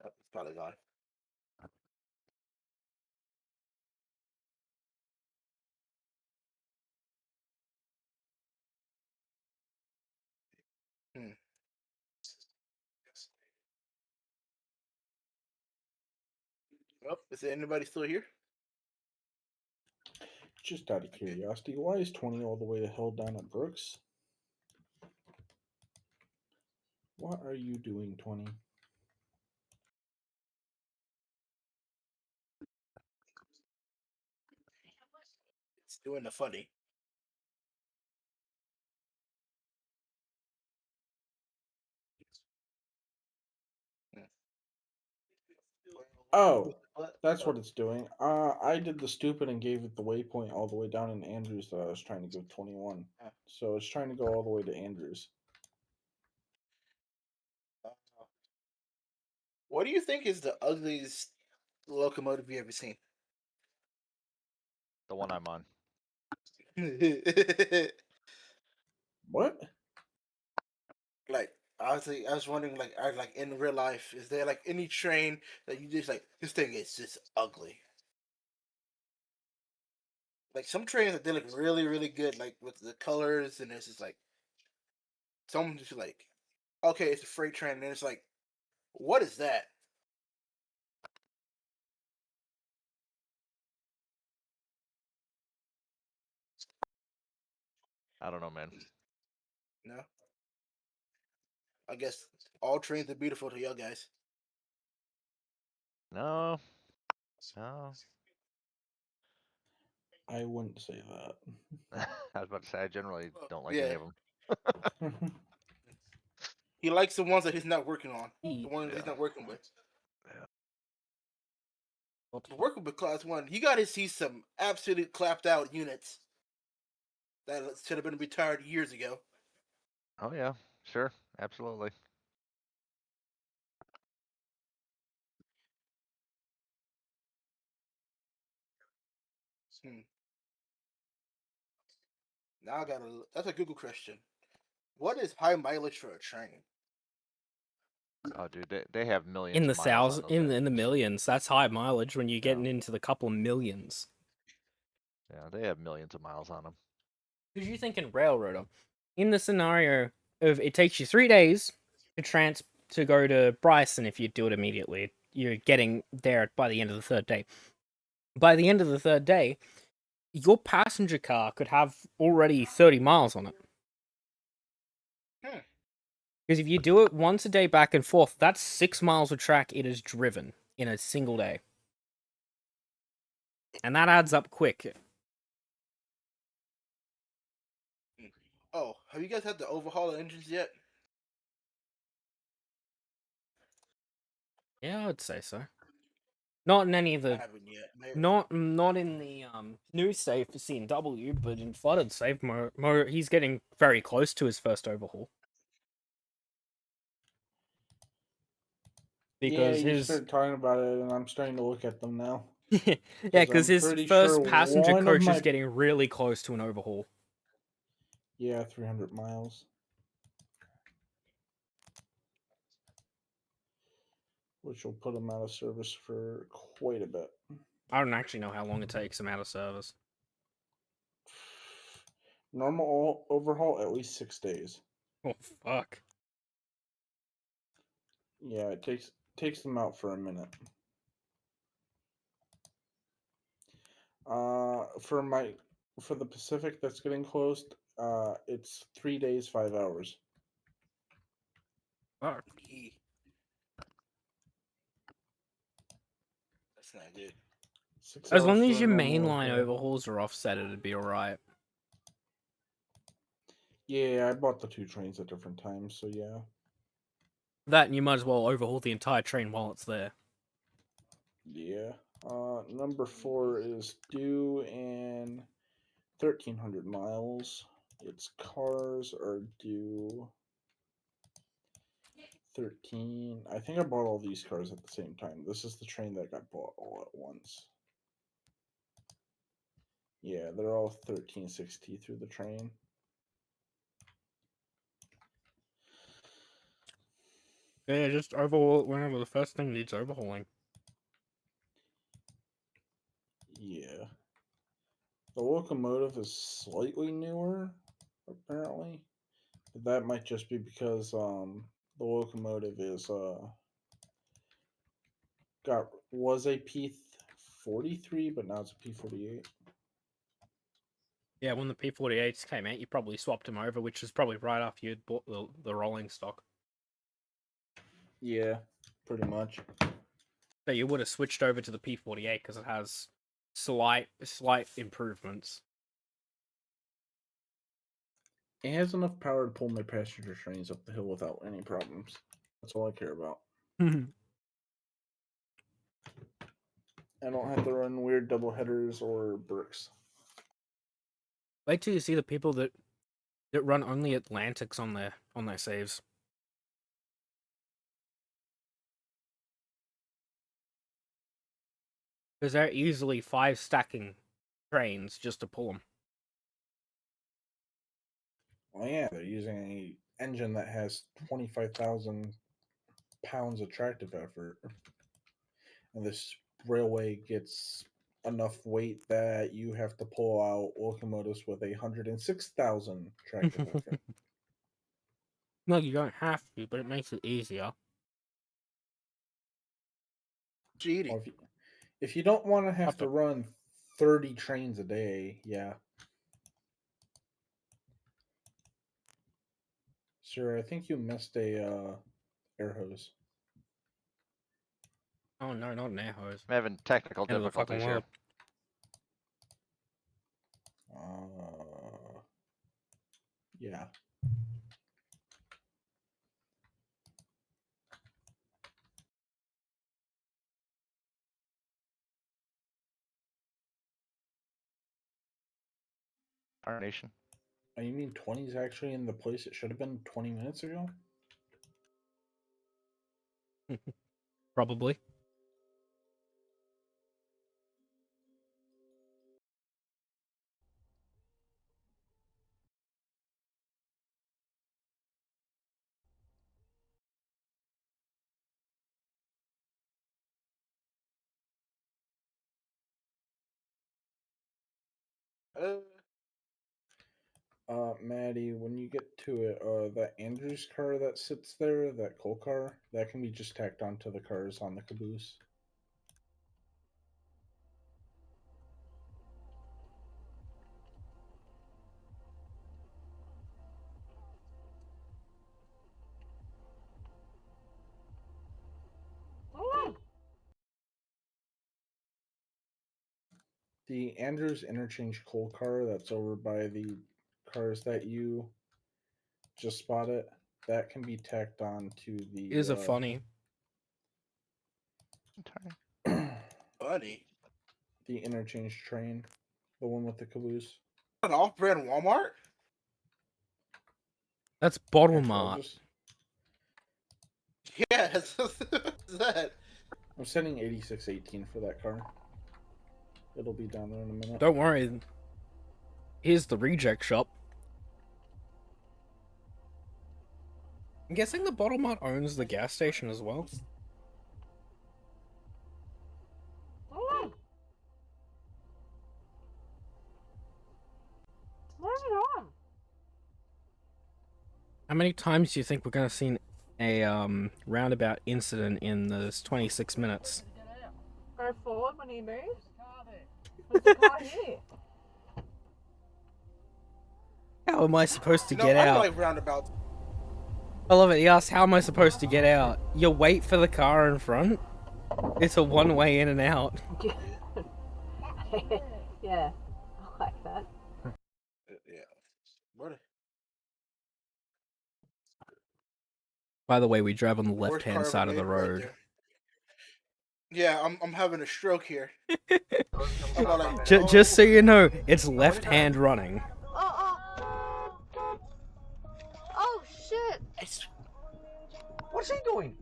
Oh, it's probably gone. Well, is there anybody still here? Just out of curiosity, why is 20 all the way to hell down at Brooks? What are you doing, 20? It's doing the funny. Oh, that's what it's doing. I did the stupid and gave it the waypoint all the way down in Andrews that I was trying to go 21. So it's trying to go all the way to Andrews. What do you think is the ugliest locomotive you ever seen? The one I'm on. What? Like, I was wondering, like in real life, is there like any train that you just like this thing is just ugly? Like some trains that they look really, really good, like with the colors, and it's just like some just like, okay, it's a freight train, and it's like, what is that? I don't know, man. No, I guess all trains are beautiful to y'all guys. No. No. I wouldn't say that. I was about to say I generally don't like Yeah. any of them. He likes the ones that he's not working on, the ones Yeah. he's not working with. Yeah. Working with Class 1, you got to see some absolute clapped out units that should have been retired years ago. Oh yeah, sure, absolutely. Hmm. Now I got to. That's a Google question. What is high mileage for a train? Oh, dude, they have millions In the of miles on those in the engines. millions. That's high mileage when you're getting Yeah. into the couple millions. Yeah, they have millions of miles on them. Because you think in railroader, in the scenario of it takes you 3 days to go to Bryson if you do it immediately, you're getting there by the end of the third day. By the end of the third day, your passenger car could have already 30 miles on it. Hmm. Because if you do it once a day back and forth, that's 6 miles of track it is driven in a single day. And that adds up quick. Oh, have you guys had to overhaul the engines yet? Yeah, I would say so. Not in any of I the haven't yet. not in the new save for C&W, but in flooded save, he's getting very close to his first overhaul. Yeah, Because you his started talking about it, and I'm starting to look at them now. yeah, because I'm his pretty first sure passenger one of coach my- is getting really close to an overhaul. Yeah, 300 miles. Which will put them out of service for quite a bit. I don't actually know how long it takes him out of service. Normal overhaul, at least 6 days. Oh fuck! Yeah, it takes them out for a minute. For the Pacific that's getting closed, it's 3 days, 5 hours. Fuck. That's not good. 6 As hours long for as a your normal mainline overhaul. overhauls are offset, it'd be alright. Yeah, I bought the 2 trains at different times, so yeah. That and you might as well overhaul the entire train while it's there. Yeah. Number 4 is due in 1,300 miles. Its cars are due 13. I think I bought all these cars at the same time. This is the train that got bought all at once. Yeah, they're all 1360 through the train. Yeah, just overhaul it whenever the first thing needs overhauling. Yeah. The locomotive is slightly newer, apparently. But that might just be because the locomotive is was a P43, but now it's a P48. Yeah, when the P48s came out, you probably swapped them over, which is probably right after you'd bought the rolling stock. Yeah, pretty much. So you would have switched over to the P48 because it has slight improvements. It has enough power to pull my passenger trains up the hill without any problems. That's all I care about. I don't have to run weird double headers or bricks. Wait till you see the people that run only Atlantics on their saves. Because they're easily 5 stacking trains just to pull them. Well, yeah, they're using an engine that has 25,000 pounds of tractive effort. And this railway gets enough weight that you have to pull out locomotives with 106,000 tractive effort. No, you don't have to, but it makes it easier. Cheating. Well, if you don't want to have to run 30 trains a day, yeah. Sir, I think you missed a air hose. Oh no, not an air hose. I'm having technical End of the fucking difficulties here. world. Yeah. Tarnation. Oh, you mean 20 is actually in the place it should have been 20 minutes ago? Probably. Maddie, when you get to it, that Andrews car that sits there, that coal car, that can be just tacked onto the cars on the caboose. The Andrews interchange coal car that's over by the cars that you just spotted, that can be tacked on to the. Is a funny. Funny. The interchange train, the one with the caboose. An off-brand Walmart? That's Bottle Mart. Yeah, what's that? I'm sending 8618 for that car. It'll be down there in a minute. Don't worry. Here's the reject shop. I'm guessing the Bottle Mart owns the gas station as well. How many times do you think we're gonna see a roundabout incident in this 26 minutes? Go forward when he moves. There's a car here. How am I supposed to get I out? like roundabouts. I love it. He asks, how am I supposed to get out? You wait for the car in front? It's a one-way in and out. Yeah, I like that. Yeah. What? By the way, we drive on the Worst left-hand car ever side of made the right road. there. Yeah, I'm having a stroke here. I'm like, Just so you know, it's left-hand running. Oh shit! What's he doing?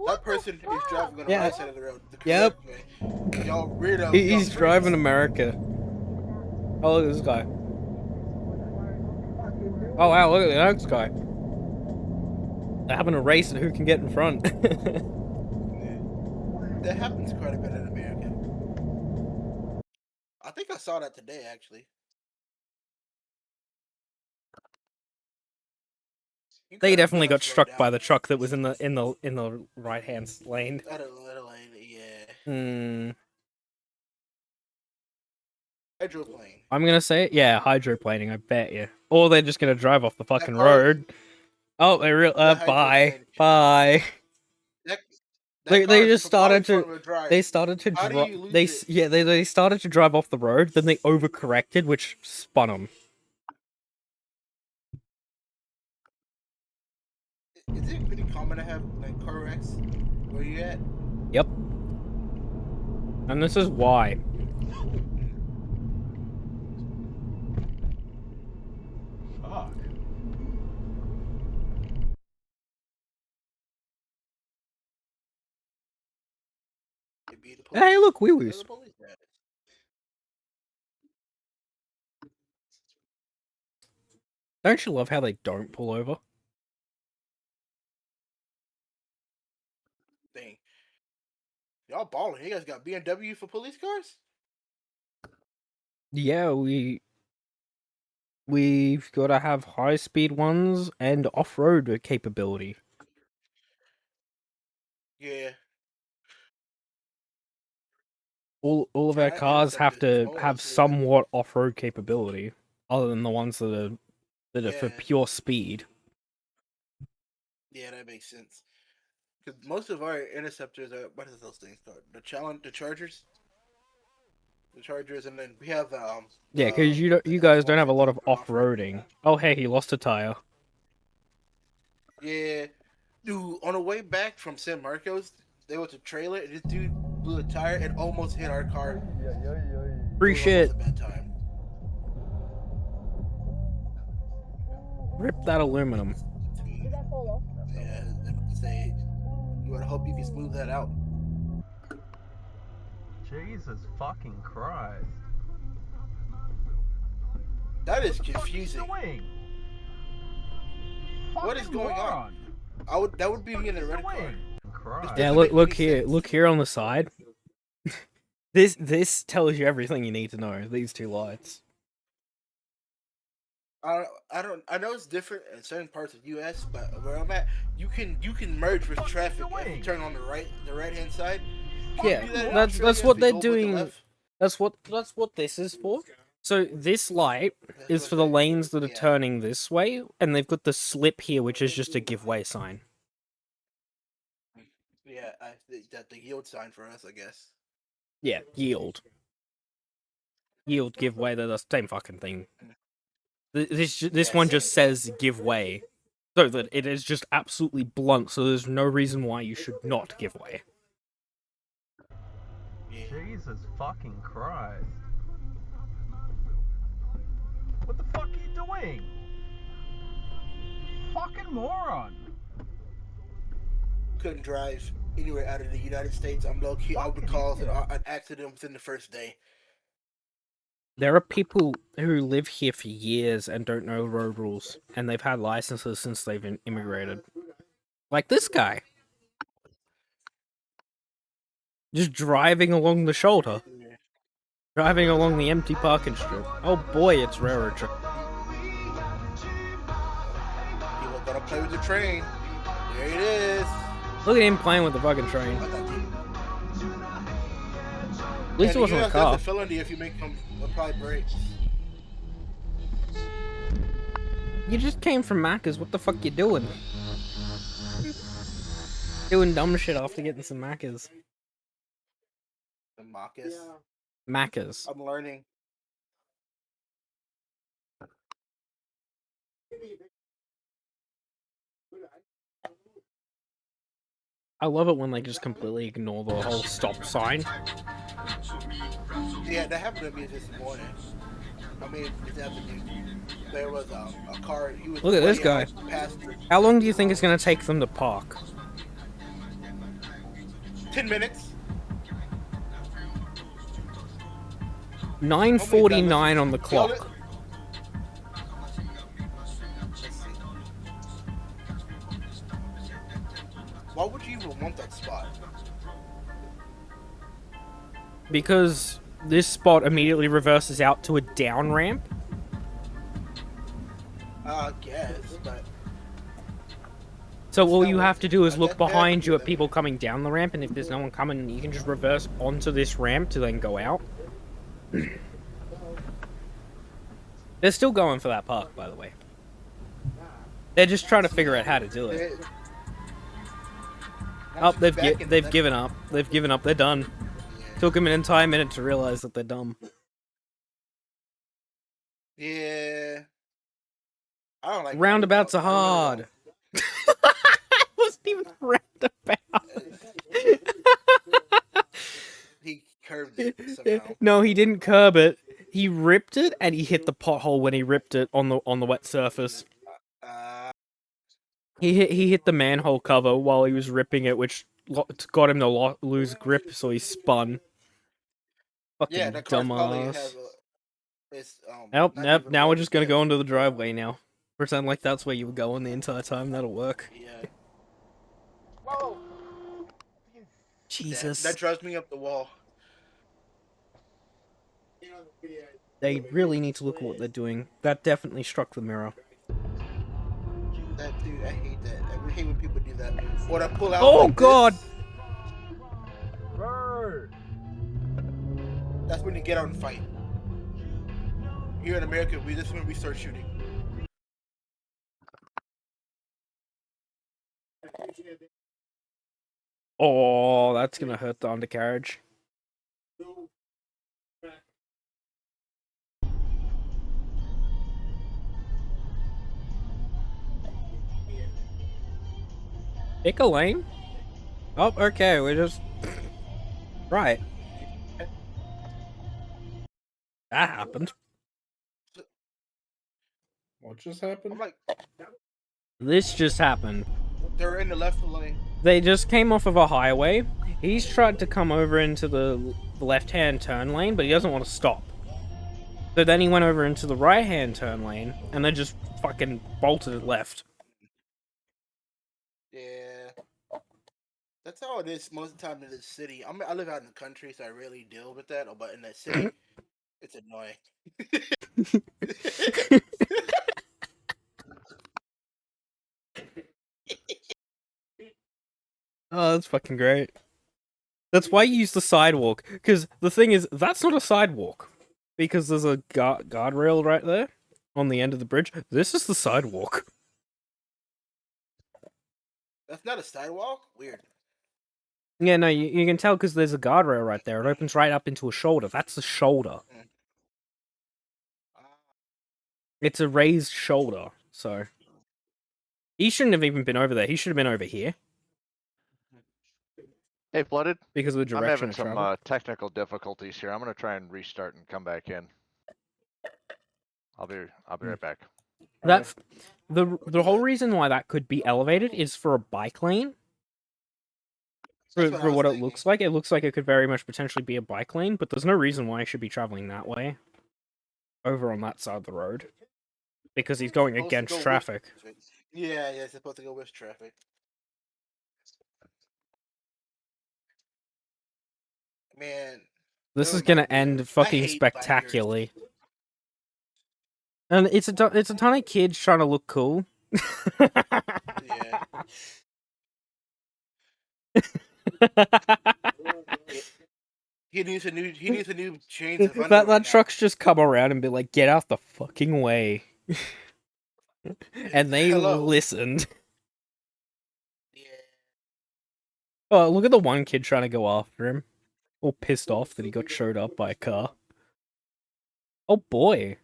that person is driving on the Yeah. right side of the road. The Yep. correct way. Y'all weirdos. He's y'all driving freaks. America. Oh, look at this guy. Oh wow, look at the next guy. They're having a race at who can get in front. That happens quite a bit in America. I think I saw that today, actually. You They gotta definitely got slow struck down. by the truck that was in the right hand lane. At a lane, Hmm. Hydroplane. I'm gonna say it. Yeah, hydroplaning. I bet you. Or they're just gonna drive off the fucking car- road. Oh, they real. that Bye. hydroplane- Bye. That, They car is just started probably to. front-wheel drive. They started to How do drive. you lose They it? yeah. They started to drive off the road. Then they overcorrected, which spun them. Is it pretty common to have like car wrecks? Where you at? Yep. And this is why. Fuck. It'd be the Hey, police. look, wee Where woos. the police at? Don't you love how they don't pull over? Dang. Y'all balling. You guys got BMW for police cars? Yeah, we've got to have high speed ones and off road capability. Yeah. All of our Giant cars have Interceptors, to oh, have let's see. somewhat off road capability, other than the ones that are for Yeah. pure speed. Yeah, that makes sense. Because most of our interceptors are what is those things called? The Chargers. The Chargers, and then we have Yeah, because you guys don't have a lot of off roading. Oh, hey, he lost a tire. Yeah, dude. On the way back from San Marcos, they went to trailer, and this dude blew a tire and almost hit our car. Free It was shit. almost a bad time. Rip that aluminum. Yeah, I say you would hope you can smooth that out. Jesus fucking Christ. That is confusing. Doing? What is going on? That would be me in a red car. Christ. Yeah, doesn't look make here, any sense. look here on the side. This tells you everything you need to know. These two lights. I know it's different in certain parts of U.S., but where I'm at, you can merge with traffic if you turn on the right hand side. You can't do that in Yeah, Australia that's if what you they're go with the doing. left. That's what this is for. So this light That's is what for the they- lanes that are yeah. turning this way, and they've got the slip here, which is just a give way sign. Yeah, I think that the yield sign for us, I guess. Yeah, yield. Yield, give way, they're the same fucking thing. This Yeah, one same. just says give way. So that it is just absolutely blunt, so there's no reason why you should not give way. Yeah. Jesus fucking Christ. What the fuck are you doing? Fucking moron. Couldn't drive anywhere out of the United States. I'm low key. I would cause an accident within the first day. There are people who live here for years and don't know road rules, and they've had licenses since they've immigrated. Like this guy. Just driving along the shoulder. Yeah. Driving along the empty parking strip. Oh boy, it's railroad track. People gotta play with the train. There it is. Look at him playing with the fucking train. I got you. At least it wasn't a car. That's a felony if you make them apply brakes. You just came from Macca's. What the fuck you doing? Doing dumb shit after getting some Macca's. The Marcus. Macca's. I'm learning. I love it when they just completely ignore the whole stop sign. Yeah, that happened to me this morning. I mean, this afternoon. There was a car. He was Look at this way guy. out past the- How long do you think it's gonna take them to park? 10 minutes. 9:49 on the Let's clock. see. Why would you even want that spot? Because this spot immediately reverses out to a down ramp. I guess, but So It's all not you worth have to it. do is That- look that- that behind you would at be people coming down the ramp, and if there's no one coming, you can just reverse onto this ramp to then go out. They're still going for that park, by the way. They're just trying to figure out how to do it. Oh, they've given up. They've given up. They're done. Took them an entire minute to realize that they're dumb. Yeah. I don't like Roundabouts are hard. Wasn't even roundabout. He curved it somehow. No, he didn't curb it. He ripped it, and he hit the pothole when he ripped it on the wet surface. He hit the manhole cover while he was ripping it, which got him to lose grip, so he spun. Fucking Yeah, that car probably dumbass. has it's Nope, not nope. even Now we're ready just gonna yet. go into the driveway now. Pretend like that's where you were going the entire time. That'll work. Yeah. Jesus. That drives me up the wall. They really need to look at what they're doing. That definitely struck the mirror. That dude, I hate that. I hate when people do that. Or I pull out. Oh like God! this. That's when you get out and fight. Here in America, this is when we start shooting. Oh, that's gonna hurt the undercarriage. Pick a lane? Oh, okay, we're just... Right. That happened. What just happened? I'm like, This just happened. they're in the left lane. They just came off of a highway. He's tried to come over into the left-hand turn lane, but he doesn't want to stop. So then he went over into the right-hand turn lane, and then just fucking bolted it left. Yeah. That's how it is most of the time in the city. I live out in the country, so I rarely deal with that. But in the city, it's annoying. Oh, that's fucking great. That's why you use the sidewalk, because the thing is, that's not a sidewalk. Because there's a guardrail right there, on the end of the bridge. This is the sidewalk. That's not a sidewalk? Weird. Yeah, no, you can tell because there's a guardrail right there. It opens right up into a shoulder. That's the shoulder. It's a raised shoulder, so... He shouldn't have even been over there. He should have been over here. Hey, Flooded. Because of the I'm direction having of some travel. technical difficulties here. I'm gonna try and restart and come back in. I'll be right back. That's... The whole reason why that could be elevated is for a bike lane. For what it looks like. It looks like it could very much potentially be a bike lane, but there's no reason why he should be traveling that way. Over on that side of the road. Because he's going Supposed to against go with traffic. traffic. Yeah, it's supposed to go with traffic. Man. This that is was gonna not end good. I fucking hate spectacularly. And it's a ton of kids trying to look cool. Yeah. He needs a new chains of that underwear now. truck's just come around and be like, get out the fucking way. And they Hello. listened. Oh, look at the one kid trying to go after him. All pissed off that he got showed up by a car. Oh boy.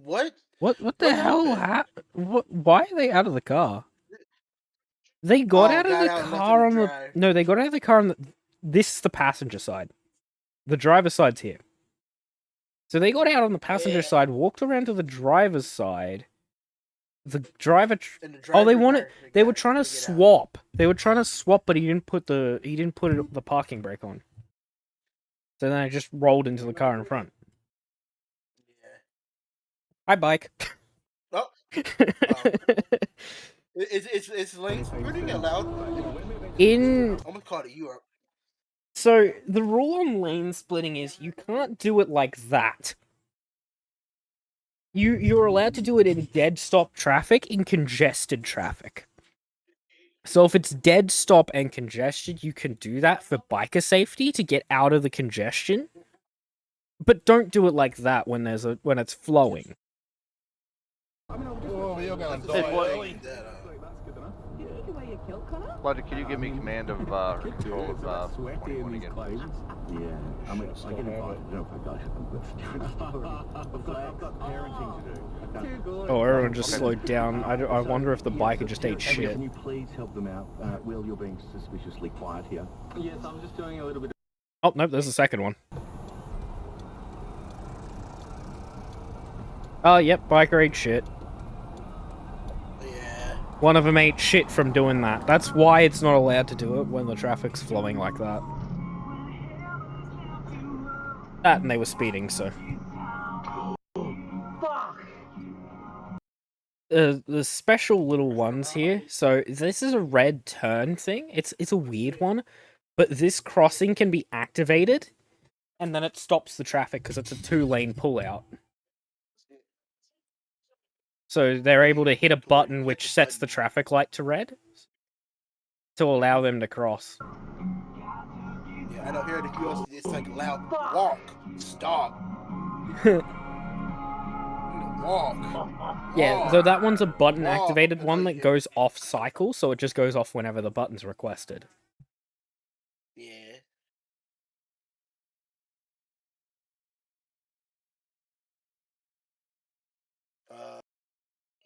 What? What the hell why are they out of the car? They got out of the car on the... No, they got out of the car on the... This is the passenger side. The driver's side's here. So they got out on the passenger side, walked around to the driver's side. The driver... Oh, they wanted... They were trying to swap. They were trying to swap, but he didn't put the parking brake on. So then I just rolled into the car in front. Hi, bike. Oh. It's lanes pretty allowed. In... I'm gonna call it Europe. So the rule on lane splitting is you can't do it like that. You're allowed to do it in dead stop traffic, in congested traffic. So if it's dead stop and congested, you can do that for biker safety to get out of the congestion. But don't do it like that when it's flowing. Bloody, can you give me command of control of 21 again, please? Yeah, I get involved. No, I got I've got parenting to do. Oh, everyone just slowed down. I wonder if the biker just ate shit. Can you please help them out? Will, you're being suspiciously quiet here. Yes, I'm just doing a little bit. Oh, nope, there's a second one. Oh, yep, biker ate shit. Yeah. One of them ate shit from doing that. That's why it's not allowed to do it when the traffic's flowing like that. That and they were speeding, so. The special little ones here. So this is a red turn thing. It's a weird one, but this crossing can be activated, and then it stops the traffic because it's a 2-lane pullout. So they're able to hit a button which sets the traffic light to red to allow them to cross. Yeah, I know here in the US it's like loud walk, stop. Walk. Yeah, so that one's a button activated one that goes off cycle, so it just goes off whenever the button's requested. Yeah.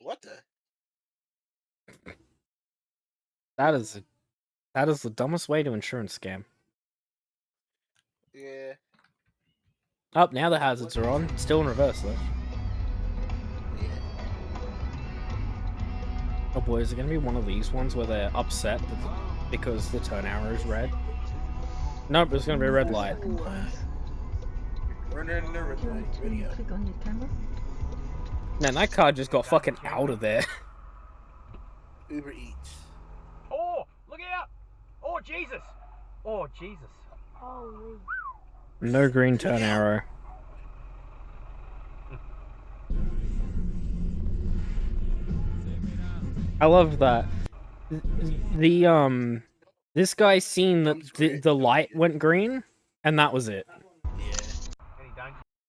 What the? That is the dumbest way to insurance scam. Yeah. Oh, now the hazards are on. Still in reverse though. Yeah. Oh boy, is it gonna be one of these ones where they're upset because the turn arrow is red? Nope, it's gonna be a red light. Running in the red light video. Click on your camera. Man, that car just got fucking out of there. Uber Eats. Oh, look out! Oh, Jesus! Oh, Jesus. Holy. No green turn arrow. I love that. This guy seen that the light went green, and that was it.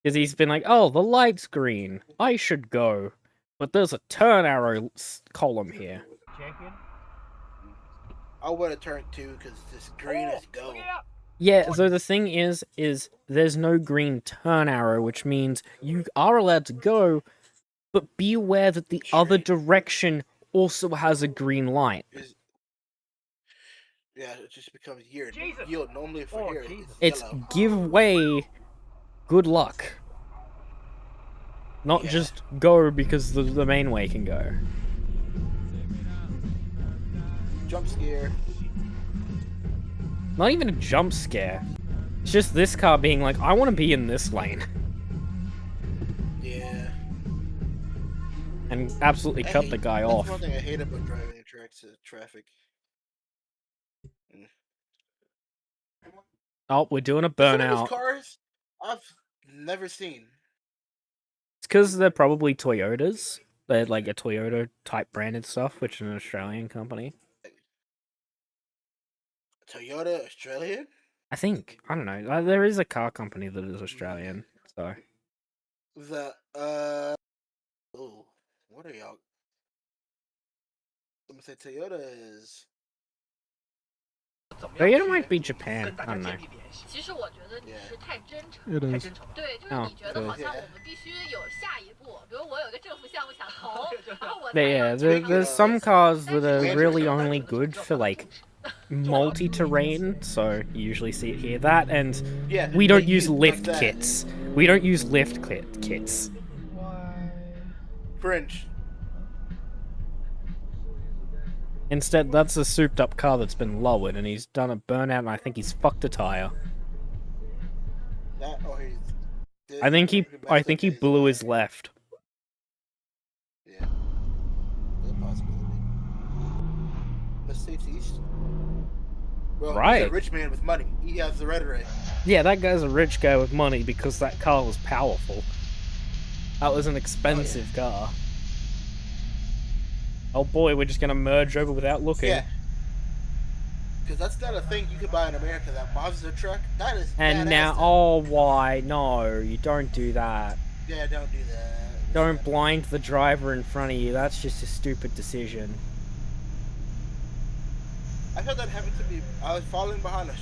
Because he's been like, oh, the light's green. I should go. But there's a turn arrow column here. Champion? I would have turned too because this green is go. Yeah, so the thing is there's no green turn arrow, which means you are allowed to go, but be aware that the other direction also has a green light. Yeah, it just becomes yield. Normally for here, It's yellow. give way, good luck. Not Yeah. just go because the main way can go. Jump scare. Not even a jump scare. It's just this car being like, I want to be in this lane. Yeah. And absolutely cut the guy off. That's one thing I hate about driving in traffic. Oh, we're doing a Some of these burnout. cars I've never seen. It's because they're probably Toyotas. They're like a Toyota type branded stuff, which is an Australian company. Toyota Australian? I think. I don't know. There is a car company that is Australian, so. Oh, what are y'all? I'm gonna say Toyota is. Toyota might be Japan. I don't know. 其实我觉得你是太真诚 It 了， is. 对，就是你觉得好像我们必须有下一步，比如我有一个政府项目想投，然后我才 Yeah, 要 there's some cars that are really only good for like multi-terrain, so you usually see it here. That and Yeah, we don't they use use lift that. kits. We don't use lift kits. French. Instead, that's a souped-up car that's been lowered, and he's done a burnout, and I think he's fucked a tire. That or he's. I think he blew his left. Yeah. Good possibility. Let's see east. Well, he's Right. a rich man with money. He has the rhetoric. Yeah, that guy's a rich guy with money because that car was powerful. That was an expensive car. Oh boy, we're just gonna merge over without looking. Yeah. Because that's not a thing you can buy in America. That Mazda truck, that is. And badass now, stuff. oh why? No, you don't do that. Yeah, don't do that. Don't blind the driver in front of you. That's just a stupid decision. I felt that happened to me. I was following behind a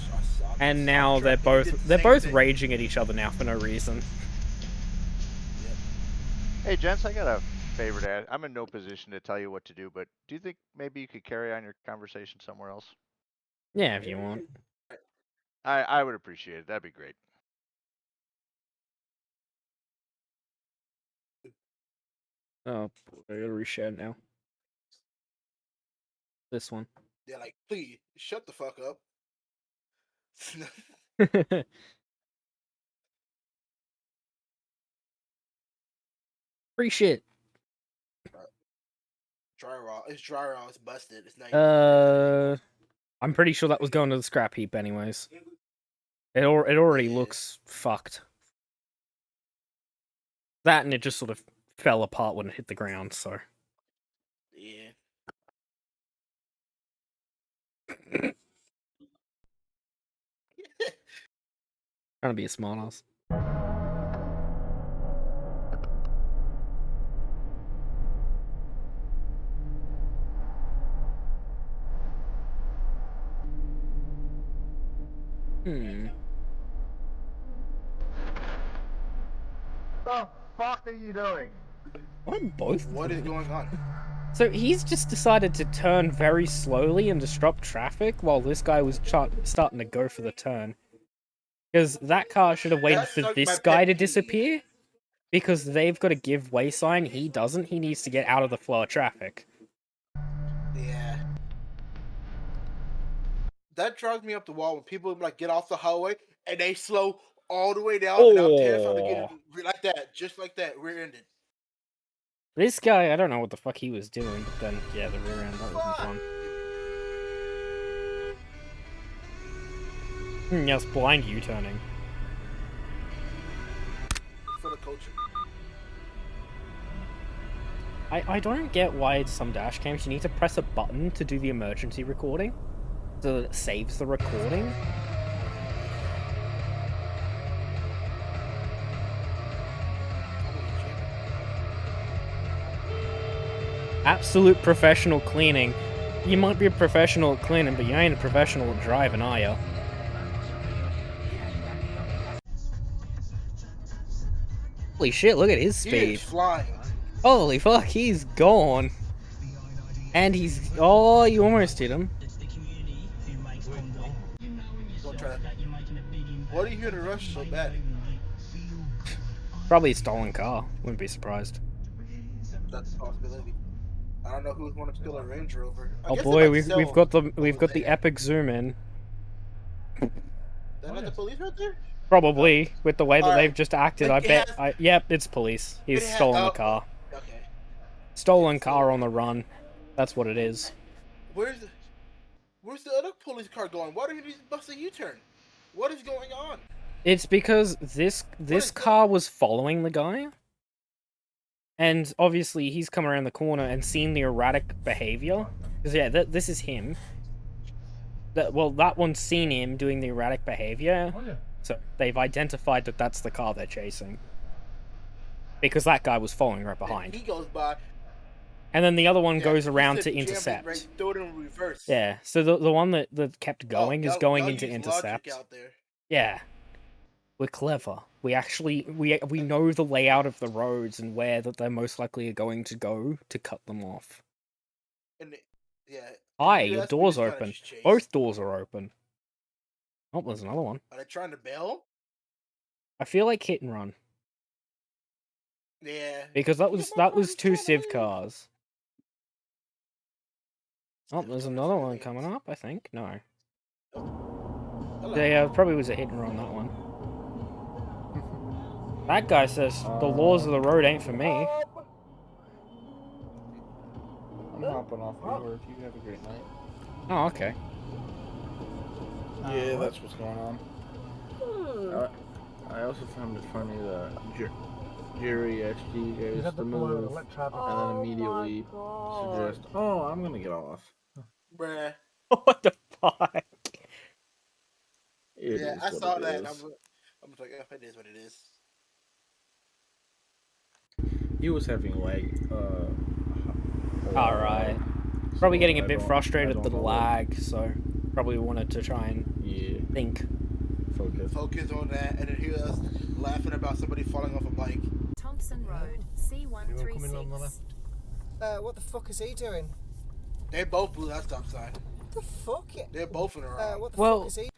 And now they're truck, and it did both the they're same both thing. raging at each other now for no reason. Hey, gents, I got a favor to ask. I'm in no position to tell you what to do, but do you think maybe you could carry on your conversation somewhere else? Yeah, if you want. I would appreciate it. That'd be great. Oh, I gotta reshare now. This one. They're like, please shut the fuck up. Free shit. Drywall. It's busted. It's not. I'm pretty sure that was going to the scrap heap, anyways. It already looks fucked. That and it just sort of fell apart when it hit the ground. So. Yeah. Trying to be a smartass. The fuck are you doing? What both? What is going on? So he's just decided to turn very slowly and disrupt traffic while this guy was starting to go for the turn. Because that car should have waited for this guy to disappear. Because they've got a give way sign, he doesn't. He needs to get out of the flow of traffic. Yeah. That drives me up the wall when people like get off the highway and they slow all the way down, and I'm terrified to get it like that, just like that, rear-ended. This guy, I don't know what the fuck he was doing, but then, yeah, the rear end, that wasn't fun. Yes, blind U-turning. For the culture. I don't get why some dash cams you need to press a button to do the emergency recording, so that it saves the recording. Absolute professional cleaning. You might be a professional at cleaning, but you ain't a professional at driving, are ya? Holy shit, look at his He speed. is flying. Holy fuck, he's gone. And he's... Oh, you almost hit him. Don't try. What are you here to rush so bad? Probably a stolen car. Wouldn't be surprised. That's a possibility. I don't know who's want to steal a Range Rover. Oh boy, we've got the epic zoom in. Is that not the police right there? Probably, with the way that they've just acted, I Like, bet. Yep, it's police. He's stolen the car. Okay. Stolen car on the run. That's what it is. Where's the other police car going? Why do you need to bust a U-turn? What is going on? It's because this car was following the guy, and obviously he's come around the corner and seen the erratic behavior. Because yeah, this is him. That one's seen him doing the erratic behavior, so they've identified that that's the car they're chasing. Because that guy was following right behind. He goes by. And then the other one goes around to jammed it intercept. Right, throw it in reverse. Yeah, so the one that kept going is going into intercept. Out there. Yeah. We're clever. We actually we know the layout of the roads and where that they're most likely going to go to cut them off. And yeah. Hi, Maybe your that's what door's he's trying to open. just chase. Both doors are open. Oh, there's another one. Are they trying to bail? I feel like hit and run. Yeah. Because that was two Civ cars. Oh, there's another one coming up, I think. No. Yeah, probably was a hit and run, that one. That guy says, the laws of the road ain't for me. I'm hopping off of work. You have a great night. Oh, okay. Yeah, that's what's going on. Hmm. I also found it funny that Jerry SG goes to move and then immediately suggest, "Oh, I'm gonna get off." Bruh. What the fuck? It Yeah, is I what saw it that. And is. I'm like, oh, it is what it is. He was having lag. Alright. Probably so getting a I bit don't- I frustrated don't with the know what- lag, so probably wanted to try and Yeah, think. Focus on that, and then hear us laughing about somebody falling off a bike. Thompson Road, C136. What the fuck is he doing? They both blew that stop sign. The fuck? They're both in the wrong. What the Well, fuck is he?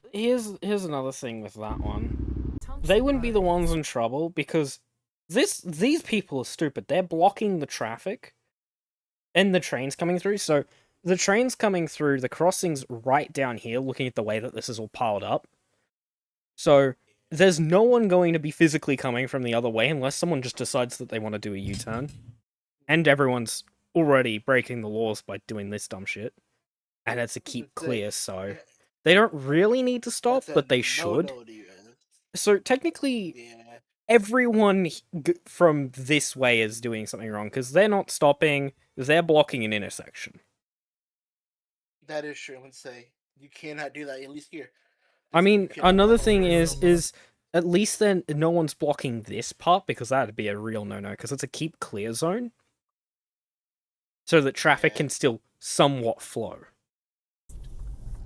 here's another thing with that one. They wouldn't be the ones in trouble because these people are stupid. They're blocking the traffic and the trains coming through. So the trains coming through, the crossing's right down here, looking at the way that this is all piled up. So there's no one going to be physically coming from the other way unless someone just decides that they want to do a U-turn. And everyone's already breaking the laws by doing this dumb shit. And it's a keep clear, so they don't really need to stop, but they should. So technically, everyone from this way is doing something wrong, because they're not stopping, they're blocking an intersection. That is true. Let's say you cannot do that, at least here. I mean, another thing is at least then no one's blocking this part, because that'd be a real no-no, because it's a keep clear zone. So that traffic can still somewhat flow.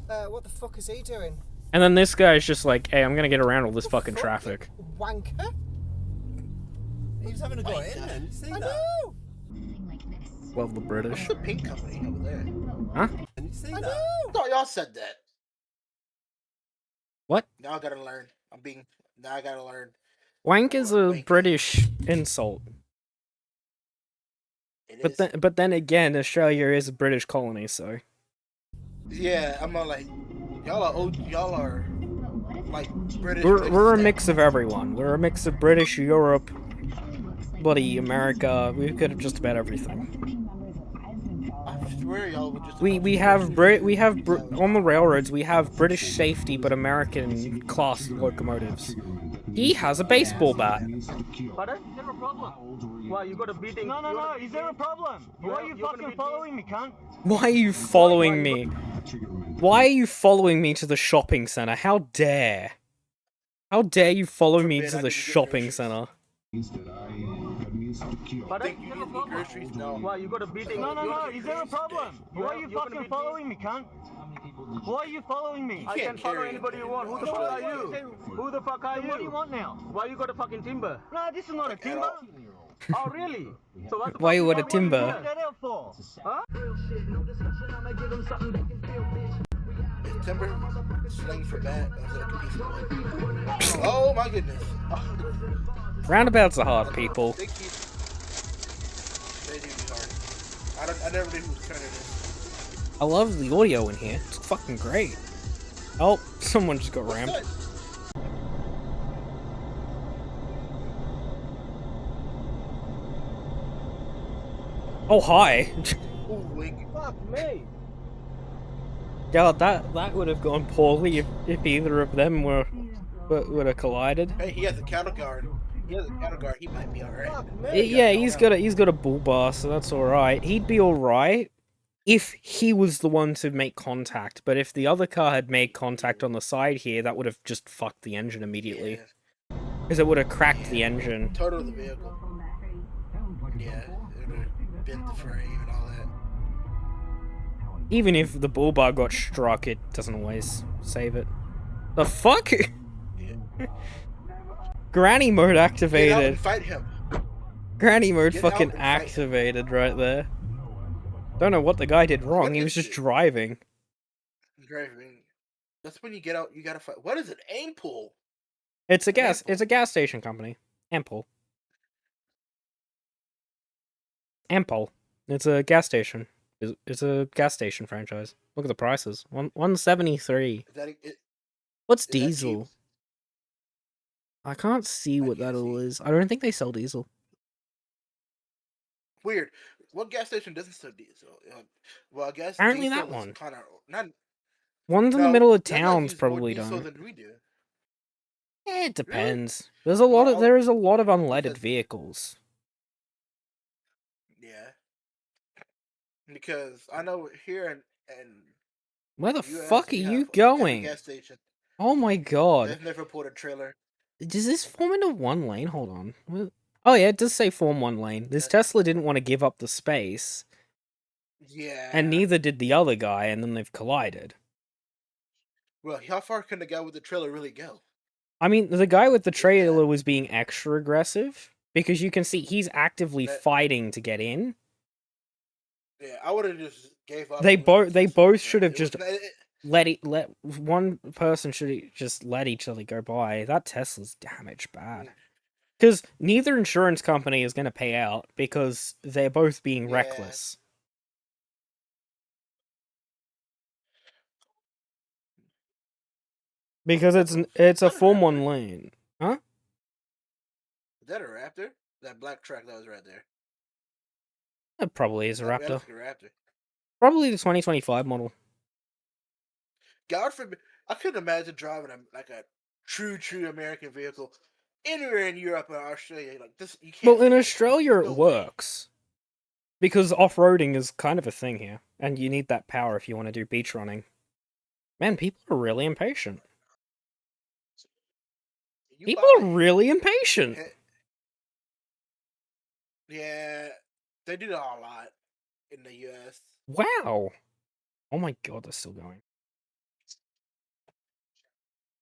What the fuck is he doing? And then this guy's just like, hey, I'm gonna get around all this fucking traffic. Wanker? He was having a go in then. See I that? know! Love the British. The pink company over there. Huh? Can you see I that? know! I thought y'all said that. What? Now I gotta learn. Now I gotta learn. Wank is a British insult. But then again, Australia is a British colony, so. Yeah, I'm not like y'all are like British. We're a mix of everyone. We're a mix of British, Europe, bloody America. We've got just about everything. I swear y'all were just. We have on the railroads we have British safety but American class locomotives. He has a baseball bat. Pardon? Is there a problem? Why, you got a beating? No, is there a problem? Why are you fucking following me, cunt? Why are you following me? Why are you following me to the shopping center? How dare? How dare you follow me to the shopping center? Pardon? No. Why, you got a beating? No, is there a problem? Why are you fucking following me, cunt? Why are you following me? I can follow anybody you want. Who the fuck are you? Who the fuck are you? What do you want now? Why you got a fucking timber? No, this is not a timber. Oh, really? So what the Why you fuck want a timber? What that out for? Huh? Is timber slang for bat? Or is it like a piece of wood? Oh my goodness. Roundabouts are hard, people. They do be hard. I never knew who was turning this. I love the audio in here. It's fucking great. Oh, someone just got rammed. Oh, hi. Fuck me. God, that would have gone poorly if either of them would have collided. Hey, he has a cattle guard. He might be alright. Yeah, he's got a bull bar, so that's alright. He'd be alright if he was the one to make contact, but if the other car had made contact on the side here, that would have just fucked the engine immediately. Because it would have cracked the engine. Total the vehicle. Yeah, it would have bent the frame and all that. Even if the bull bar got struck, it doesn't always save it. The fuck? Granny mode Get out activated. and fight him. Granny mode Get out fucking and fight him. activated right there. Don't know what the guy did wrong, he was just driving. Driving. That's when you get out. You gotta fight. What is it? Aim pool. It's a gas station company. Ampol. Ampol. It's a gas station. It's a gas station franchise. Look at the prices. 173. Is that it? What's Is that diesel? cheap? I can't see what that all is. I don't think they sell diesel. Weird. What gas station doesn't sell diesel? Well, I guess Apparently diesel that is one. Kind of not. Ones in the No, middle of them guys towns use more probably diesel don't. than we do. It depends. Well, There is a lot of unleaded because vehicles. yeah, because I know here in Where the U.S. fuck are we you have every going? gas station. Oh my god. They've never pulled a trailer. Does this form into one lane? Hold on. Oh yeah, it does say form one lane. This Tesla didn't want to give up the space. Yeah. And neither did the other guy, and then they've collided. Well, how far can the guy with the trailer really go? I mean, the guy with the trailer was being extra aggressive because you can see he's actively fighting to get in. Yeah, I would have just gave up. They both should have It just was- let one person should just let each other go by. That Tesla's damaged bad. Because neither insurance company is going to pay out because they're both being reckless. Because it's a Form 1 lane. Huh? Is that a Raptor? That black truck that was right there. It probably is a That Raptor. looks like a Raptor. Probably the 2025 model. God forbid, I couldn't imagine driving a true American vehicle anywhere in Europe or Australia like this. You can't. Well, in Australia it works. Because off-roading is kind of a thing here. And you need that power if you want to do beach running. Man, people are really impatient. People are really impatient. Yeah, they do that a lot in the U.S. Wow. Oh my god, they're still going.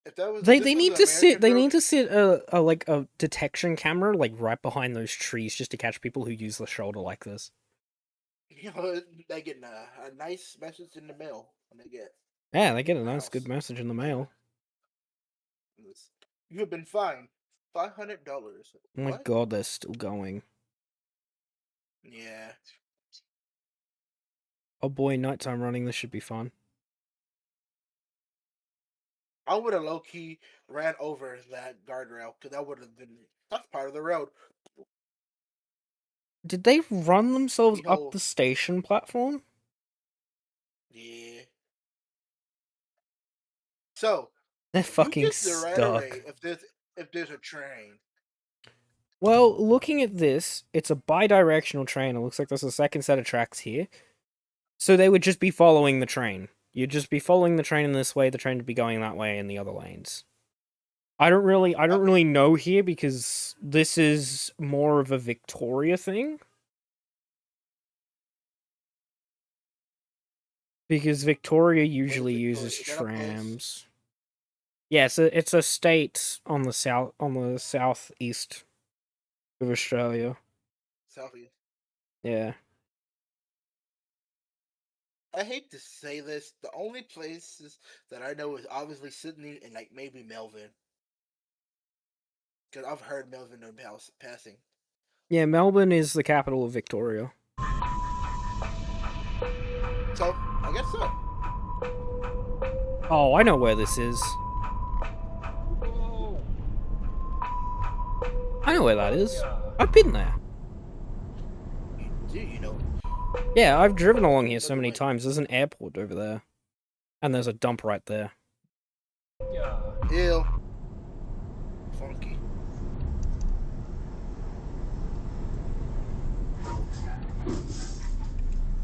If that was, They this was need an to sit American they road- need to sit a detection camera like right behind those trees just to catch people who use the shoulder like this. You know, they get a nice message in the mail when they get. Yeah, they get a nice good message in the mail. You have been fined $500. Oh my god, they're still going. Yeah. Oh boy, nighttime running, this should be fun. I would have low key ran over that guardrail because that would have been that's part of the road. Did they run themselves The whole- up the station platform? Yeah. So They're fucking you get the right stuck. away if there's a train. Well, looking at this, it's a bi-directional train. It looks like there's a second set of tracks here. So they would just be following the train. You'd just be following the train in this way, the train would be going that way in the other lanes. I don't really know here because this is more of a Victoria thing. Because Victoria usually uses trams. Yeah, it's a state on the southeast of Australia. Southeast. Yeah. I hate to say this, the only places that I know is obviously Sydney and like maybe Melbourne. Because I've heard Melbourne passing. Yeah, Melbourne is the capital of Victoria. So, I guess so. Oh, I know where this is. I know where that is. I've been there. Do you know? Yeah, I've driven along here so many times. There's an airport over there. And there's a dump right there. Ew. Funky.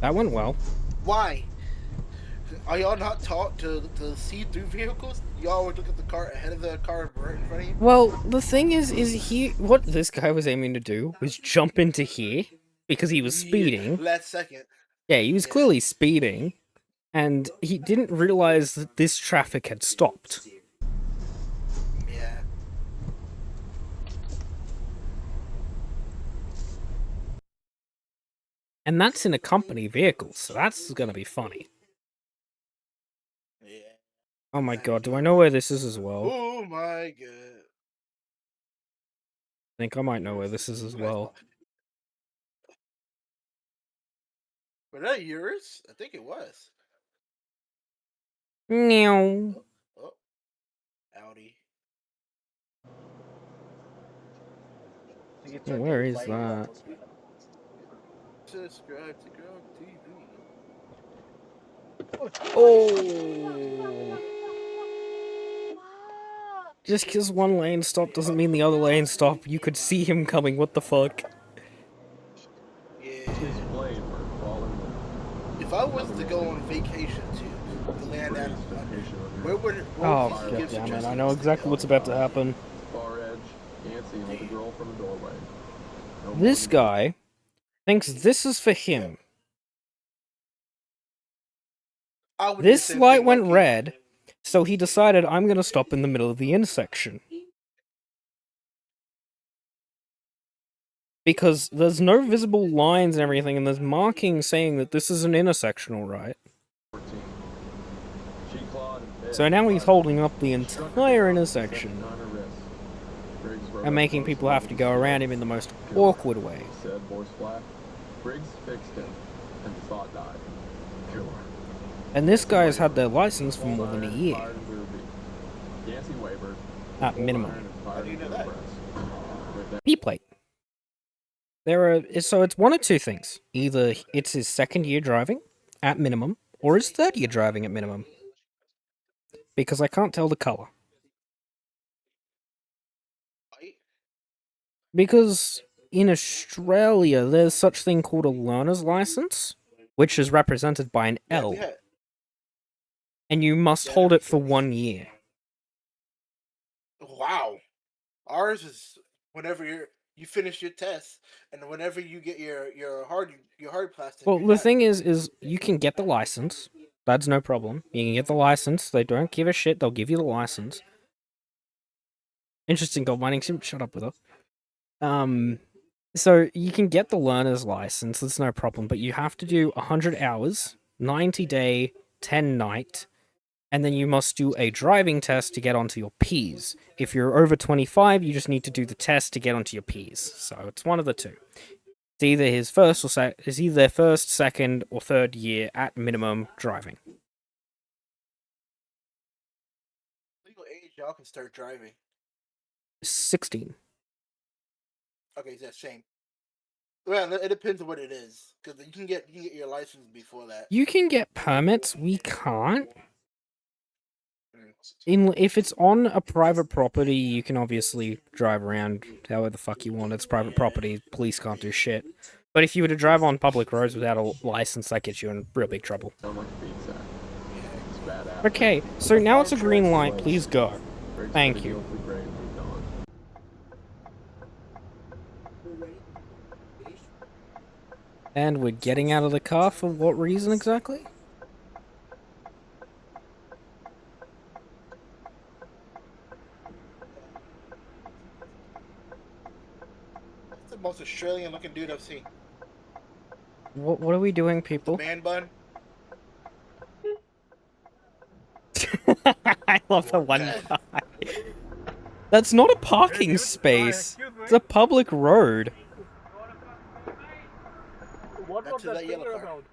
That went well. Why? Are y'all not taught to see through vehicles? You always look at the car ahead of the car right in front of you? Well, the thing is what this guy was aiming to do was jump into here because he was speeding. Last second. Yeah, he was clearly speeding, and he didn't realize that this traffic had stopped. Yeah. And that's in a company vehicle, so that's gonna be funny. Yeah. Oh my god, do I know where this is as well? Oh my god. I think I might know where this is as well. Was that yours? I think it was. Meow. Oh. Audi. Yeah, where is that? Subscribe to Grog TV. Oh! Just because one lane stopped doesn't mean the other lane stopped. You could see him coming, what the fuck? Yeah. If I was to go on vacation to land out of Thunder, where would Oh, you god give damn it. suggestions I know to exactly go? what's about to happen. Far edge, can't see like a girl from a doorway. No This guy thinks this is for him. I would do the This same light thing, went low-key. red, so he decided I'm gonna stop in the middle of the intersection. Because there's no visible lines and everything, and there's markings saying that this is an intersection, alright. So now he's holding up the entire intersection and making people have to go around him in the most awkward way. Said voice flat. Briggs fixed him, and the thought died. Pure. And this guy has had their license for more than a year. Yancey wavered. At minimum. How do you know that? P-plate. So it's one of two things. Either it's his second year driving, at minimum, or his third year driving at minimum. Because I can't tell the color. Because in Australia, there's such thing called a learner's license, which is represented by an L. And you must hold it for 1 year. Wow. Ours is whenever you finish your test, and whenever you get your hard plastic. Well, the thing is you can get the license. That's no problem. You can get the license. They don't give a shit. They'll give you the license. Interesting gold mining. Shut up with her. So you can get the learner's license. That's no problem. But you have to do 100 hours, 90 day, 10 night, and then you must do a driving test to get onto your Ps. If you're over 25, you just need to do the test to get onto your Ps. So it's one of the two. It's either his first or it's either their first, second, or third year at minimum driving. Legal age, y'all can start driving. 16. Okay, that's same. Well, it depends on what it is, because you can get your license before that. You can get permits. We can't. If it's on a private property, you can obviously drive around however the fuck you want. It's private property. Police can't do shit. But if you were to drive on public roads without a license, that gets you in real big trouble. Okay, so now it's a green light. Please go. Thank you. And we're getting out of the car for what reason exactly? That's the most Australian looking dude I've seen. What are we doing, people? Man bun. I love the one guy. That's not a parking space. It's a public road. What was that yellow car? About?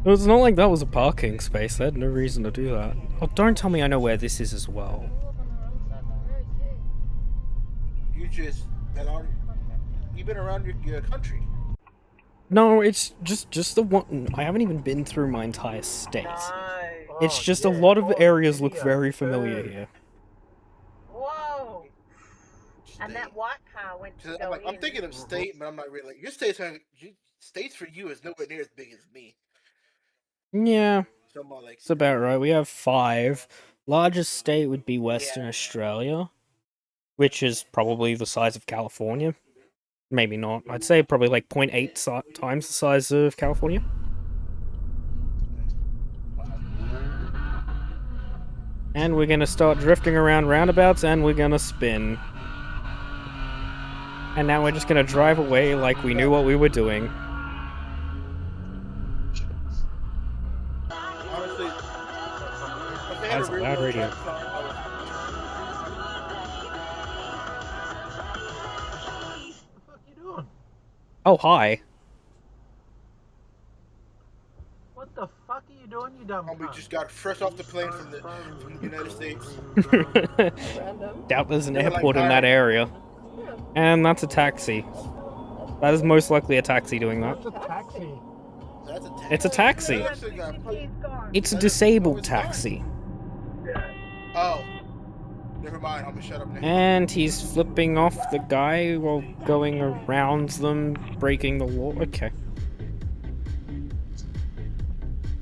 It's not like that was a parking space. They had no reason to do that. Oh, don't tell me I know where this is as well. You just you've been around your country. No, it's just the one. I haven't even been through my entire state. It's just a lot of areas look very familiar here. Whoa! And that white car went to go I'm thinking of state, but I'm not really. Your states for you is nowhere near as big as me. Yeah, So more like it's about right. We have 5. Largest state would be Western Australia, which is probably the size of California. Maybe not. I'd say probably like 0.8 times the size of California. And we're gonna start drifting around roundabouts, and we're gonna spin. And now we're just gonna drive away like we knew what we were doing. honestly, That's a loud radio. Oh, hi. What the fuck are you doing, you dumb We cunt? just got fresh off the plane from the United States. Doubt there's an They were like, airport in that "Alright." area. And that's a taxi. That is most likely a taxi doing that. What's a taxi? That's a taxi. It's a taxi. It's a disabled taxi. Oh. Never mind, I'm gonna shut up now. And he's flipping off the guy while going around them, breaking the law. Okay.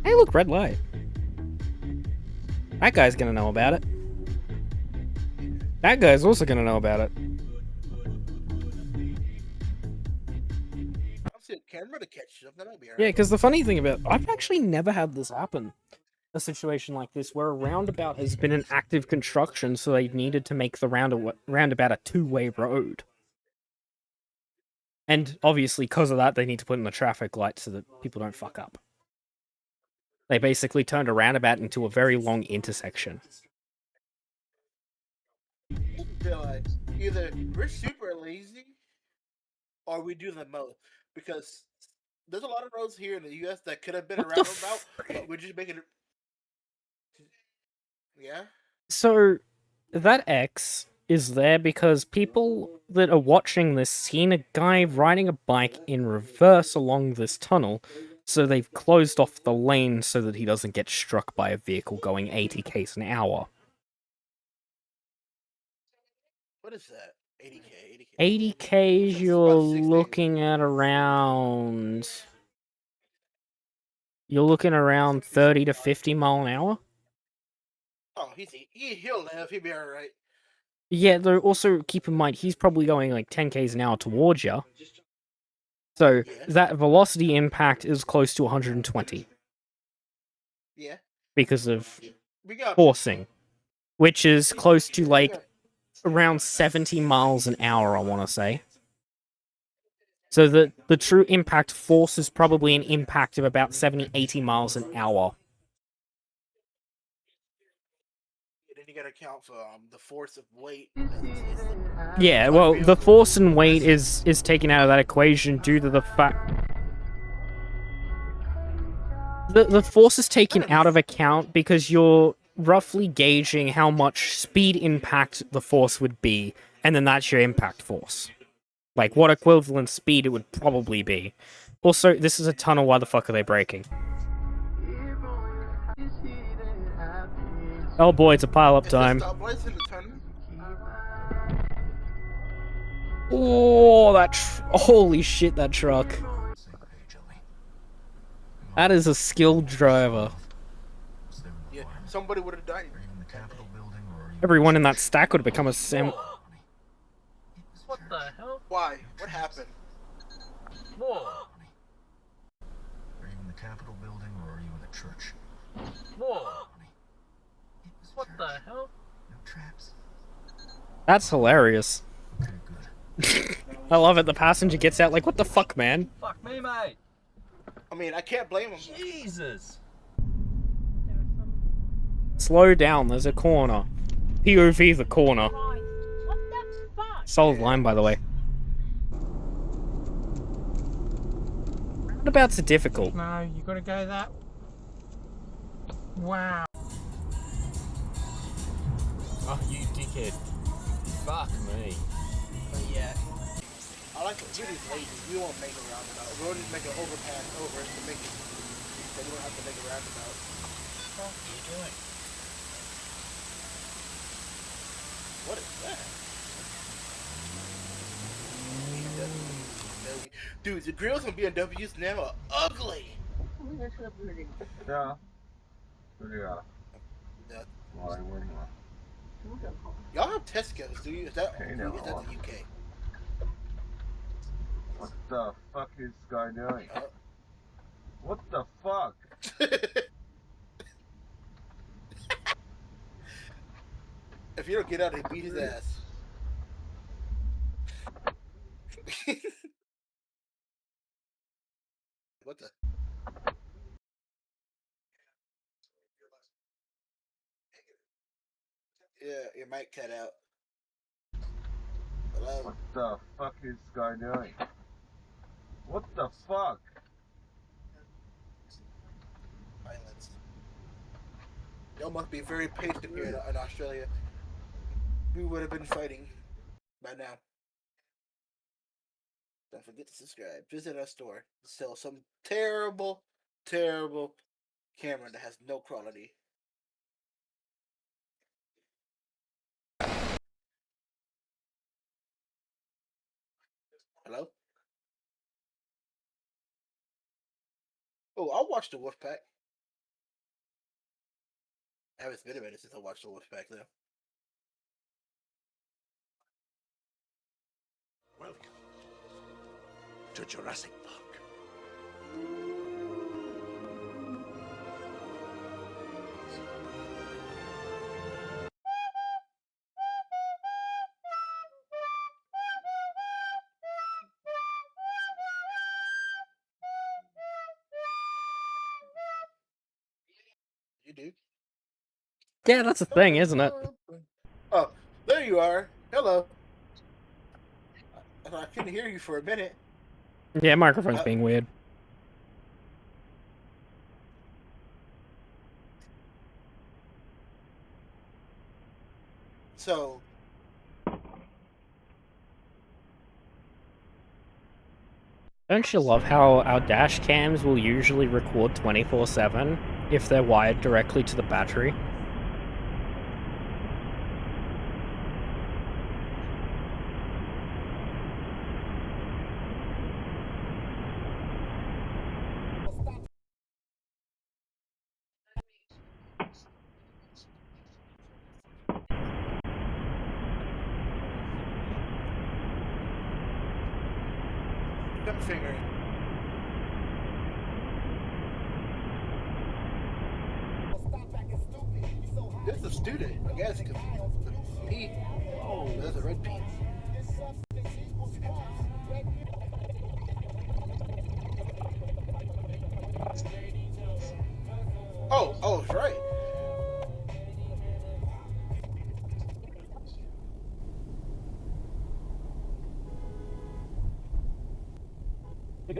Hey, look, red light. That guy's gonna know about it. That guy's also gonna know about it. I'll see a camera to catch up. That'll be alright. Yeah, because the funny thing about I've actually never had this happen. A situation like this where a roundabout has been in active construction, so they needed to make the roundabout a two-way road. And obviously, because of that, they need to put in the traffic light so that people don't fuck up. They basically turned a roundabout into a very long intersection. I feel like either we're super lazy or we do the most. Because there's a lot of roads here in the US that could have been a roundabout, but we're just making it. Yeah? So, that X is there because people that are watching this seen a guy riding a bike in reverse along this tunnel, so they've closed off the lane so that he doesn't get struck by a vehicle going 80 km an hour. What is that? 80k? 80 km, you're looking at around... You're looking around 30 to 50 mile an hour? Oh, he'll live. He'll be alright. Yeah, though also keep in mind, he's probably going like 10 km an hour towards you. So, that velocity impact is close to 120. Yeah. Because of forcing. Which is close to like around 70 miles an hour, I want to say. So the true impact force is probably an impact of about 70-80 miles an hour. Then you gotta account for the force of weight. Yeah, well, the force and weight is taken out of that equation due to the fact... The force is taken out of account because you're roughly gauging how much speed impact the force would be, and then that's your impact force. Like, what equivalent speed it would probably be. Also, this is a tunnel, why the fuck are they braking? Oh boy, it's a pile-up time. Oh, holy shit, that truck. That is a skilled driver. Yeah, somebody would have died. Everyone in that stack would have become a sim. What the hell? Why? What happened? Whoa. Are you in the Capitol building or are you in a church? Whoa. What the hell? No traps. That's hilarious. I love it. The passenger gets out like, what the fuck, man? Fuck me, mate. I mean, I can't blame him. Jesus. Slow down. There's a corner. POV the corner. Solid line, by the way. Roundabouts are difficult. No, you gotta go that. Wow. Oh, you dickhead. Fuck me. But yeah. I like it. We're just lazy. We won't make a roundabout. We'll just make an overpass over to make it. So we don't have to make a roundabout. What are you doing? What is that? Dude, the grills on BMWs now are ugly. Yeah. Yeah. Why wouldn't y'all have Tesco's, do you? Is that the UK? What the fuck is this guy doing? What the fuck? If you don't get out, he beat his ass. What the? Yeah, your mic cut out. Hello? What the fuck is this guy doing? What the fuck? Violence. Y'all must be very patient here in Australia. We would have been fighting by now. Don't forget to subscribe. Visit our store to sell some terrible terrible camera that has no quality. Hello? Oh, I'll watch the Wolfpack. I haven't been a minute since I watched the Wolfpack though. Welcome to Jurassic Park. You do? Yeah, that's a thing, isn't it? Oh, there you are. Hello. I couldn't hear you for a minute. Yeah, microphone's being weird. So, Don't you love how our dash cams will usually record 24/7 if they're wired directly to the battery? thumb fingering. This is a student, I guess, because P. Oh, there's a red P. Oh, that's right. I'm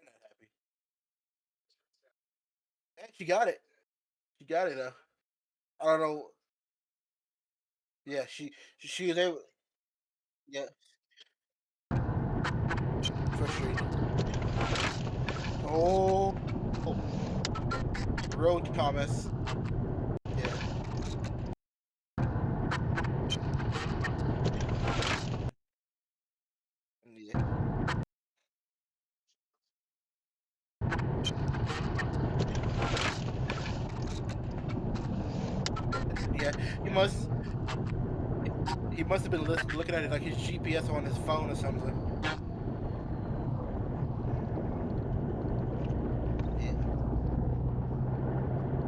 not happy. And she got it. She got it though. I don't know. Yeah, she was able. Yeah. Frustrated. Oh. Road Thomas. Yeah. Yeah. Yeah, he must have been looking at it like his GPS on his phone or something. Yeah.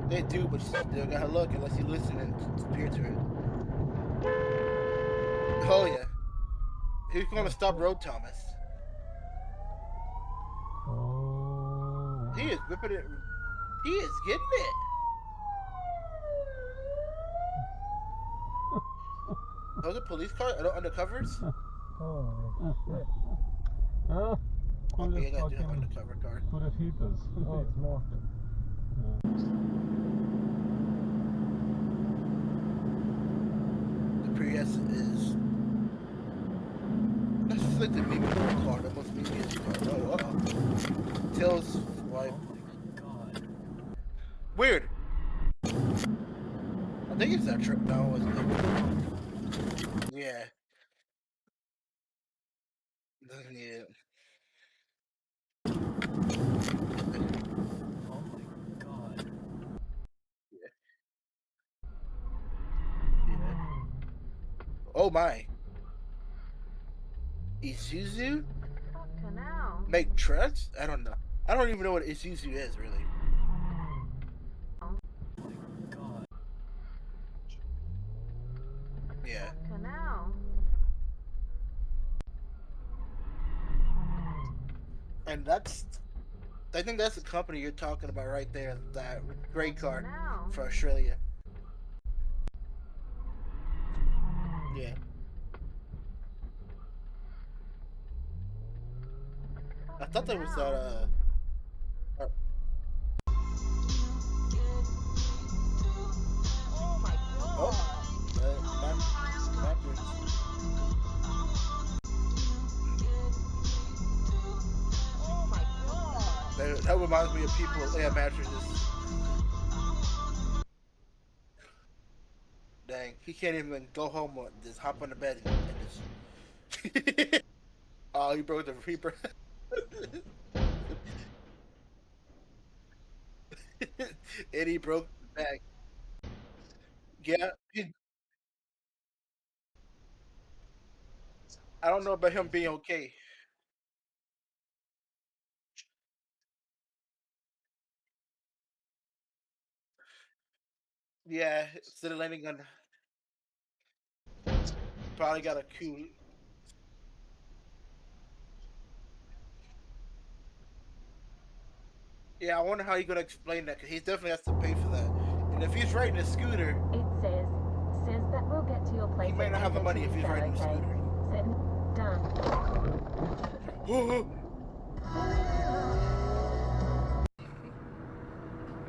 They do, but you still gotta look unless you listen and disappear to it. Oh yeah. Who's gonna stop Road Thomas? He is whipping it. He is getting it. Those are police cars? Are those undercovers? Oh, shit. Huh? Okay, I gotta do an undercover car. Who the heaters? Oh, it's Morton. The Prius is. That's just like the Mimi car, the most Mimi car. Oh, Tails wife. Weird. I think it's that trip now, wasn't it? Yeah. Yeah. Oh my god. Yeah. Oh my. Isuzu? Make trucks? I don't know. I don't even know what Isuzu is, really. Yeah. And that's I think that's the company you're talking about right there. That gray car for Australia. Yeah. I thought that was that. Oh my god. Oh my god. That reminds me of people with air mattresses. Dang, he can't even go home or just hop on the bed and just. Oh, he broke the reaper. And he broke the bag. Yeah, I don't know about him being okay. Yeah, instead of landing on, probably got a coup. Yeah, I wonder how he's gonna explain that, because he definitely has to pay for that. And if he's riding a scooter, It says that we'll get to your place. he may not have the money if he's riding a scooter. Done.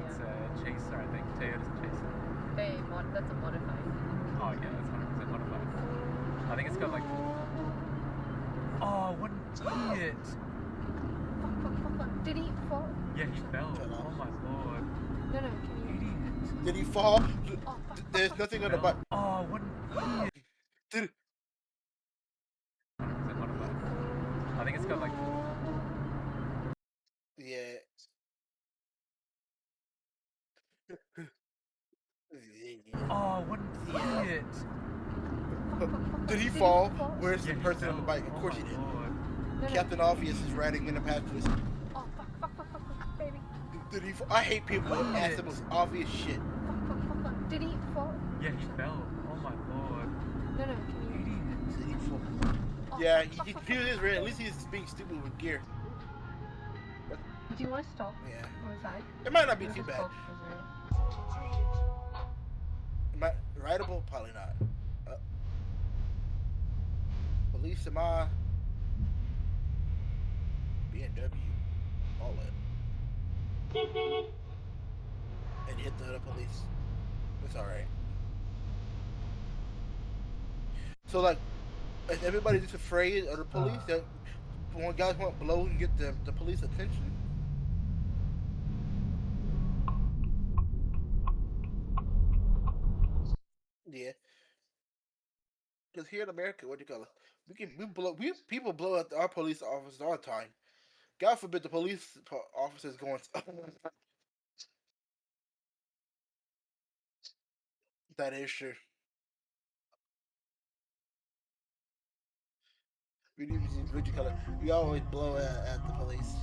It's a Chaser, I think. Toyota's Chaser. That's a modified. Oh yeah, that's 100% modified. I think it's got like. Oh, what an idiot! Fuck. Did he fall? Yeah, he fell. Oh my lord. No, can you? Idiot. Did he fall? There's nothing on the button. Oh, what an idiot! Did 100% modified. I think it's got like. Yeah. Oh, what an idiot! Did he fall? Where's the person on the bike? Of course he did. Captain Obvious is riding in the passenger. Oh, fuck, baby. Did he fall? I hate people who ask the most obvious shit. Fuck. Did he fall? Yeah, he fell. Oh my lord. No, can you? Idiot. Did he fall? Yeah, he is red. At least he's being stupid with gear. Do you want to stop? Yeah. Or is that? It might not be too bad. Rideable? Probably not. Police am I? BMW. All in. And hit the other police. It's alright. So like, is everybody just afraid of the police? That when guys want to blow and get the police attention? Yeah. Because here in America, what do you call it? People blow up our police officers all the time. God forbid the police officers going. That is true. What do you call it? We always blow at the police.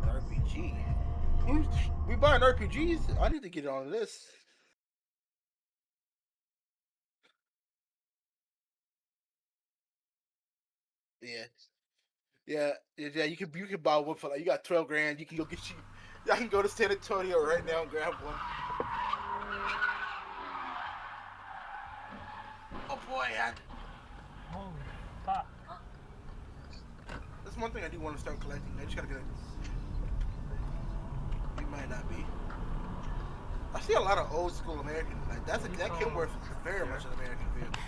RPG. We buying RPGs? I need to get on this. Yeah. You can buy one for like, you got 12 grand. You can go get you. I can go to San Antonio right now and grab one. Oh boy, Holy fuck. That's one thing I do want to start collecting. I just gotta get it. You might not be. I see a lot of old school American. Like that Kenworth is very much an American vehicle.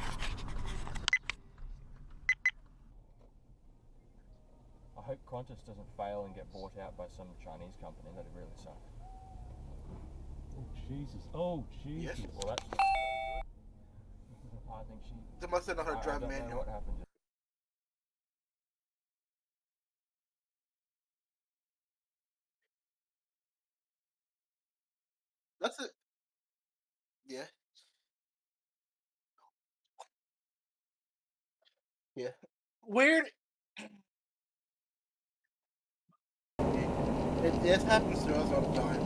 I hope Qantas doesn't fail and get bought out by some Chinese company. That'd really suck. Oh Jesus. Yes. Well, that's. I think she. They must have her I drive don't know manual. what happened. That's it. Yeah. Yeah. Weird. It happens to us all the time.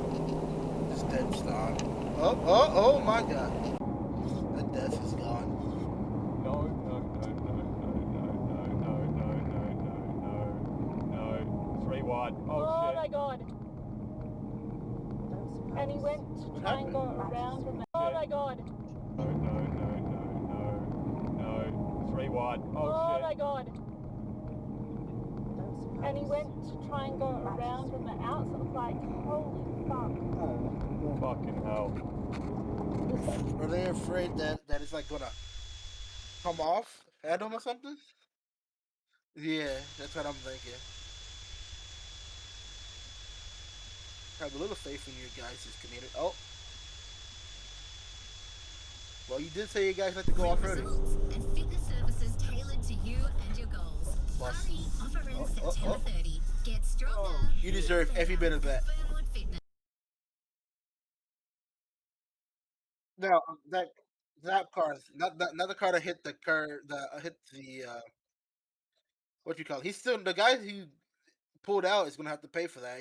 Just dead stop. Oh my god. And he went to try and go around and oh my god. No. 3 wide. Oh my god. And he went to try and go around and the outs. It was like, holy fuck. Fucking hell. Are they afraid that it's like gonna come off at them or something? Yeah, that's what I'm thinking. Have a little faith in your guys' community. Oh. Well, you did say you guys like to go off-roading. And fitness services tailored to you and your goals. Hurry, offer ends September 30. Get stronger. You deserve every bit of that. Fernwood Fitness. No, that car, not the car that hit the what you call it? He's still the guy who pulled out is gonna have to pay for that.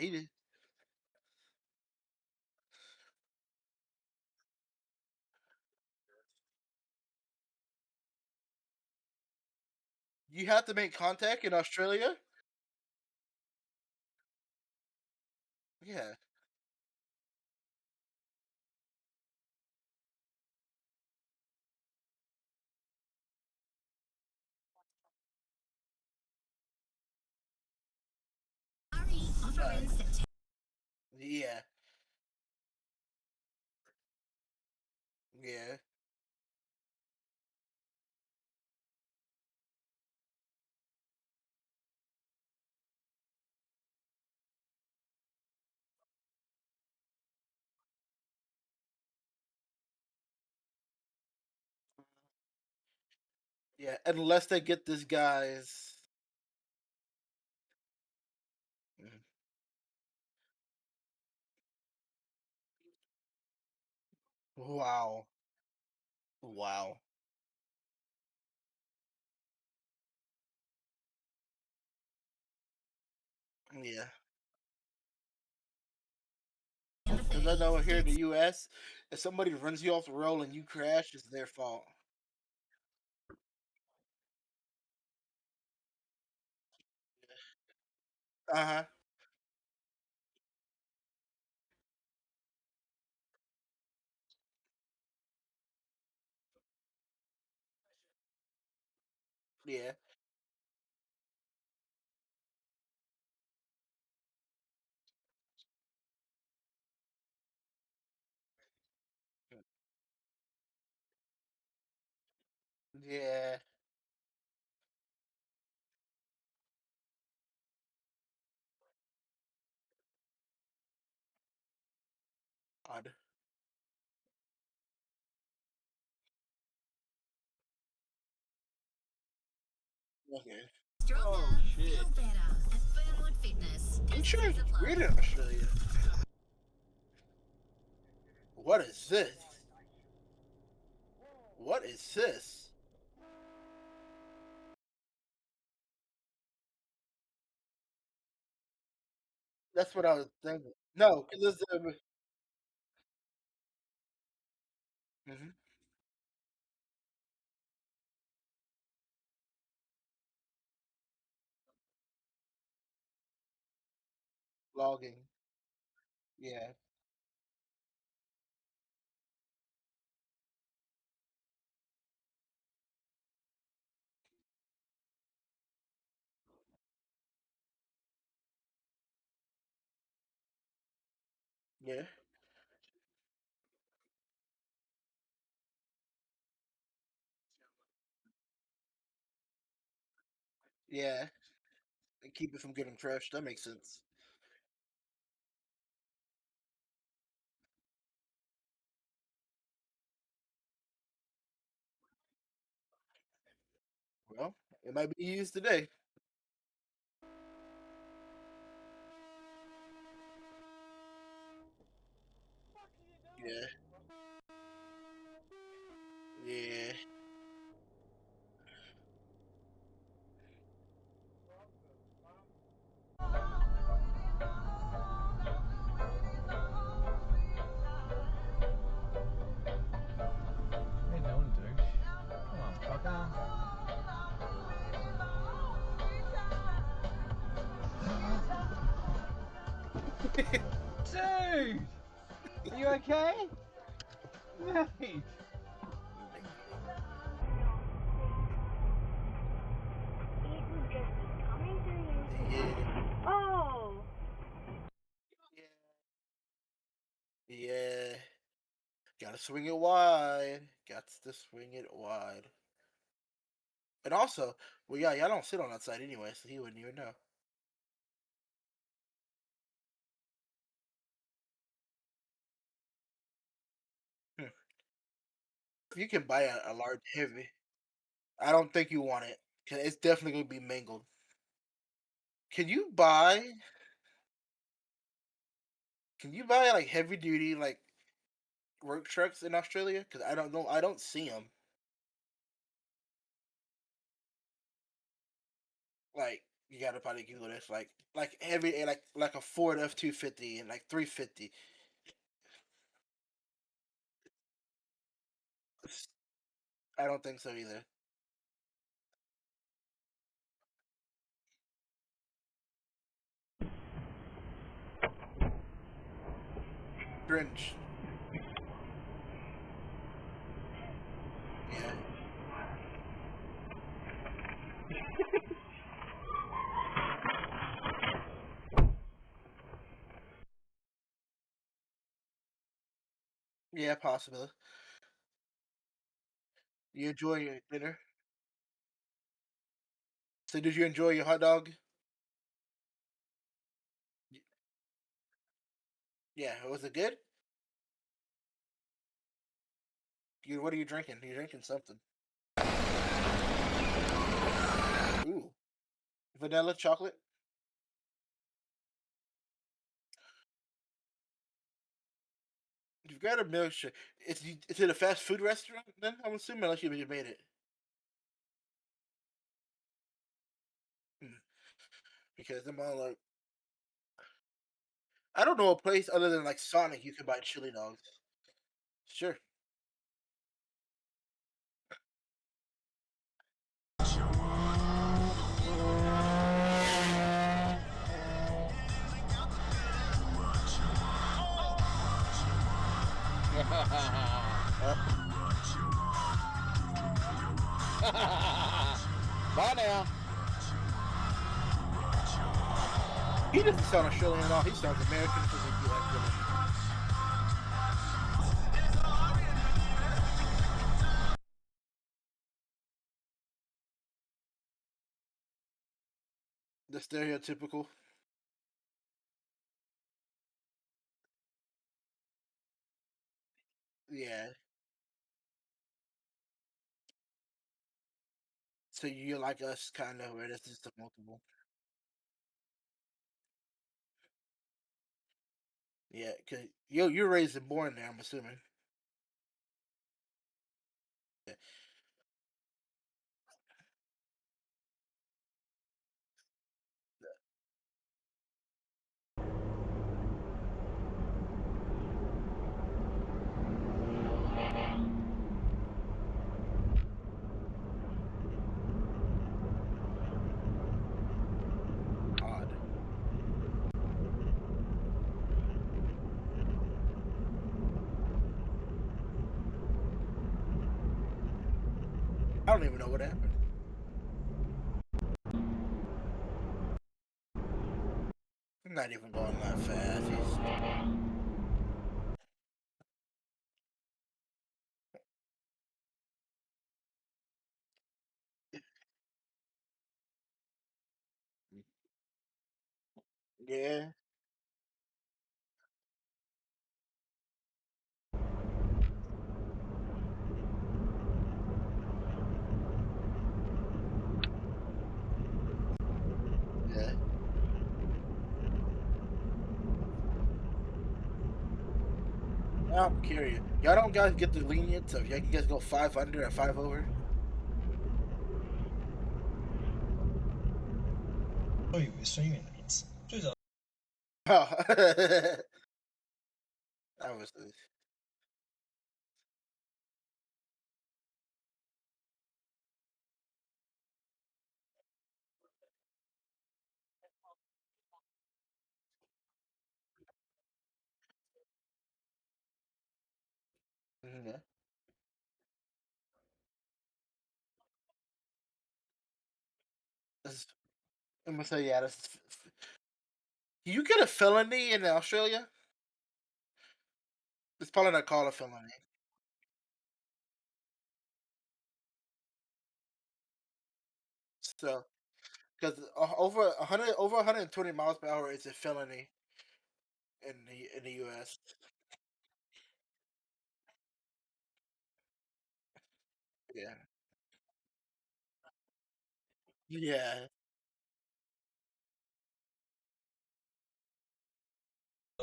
You have to make contact in Australia? Yeah. Hurry, offer ends September. Yeah. Yeah. Yeah, unless they get this guy's. Mhm. Wow. Wow. Yeah. Because I know here in the U.S., if somebody runs you off the road and you crash, it's their fault. Uh-huh. Yeah. Yeah. Odd. Okay. Stronger, feel better at Fernwood Fitness. I'm sure it's weird in Australia. What is this? What is this? That's what I was thinking. No, because it's Mhm. Logging. Yeah. Yeah. Yeah. And keep it from getting crushed. That makes sense. Well, it might be used today. Yeah. Yeah. What are you doing, dude? Come on, fucker. Dude! Are you okay? Mate. Oh. Yeah. Gotta swing it wide. Got to swing it wide. And also, well, yeah, y'all don't sit on that side anyway, so he wouldn't even know. You can buy a large heavy. I don't think you want it. 'Cause it's definitely gonna be mangled. Can you buy? Can you buy like heavy duty like work trucks in Australia? Because I don't know. I don't see them. Like you gotta probably Google this. Like heavy like a Ford F-250 and like 350. I don't think so either. Cringe. Yeah. Yeah, possible. You enjoy your dinner? So did you enjoy your hot dog? Yeah, was it good? What are you drinking? You're drinking something. Ooh, vanilla chocolate. You've got a milkshake. It's at a fast food restaurant. Then I'm assuming unless you made it. Hmm. Because I'm all like, I don't know a place other than like Sonic you can buy chili dogs. Sure. Bye now. He doesn't sound Australian at all. He sounds American because he be like the stereotypical. Yeah. So you're like us, kind of, where this is the multiple. Yeah, cause you're raised and born there. I'm assuming. Yeah. Odd. I don't even know what happened. I'm not even going that fast. Yeah. Yeah. I'm curious. Y'all don't guys get the lenience of y'all can guys go 5 under and 5 over? Oh. That was Yeah. I'm gonna say yeah. You get a felony in Australia? It's probably not called a felony. So, because over 120 miles per hour is a felony in the U.S. Yeah. Yeah.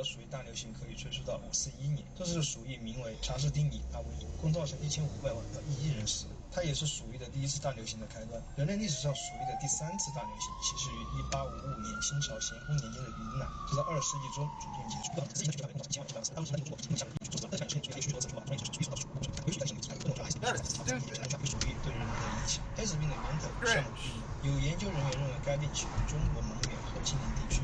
属于大流行可以追溯到541年，这是属于名为查士丁尼大瘟疫，共造成1500万到1亿人死。它也是鼠疫的第一次大流行的开端。人类历史上鼠疫的第3次大流行，起始于1855年清朝咸丰年间的云南，直到20世纪中逐渐结束。鼠疫对人类的影响，黑死病的源头尚不明。有研究人员认为该病起于中国蒙远和金陵地区。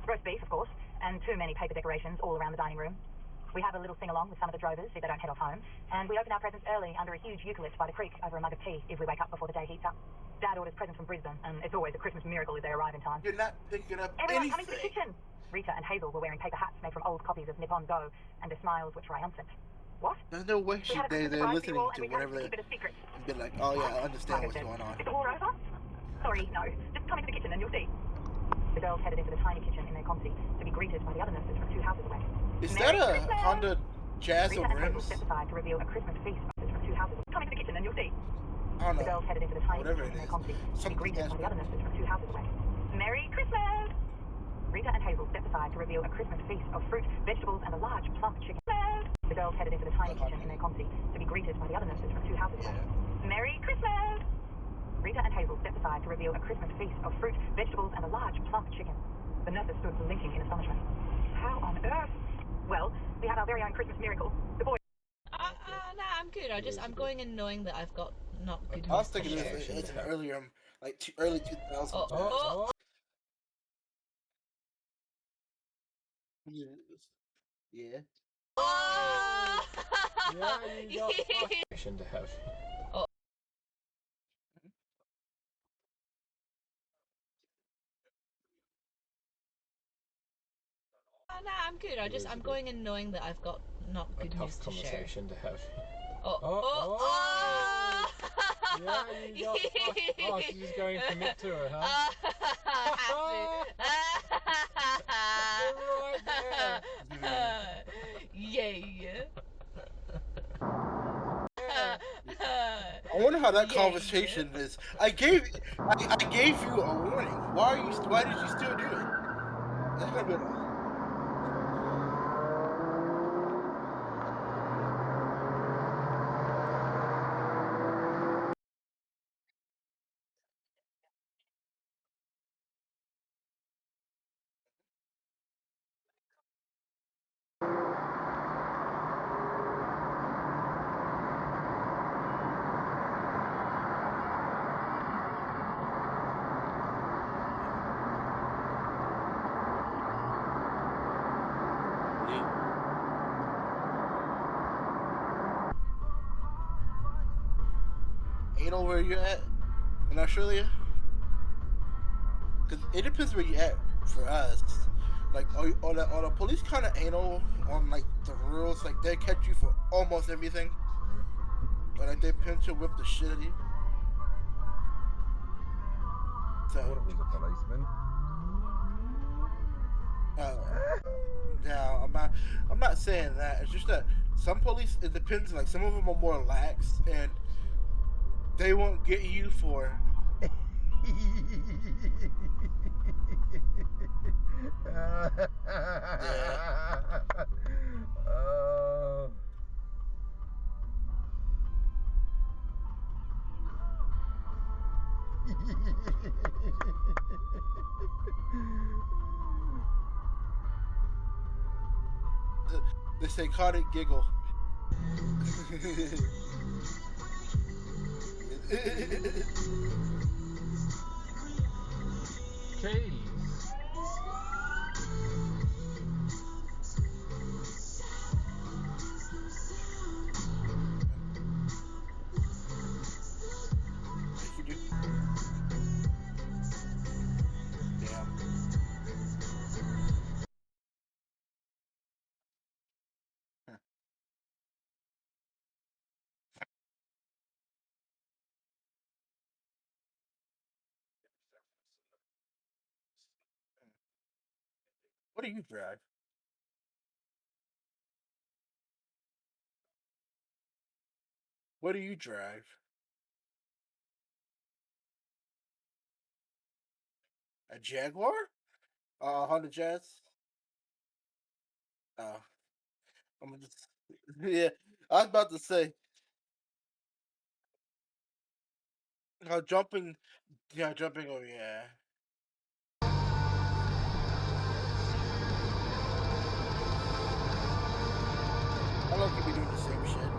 Roast beef, of course, and too many paper decorations all around the dining room. We have a little sing-along with some of the drovers if they don't head off home, and we open our presents early under a huge eucalypt by the creek over a mug of tea if we wake up before the day heats up. Dad orders presents from Brisbane, and it's always a Christmas miracle if they arrive in time. You're not picking up Everyone anything. coming to the kitchen! Rita and Hazel were wearing paper hats made from old copies of Nippon Go, and their smiles were triumphant. What? There's no way they're listening to whatever they and be like, oh yeah, I understand what's going on. Is the war over? Sorry, no. Just come into the kitchen and you'll see. The girls headed into the tiny kitchen in their comfy to be greeted by the other nurses from 2 houses away. Is that a Honda Jazz Rita or and Hazel rims? stepped aside to reveal a Christmas feast from 2 houses away. Come into the kitchen and you'll see. I don't know. The girls headed into the tiny Whatever kitchen it in their is. comfy to be greeted by the other nurses from 2 houses away. Merry Christmas! Rita and Hazel stepped aside to reveal a Christmas feast of fruit, vegetables, and a large plump chicken. The girls headed into the tiny kitchen in their comfy to be greeted by the other nurses from 2 houses away. Merry Christmas! Rita and Hazel stepped aside to reveal a Christmas feast of fruit, vegetables, and a large plump chicken. The nurses stood blinking in astonishment. How on earth? Well, we have our very own Christmas miracle. The boy. No, I'm good. I'm going in knowing that I've got not good I was news to thinking share. it's an earlier, like early 2000s. Oh. Yeah. Oh. Yeah, you got fucking to have. Oh. No, I'm good. I'm going in knowing that I've got not good news to share. Conversation to have. Oh. Yeah, you got oh, she's going to commit to her, huh? Right there. Yeah. I wonder how that conversation is. I gave you a warning. Why did you still do it? That's gonna be anal where you're at in Australia? Because it depends where you're at for us. Like, are the police kind of anal on like the rules? Like they catch you for almost everything, but like they pinch and whip the shit out of you. So, was a policeman. No, I'm not saying that. It's just that some police, it depends. Like some of them are more lax and they won't get you for. The psychotic giggle. Jeez. What do you drive? What do you drive? A Jaguar? Honda Jazz? Oh. I'm just yeah. I was about to say jumping jumping over yeah. How long can we doing the same shit?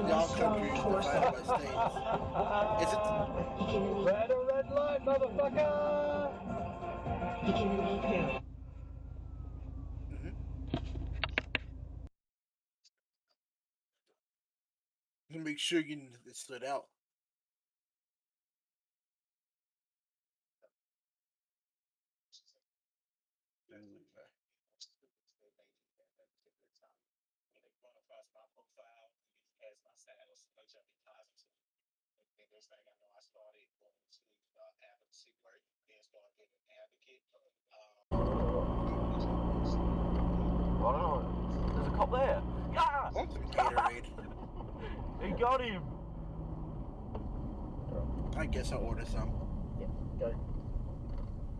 Y'all countries divided by states. Is it red or red light, motherfucker? You make sure it stood out. Oh, there's a cop there. Yeah! Gatorade. He got him. I guess I'll order some. Yeah, go.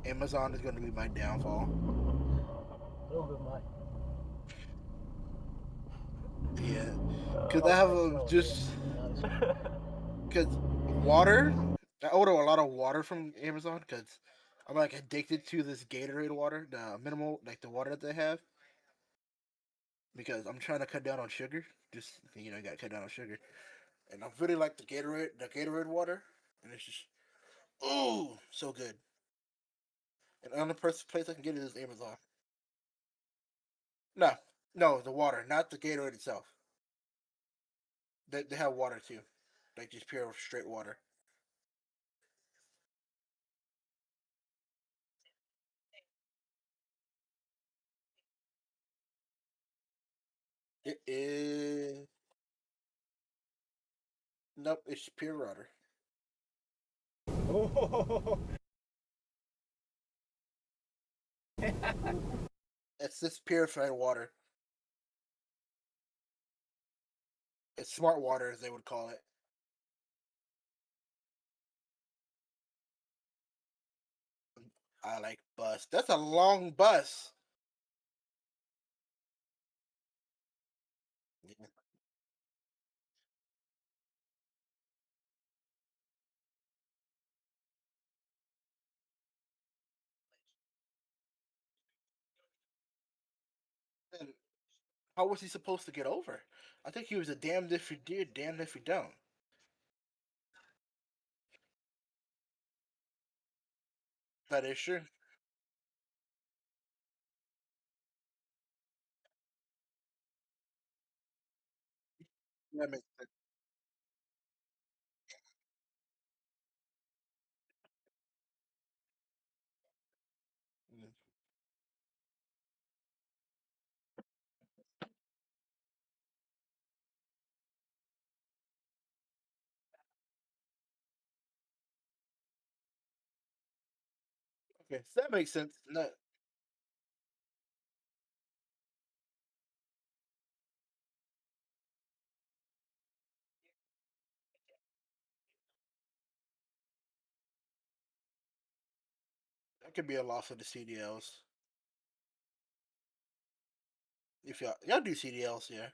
Amazon is going to be my downfall. A little bit, mate. Yeah. Because I have because water. I order a lot of water from Amazon because I'm like addicted to this Gatorade water, the minimal, like the water that they have. Because I'm trying to cut down on sugar. Just you gotta cut down on sugar. And I really like the Gatorade water, and it's just so good. And the only place I can get it is Amazon. No, the water, not the Gatorade itself. They have water too, like just pure straight water. It is. Nope, it's pure water. It's just purified water. It's smart water, as they would call it. I like bus. That's a long bus. Yeah. And how was he supposed to get over? I think he was a damned if you did, damned if you don't. That is true. That makes sense. Mm. Okay, so that makes sense. No. That could be a loss of the CDLs. If y'all do CDLs, yeah.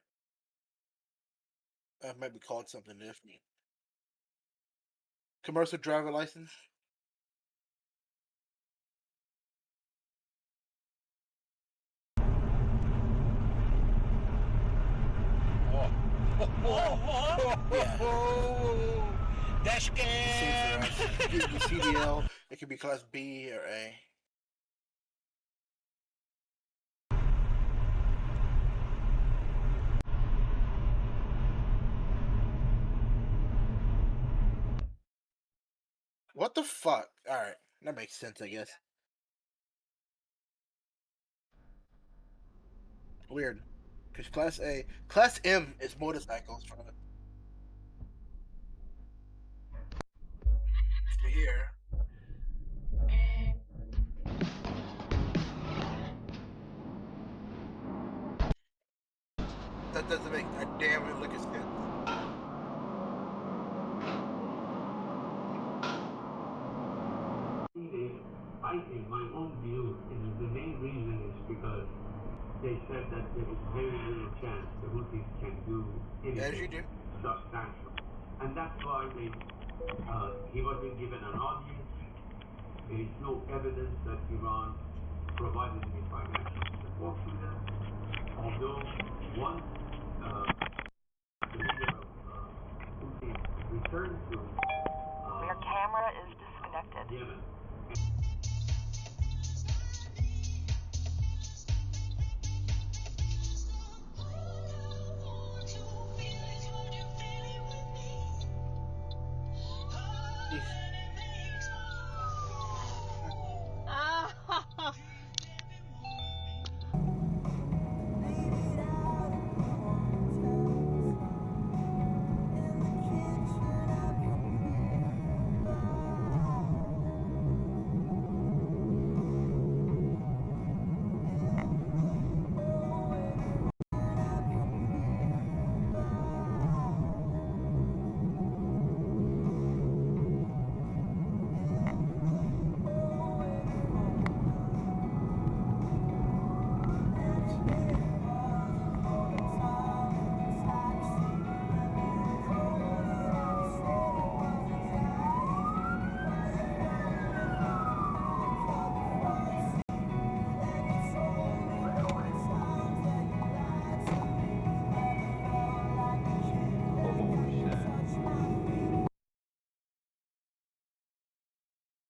Might be called something different. Commercial driver license. Yeah. Dash cam. It could be CDL. It could be class B or A. What the fuck? All right, that makes sense, I guess. Weird, because class M is motorcycles from it. Here. That doesn't make a damn lick of sense. I think my own view is the main reason is because they said that there is very little chance the Houthis can do anything substantial. And that's why he wasn't given an audience. There is no evidence that Iran provided any financial support to them. Although once the leader of Houthis returned to Your camera is disconnected. Yemen,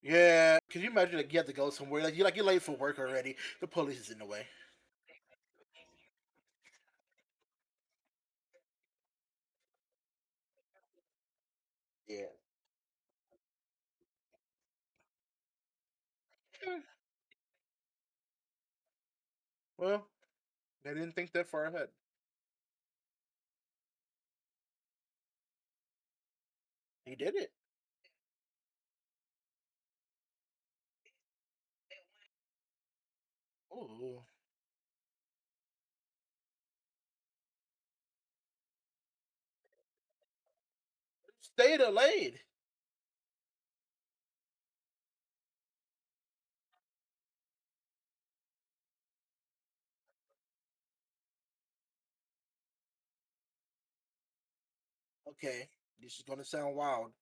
Yeah, can you imagine like you have to go somewhere like you're late for work already? The police is in the way. Yeah. Well, they didn't think that far ahead. He did it. Ooh. Stay delayed. Okay, this is gonna sound wild,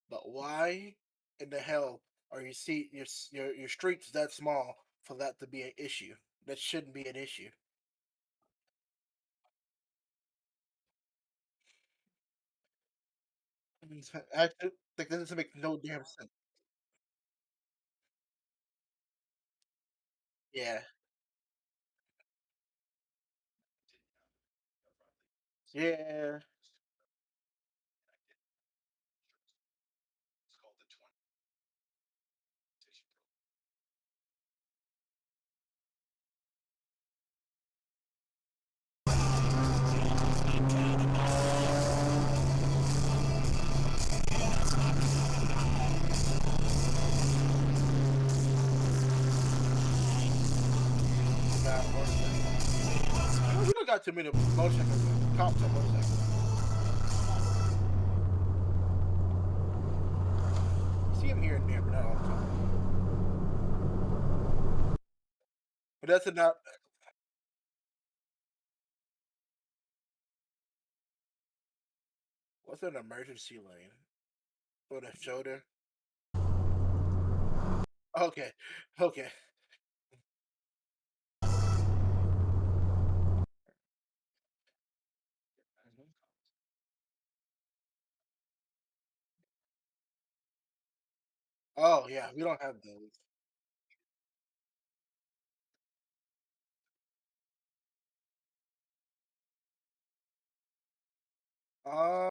but why in the hell are your streets that small for that to be an issue? That shouldn't be an issue. I think that doesn't make no damn sense. Yeah. Yeah. We don't got too many motorcycles. Cops on motorcycles. See him here and there, but not all the time. But that's not. What's an emergency lane? For the shoulder. Okay. Okay. Oh yeah, we don't have those. Uh,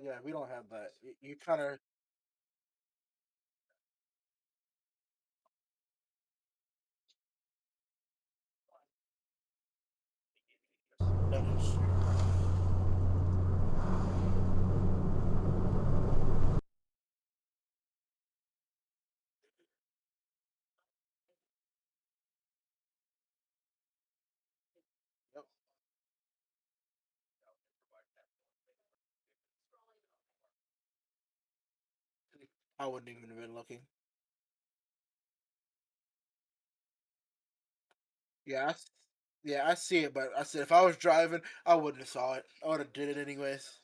yeah, we don't have that. You kind of. That is true. Yep. I wouldn't even have been looking. Yeah, yeah, I see it, but I said if I was driving, I wouldn't have saw it. I would have did it anyways.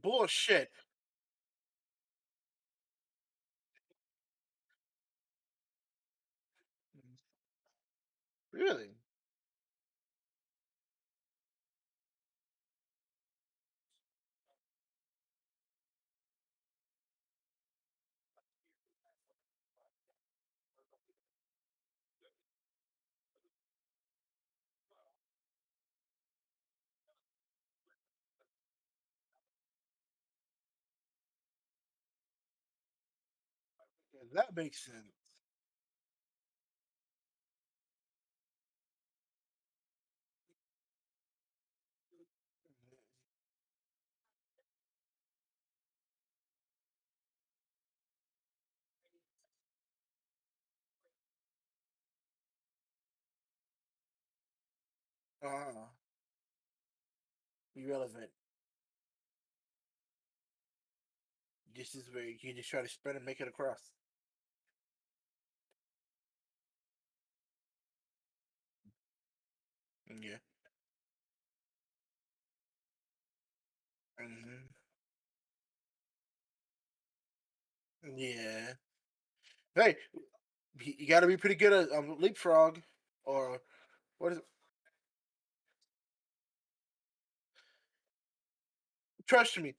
Bullshit. Really? Yeah, that makes sense. Uh, irrelevant. This is where you just try to spread and make it across. Yeah. Hmm. Yeah. Hey, you got to be pretty good at leapfrog, or what is it? Trust me.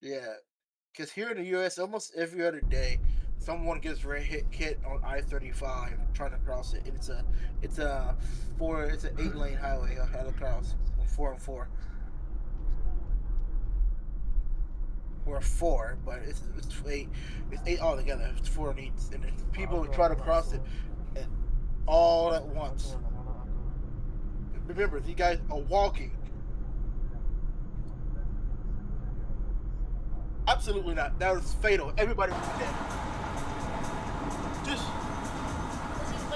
Yeah, because here in the U.S., almost every other day, someone gets hit on I-35 trying to cross it. And it's an 8-lane highway I had to cross, 4 and 4. Or 4, but it's 8. It's 8 altogether. It's 4 on each, and it's people try to cross it all at once. Remember, these guys are walking. Absolutely not. That was fatal. Everybody would be dead. Just,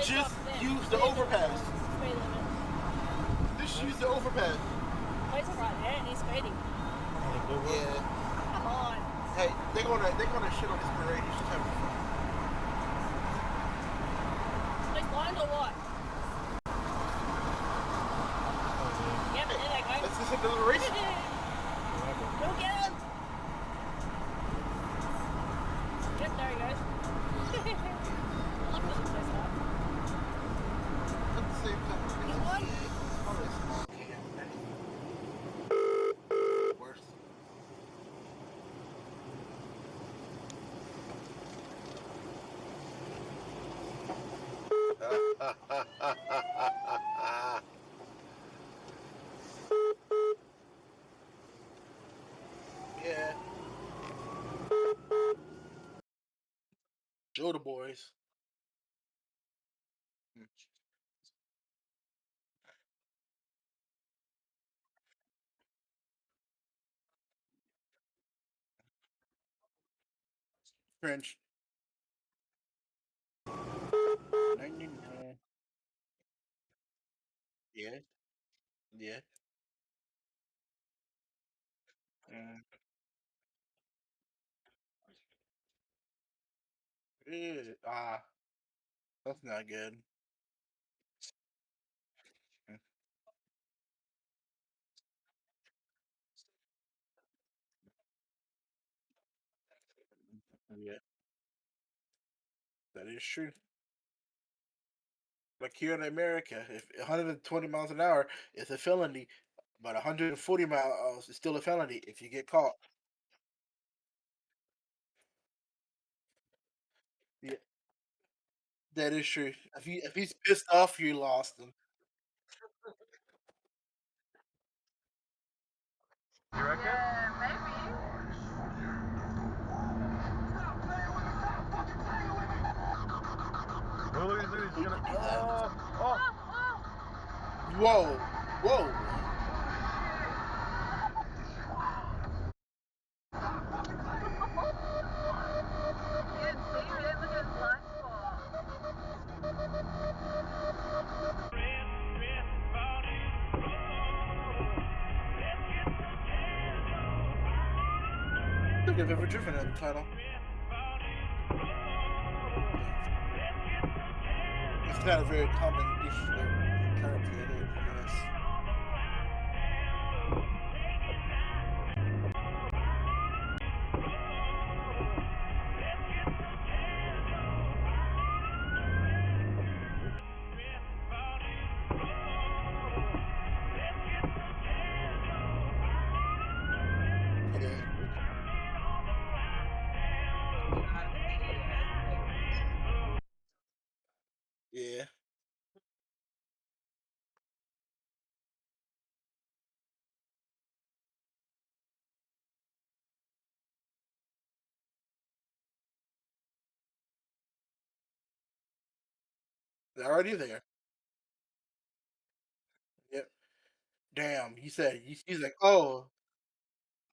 just use the overpass. Just use the overpass. Wait right there, and he's speeding. Yeah. Come on. Hey, they're gonna shit on his parade. He's just having fun. He's blind or what? Yeah, but there they go. Let's just hit the race. Go get him! Yep, there he goes. I love this place up. At the same time, He won. probably a small cam. Worse. Yeah. Show the boys. French. 99. Yeah. Yeah. Mm. Ew. That's not good. Mm. Yeah, that is true. Like here in America, if 120 miles an hour is a felony, but 140 miles is still a felony if you get caught. Yeah, that is true. If he's pissed off, you lost him. You reckon? Yeah, maybe. Oh, look at this. He's gonna. Whoa, whoa. I think I've ever driven that title. It's not a very common dish currency, I guess. Yeah. They're already there. Yep. Damn. He said he's like, oh,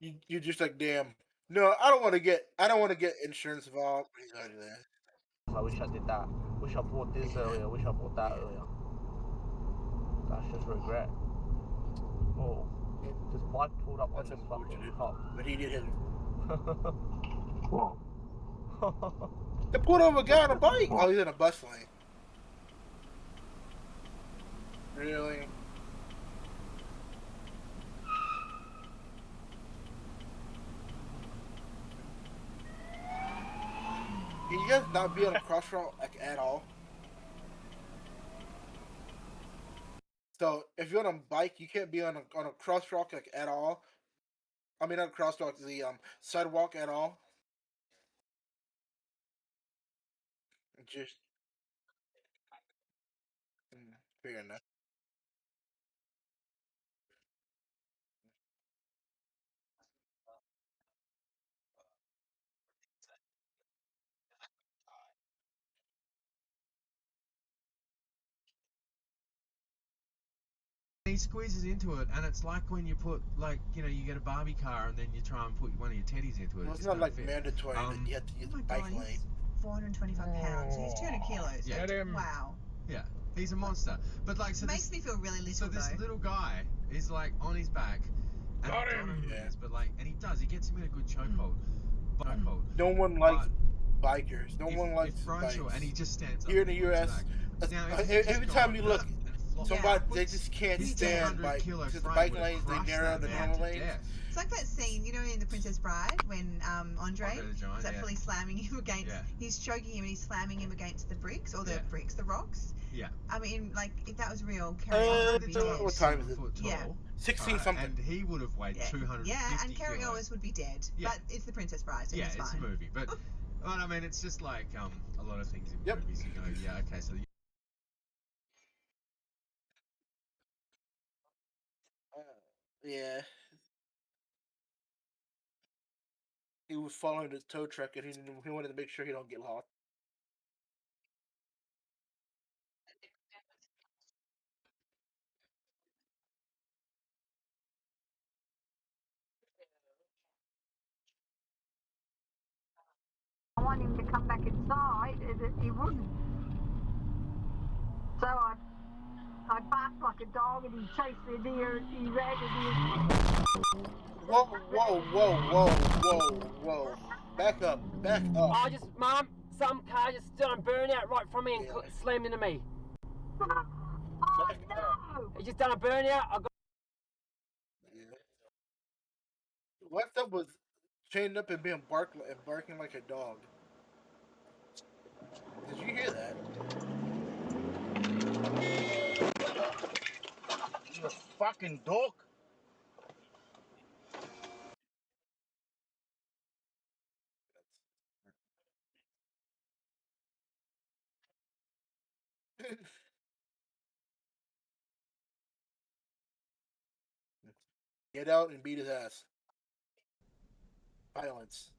you're just like, damn. No, I don't want to get insurance involved. He's already there. I wish I did that. Wish I bought this earlier. Wish I bought that earlier. That's just regret. Oh, this bike pulled up on this fucking cop. But he did hit him. They pulled over a guy on a bike. Oh, he's in a bus lane. Really? Can you guys not be on a crosswalk like at all? So if you're on a bike, you can't be on a crosswalk like at all. I mean, not a crosswalk, the sidewalk at all. Just fair enough. He squeezes into it, and it's like when you put, like, you know, you get a Barbie car and then you try and put one of your teddies into it. Well, it's not like mandatory that you have to use the bike lane. 425 pounds. He's 200 kilos. Yeah. Wow. Yeah, he's a monster. But like, so Makes me feel really little. So this little guy is like on his back. And Got I don't know him. who he is, but like, and he does. He gets him in a good chokehold. No one likes bikers. No one likes bikes. And he just stands up. Here in the U.S., Now, every time you look, somebody they just can't He's stand bike because the bike lanes they narrow the normal lanes. It's like that scene, you know, in The Princess Bride when Andre the Giant, is actually slamming him against. Yeah. He's choking him and he's slamming him against the bricks or the bricks, the rocks. Yeah. I mean, like if that was real, Carrie Ellis would be dead. What time is it? Yeah. 16 something. And he would have weighed 250 Yeah, and Carrie Ellis would be dead. Yeah. But it's The Princess Bride, so Yeah, it's it's fine. a movie, but I mean, it's just like a lot of things in movies. You go, yeah, okay, so. Yeah. He was following his tow truck and he wanted to make sure he don't get lost. I want him to come back inside, he wouldn't. So I barked like a dog and he chased the deer, he ran the deer. Whoa, whoa, whoa, whoa, whoa, whoa. Back up, back up. I just, Mum, some car just done a burnout right from me and slammed into me. Oh no! He just done a burnout. I got. Left up was chained up and being barking like a dog. Did you hear that? fucking dork. Get out and beat his ass. Violence.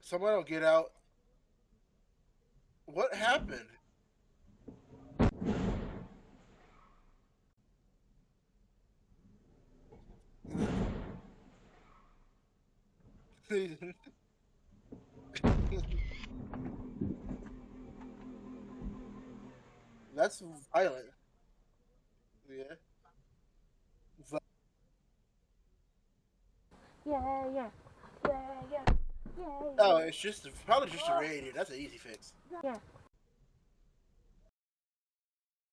Someone will get out. What happened? That's violent. Yeah. Yeah. Oh, it's just probably just a radiator. That's an easy fix. Yeah.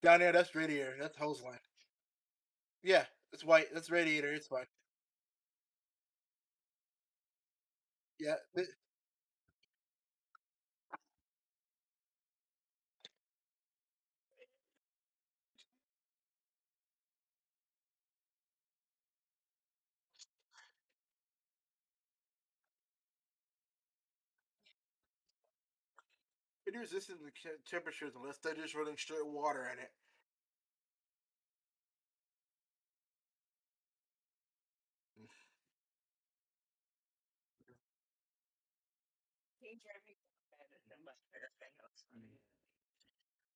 Down there, that's radiator. That's hose line. Yeah, it's white. That's radiator. It's fine. Yeah. It is this in the temperatures unless they're just running straight water in it.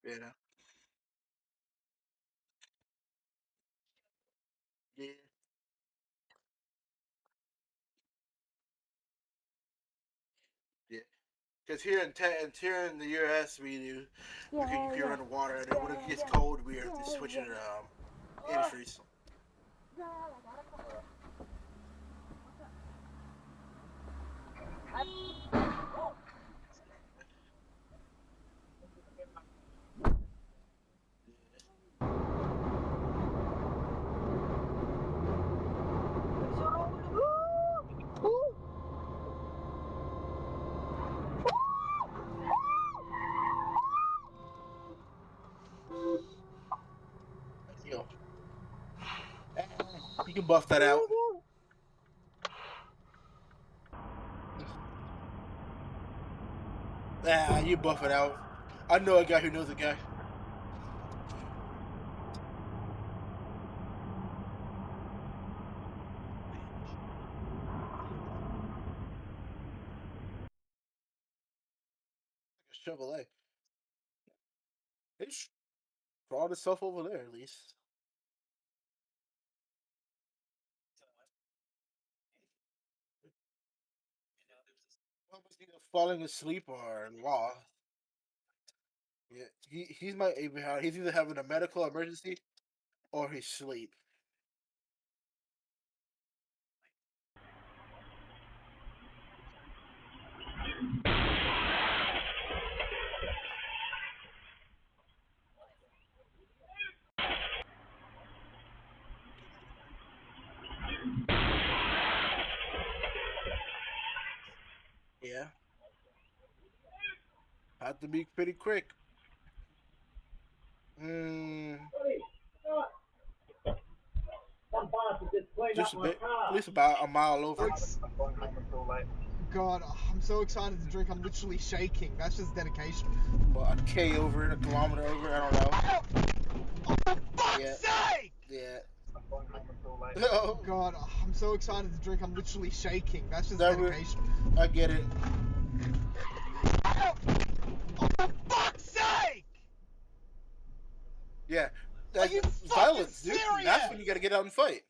Yeah. Yeah. Yeah. Because here in the US, we do you can run water, and then when it gets cold, we are switching to antifreeze. You can buff that out. You buff it out. I know a guy who knows a guy. Chevrolet. It's brought itself over there at least. Almost either falling asleep or lost. Yeah, he's either having a medical emergency or he's asleep. Yeah. Have to be pretty quick. Just a bit. At least about a mile over. God, I'm so excited to drink. I'm literally shaking. That's just dedication. Well, a K over, a kilometer over. I don't know. For fuck's Yeah. sake! Yeah. Oh God, I'm so excited to drink. I'm literally shaking. That's just dedication. I get it. For fuck's sake! Yeah. Are you violence, fucking dude. serious? That's when you gotta get out and fight.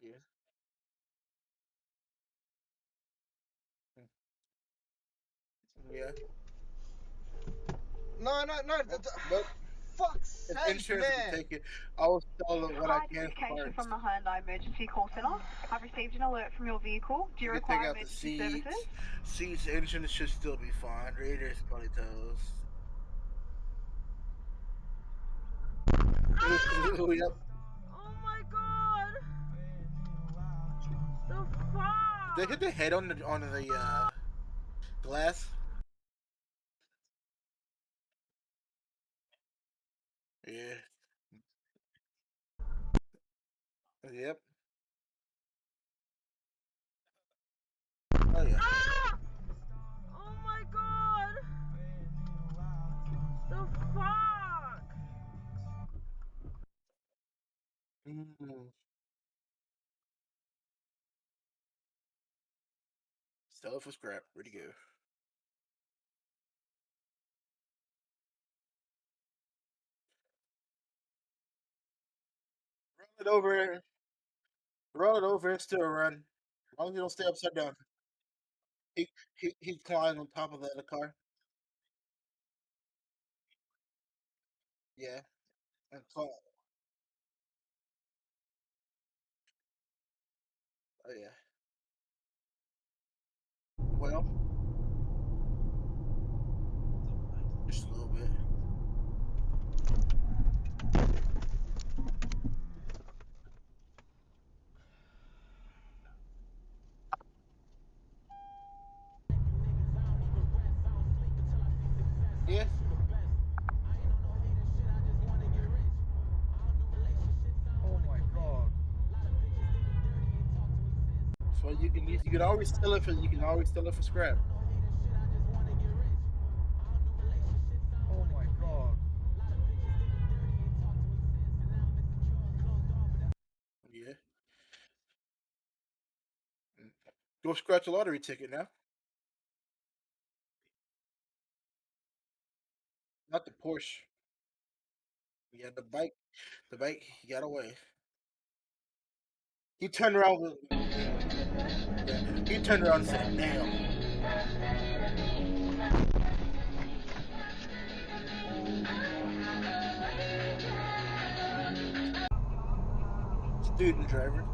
Yeah. Yeah. No. Nope. Fuck's If safe insurance there. can take it, I will sell it what I Hi, can for communication parts. from the Hyundai Emergency Call Centre. I've received an alert from your vehicle. Do you You can take require out the emergency seats. services? Seats, insurance should still be fine. Radiators, probably toes. Yep. Oh my god! The fuck? They hit the head on the glass. Yeah. Yep. Oh yeah. Oh my god! The fuck? Sell it for scrap. Ready to go. Roll it over. Roll it over and still run. As long as you don't stay upside down. He climbed on top of the other car. Yeah. And climb. Oh yeah. Well. Just a little bit. Yeah. Oh my god. So you can always sell it for scrap. Oh my god. Yeah. Go scratch a lottery ticket now. Not the Porsche. Yeah, the bike. The bike. He got away. He turned around. He turned around and said, "Damn." Student driver.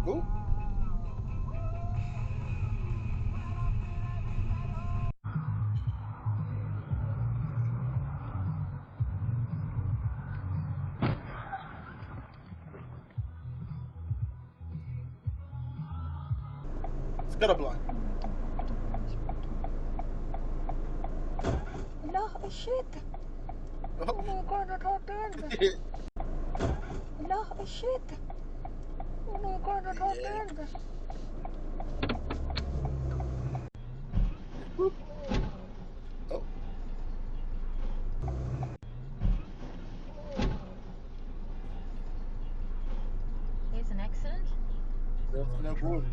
Who? Scuttleblock. No shit. Oh my god, I thought that. No shit. Oh my god, I thought that. Oh. Here's an accident. No good.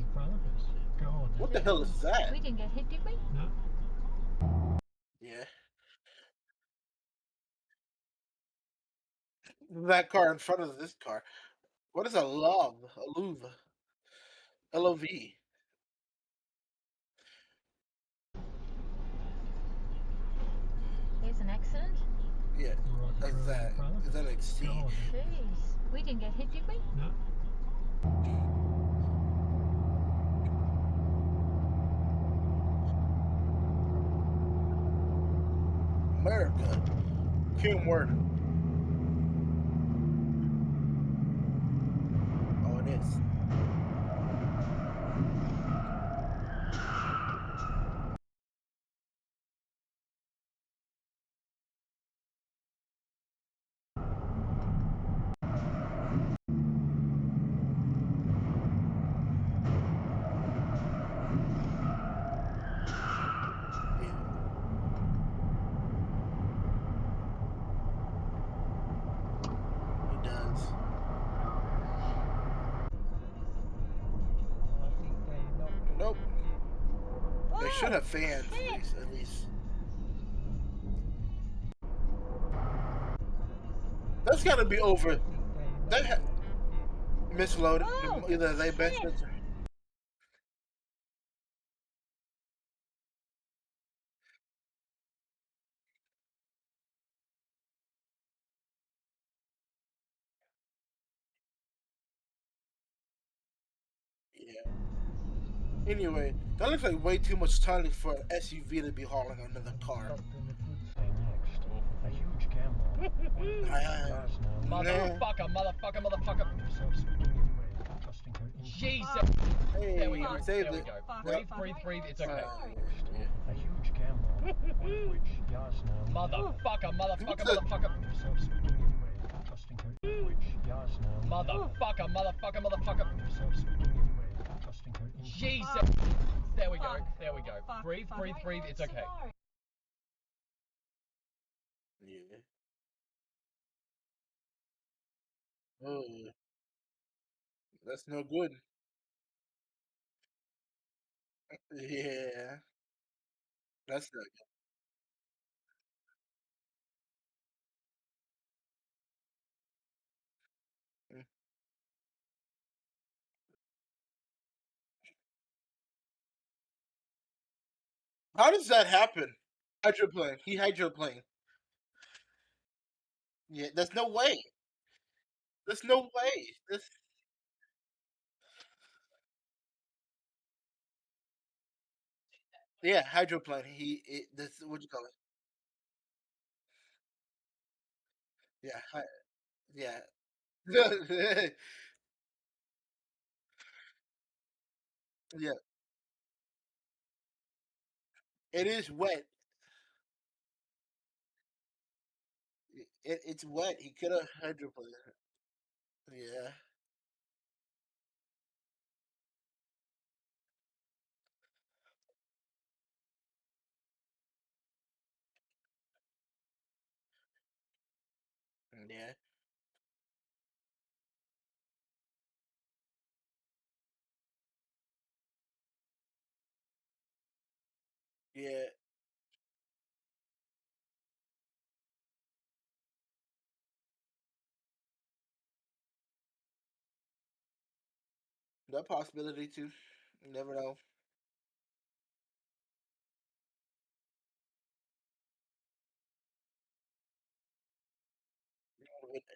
What the hell is that? We didn't get hit, did we? No. Yeah. That car in front of this car. What is a love? A LOV. L-O-V. Here's an accident. Yeah. Is that an Exceed? Jeez. We didn't get hit, did we? No. America. Hume word. Oh, it is. It does. Nope. They should have fans at least. That's gotta be over. That misloaded. Either they best. Yeah. Anyway, that looks like way too much tonnage for an SUV to be hauling another car. A huge camel. Motherfucker. Jesus. Hey, There we go. saved There we it. go. Breathe. It's okay. A huge camel. One of which Yasna. Motherfucker. Motherfucker. Jesus. There we go. Breathe. It's okay. Yeah. Oh, that's no good. Yeah. That's not good. Mm. How does that happen? Hydroplane. He hydroplane. Yeah, there's no way. There's no way. This. Yeah, hydroplane. This. What you call it? Yeah. Yeah. Yeah. It is wet. It's wet. He could have hydroplaned. Yeah. Yeah. Yeah. That possibility too. You never know.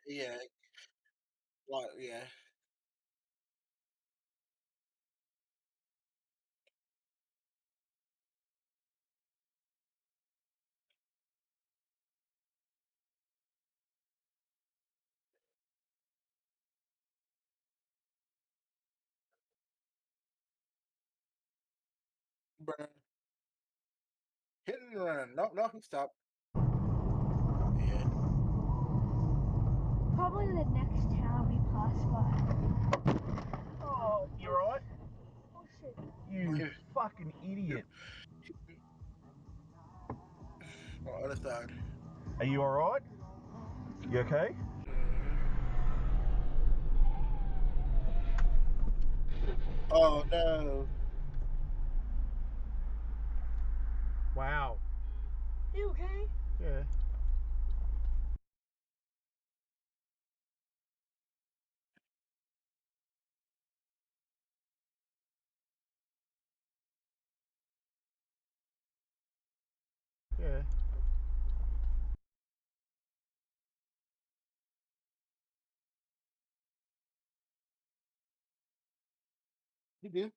Yeah. Well, yeah. Burn. Hit and run. No, he stopped. Yeah. Probably the next town we pass by. Oh, you alright? Oh shit. You fucking idiot. Oh, other side. Are you alright? You okay? Oh no. Wow. You okay? Yeah. Yeah. You do.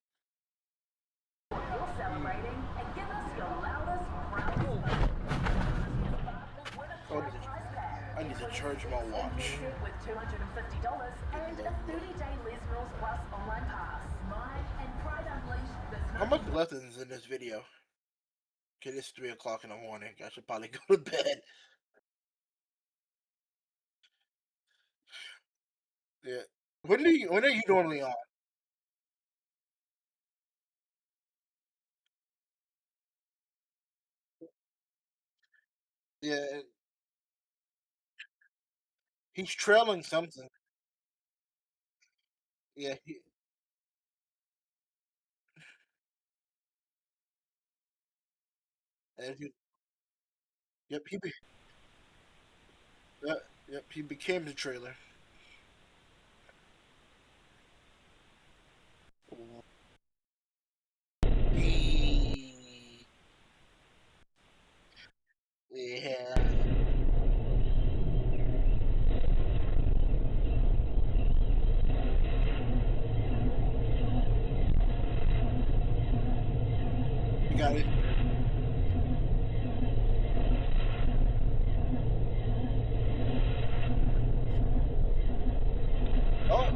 You're celebrating and give us your loudest, proudest Oh, I need to charge my watch. with $250 and a 30-day Les Mills Plus online pass. Mine and Pride Unleashed. How much left is in this video? Okay, it's 3 o'clock in the morning. I should probably go to bed. Yeah. When are you normally on? Yeah. He's trailing something. Yeah. And yep. Yep. He became the trailer. Yeah. got it. Oh.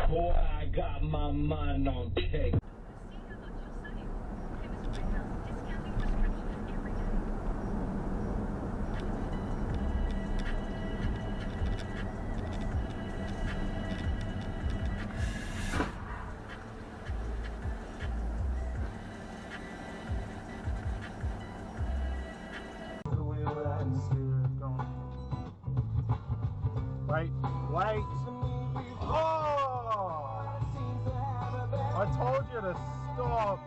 Boy, I got my mind on cake. Wait, wait. Oh! I told you to stop.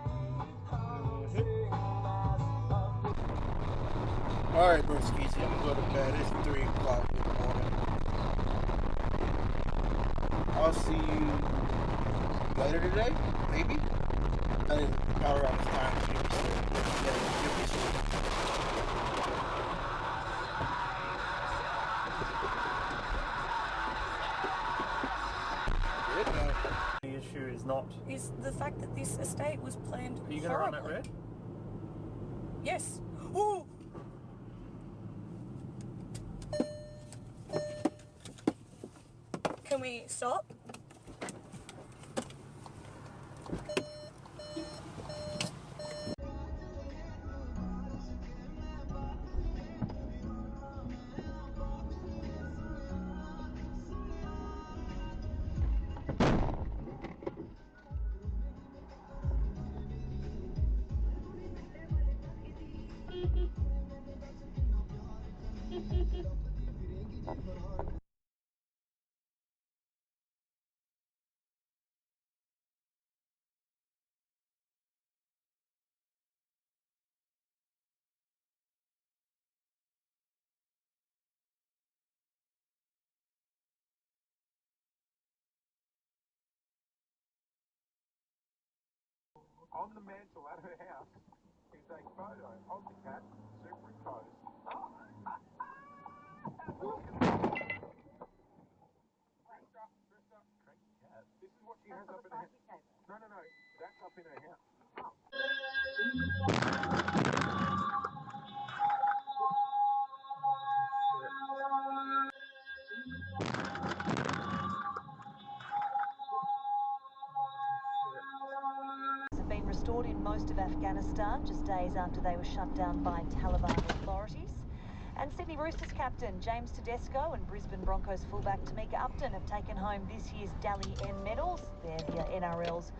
Alright, broskies, I'm gonna go to bed. It's 3 o'clock in the morning. I'll see you later today, maybe? I didn't power out this time, so you'll be sleep. The issue is not. Is the fact that this estate was planned. Are you going to run that red? Yes. Ooh. Can we stop? On the mantle at her house is a photo of the cat superimposed. Dressed up, cranky cat. This is what she has up in her house. No, that's up in her house. Have been restored in most of Afghanistan just days after they were shut down by Taliban authorities. And Sydney Roosters captain James Tedesco and Brisbane Broncos fullback Tamika Upton have taken home this year's Dally M medals. They're the NRL's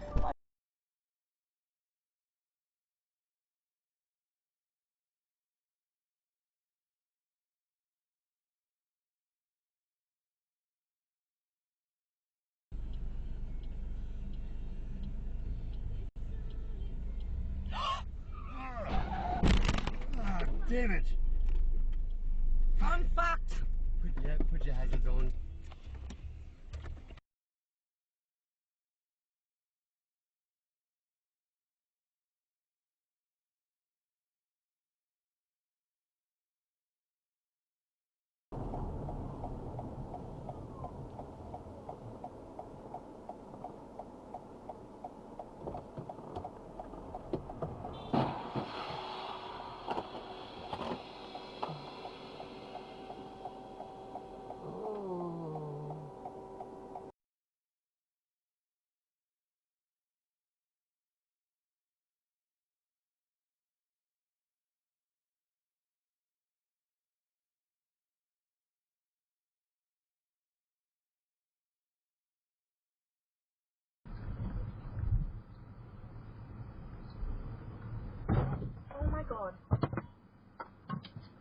Damn it! I'm fucked. Put your hazards on. Oh my god.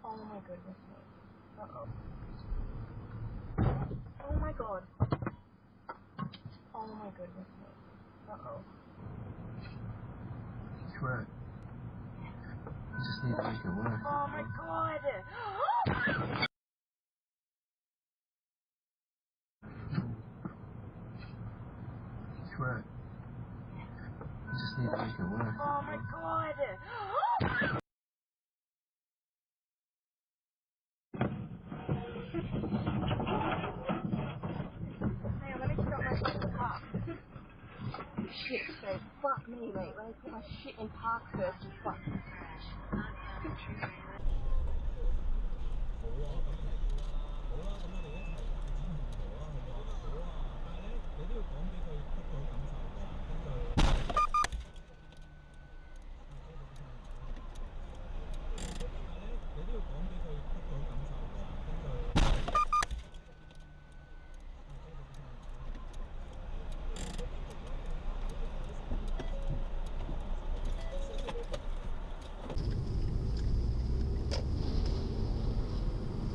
Oh my goodness. Uh-oh. Oh my god. Oh my goodness. Uh-oh. Just work. You just need to make it work. Oh my god. Just work. You just need to make it work. Oh my god. you, mate. When I put my shit in park first, you fuck.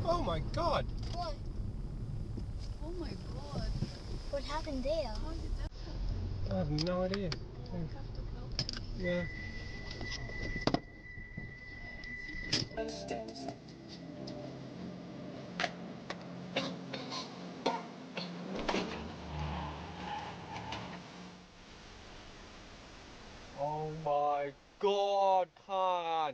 Oh my god! What? Oh my god. What happened there? How did that happen? I have no idea. Yeah. Oh my god, Khan!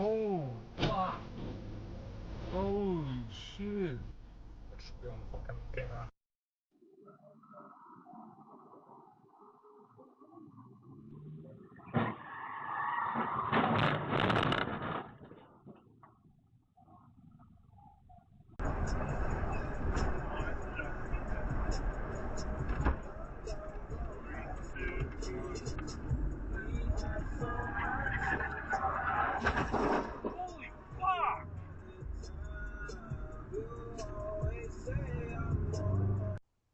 Oh, fuck. Holy shit. That should be on the fucking camera. Holy fuck!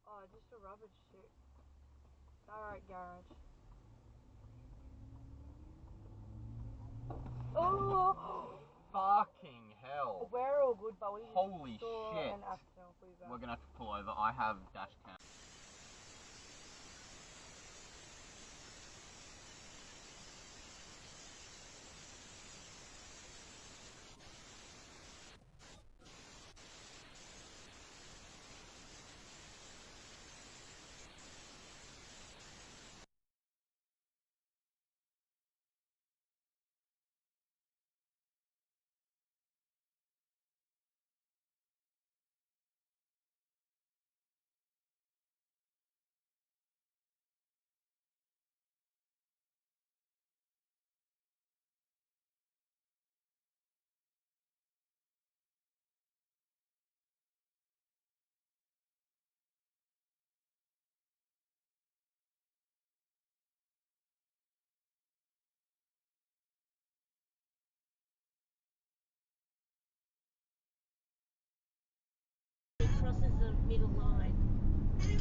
Oh, just a rubbish chute. Alright, garage. Oh! Fucking hell. We're all good, but we just Holy saw shit. an accident. Please We're gonna have to pull over. I have dash cam. Crosses the middle line. You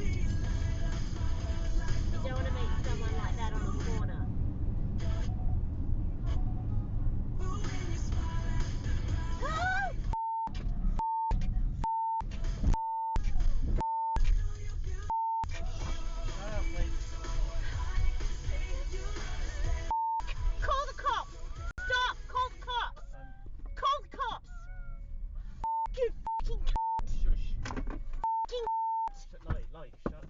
don't want to meet someone like that on the corner. Call the cops! Stop! Call the cops! Call the cops! You fucking cunt! Shush. Fucking Lolly, shut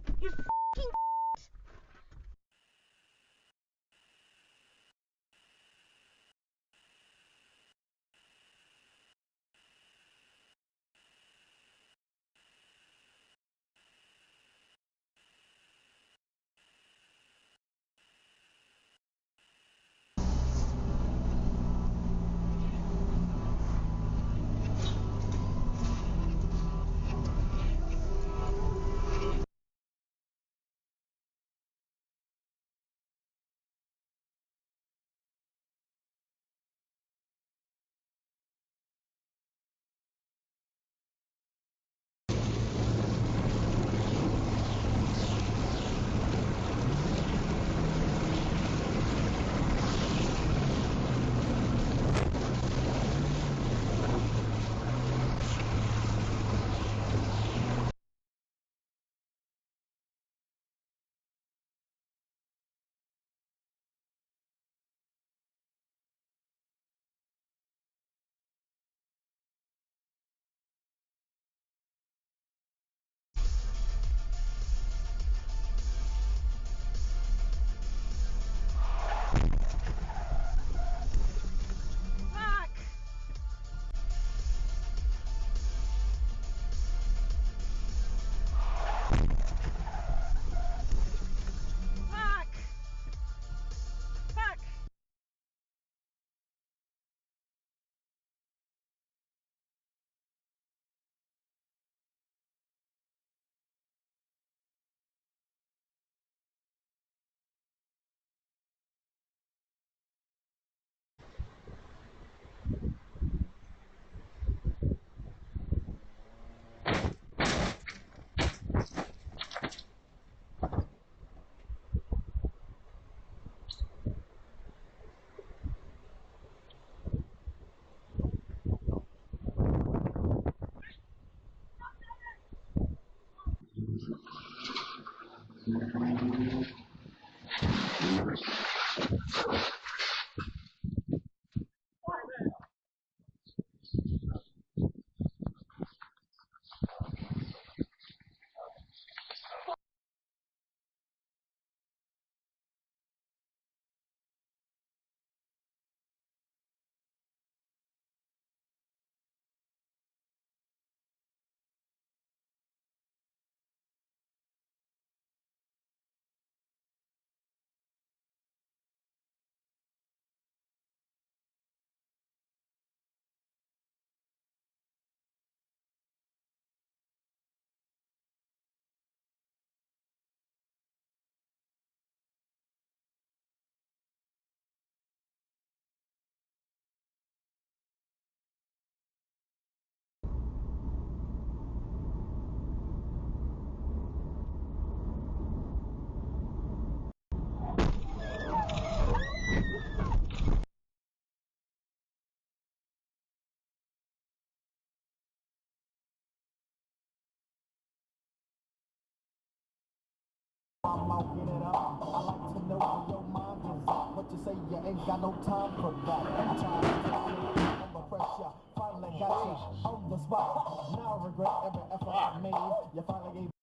I'm mouking it up. I like to know where your mind is at. What you say, you ain't got no time for that. I'm trying to tell you, under pressure. Finally got you on the spot. Now I regret every effort I made. You finally gave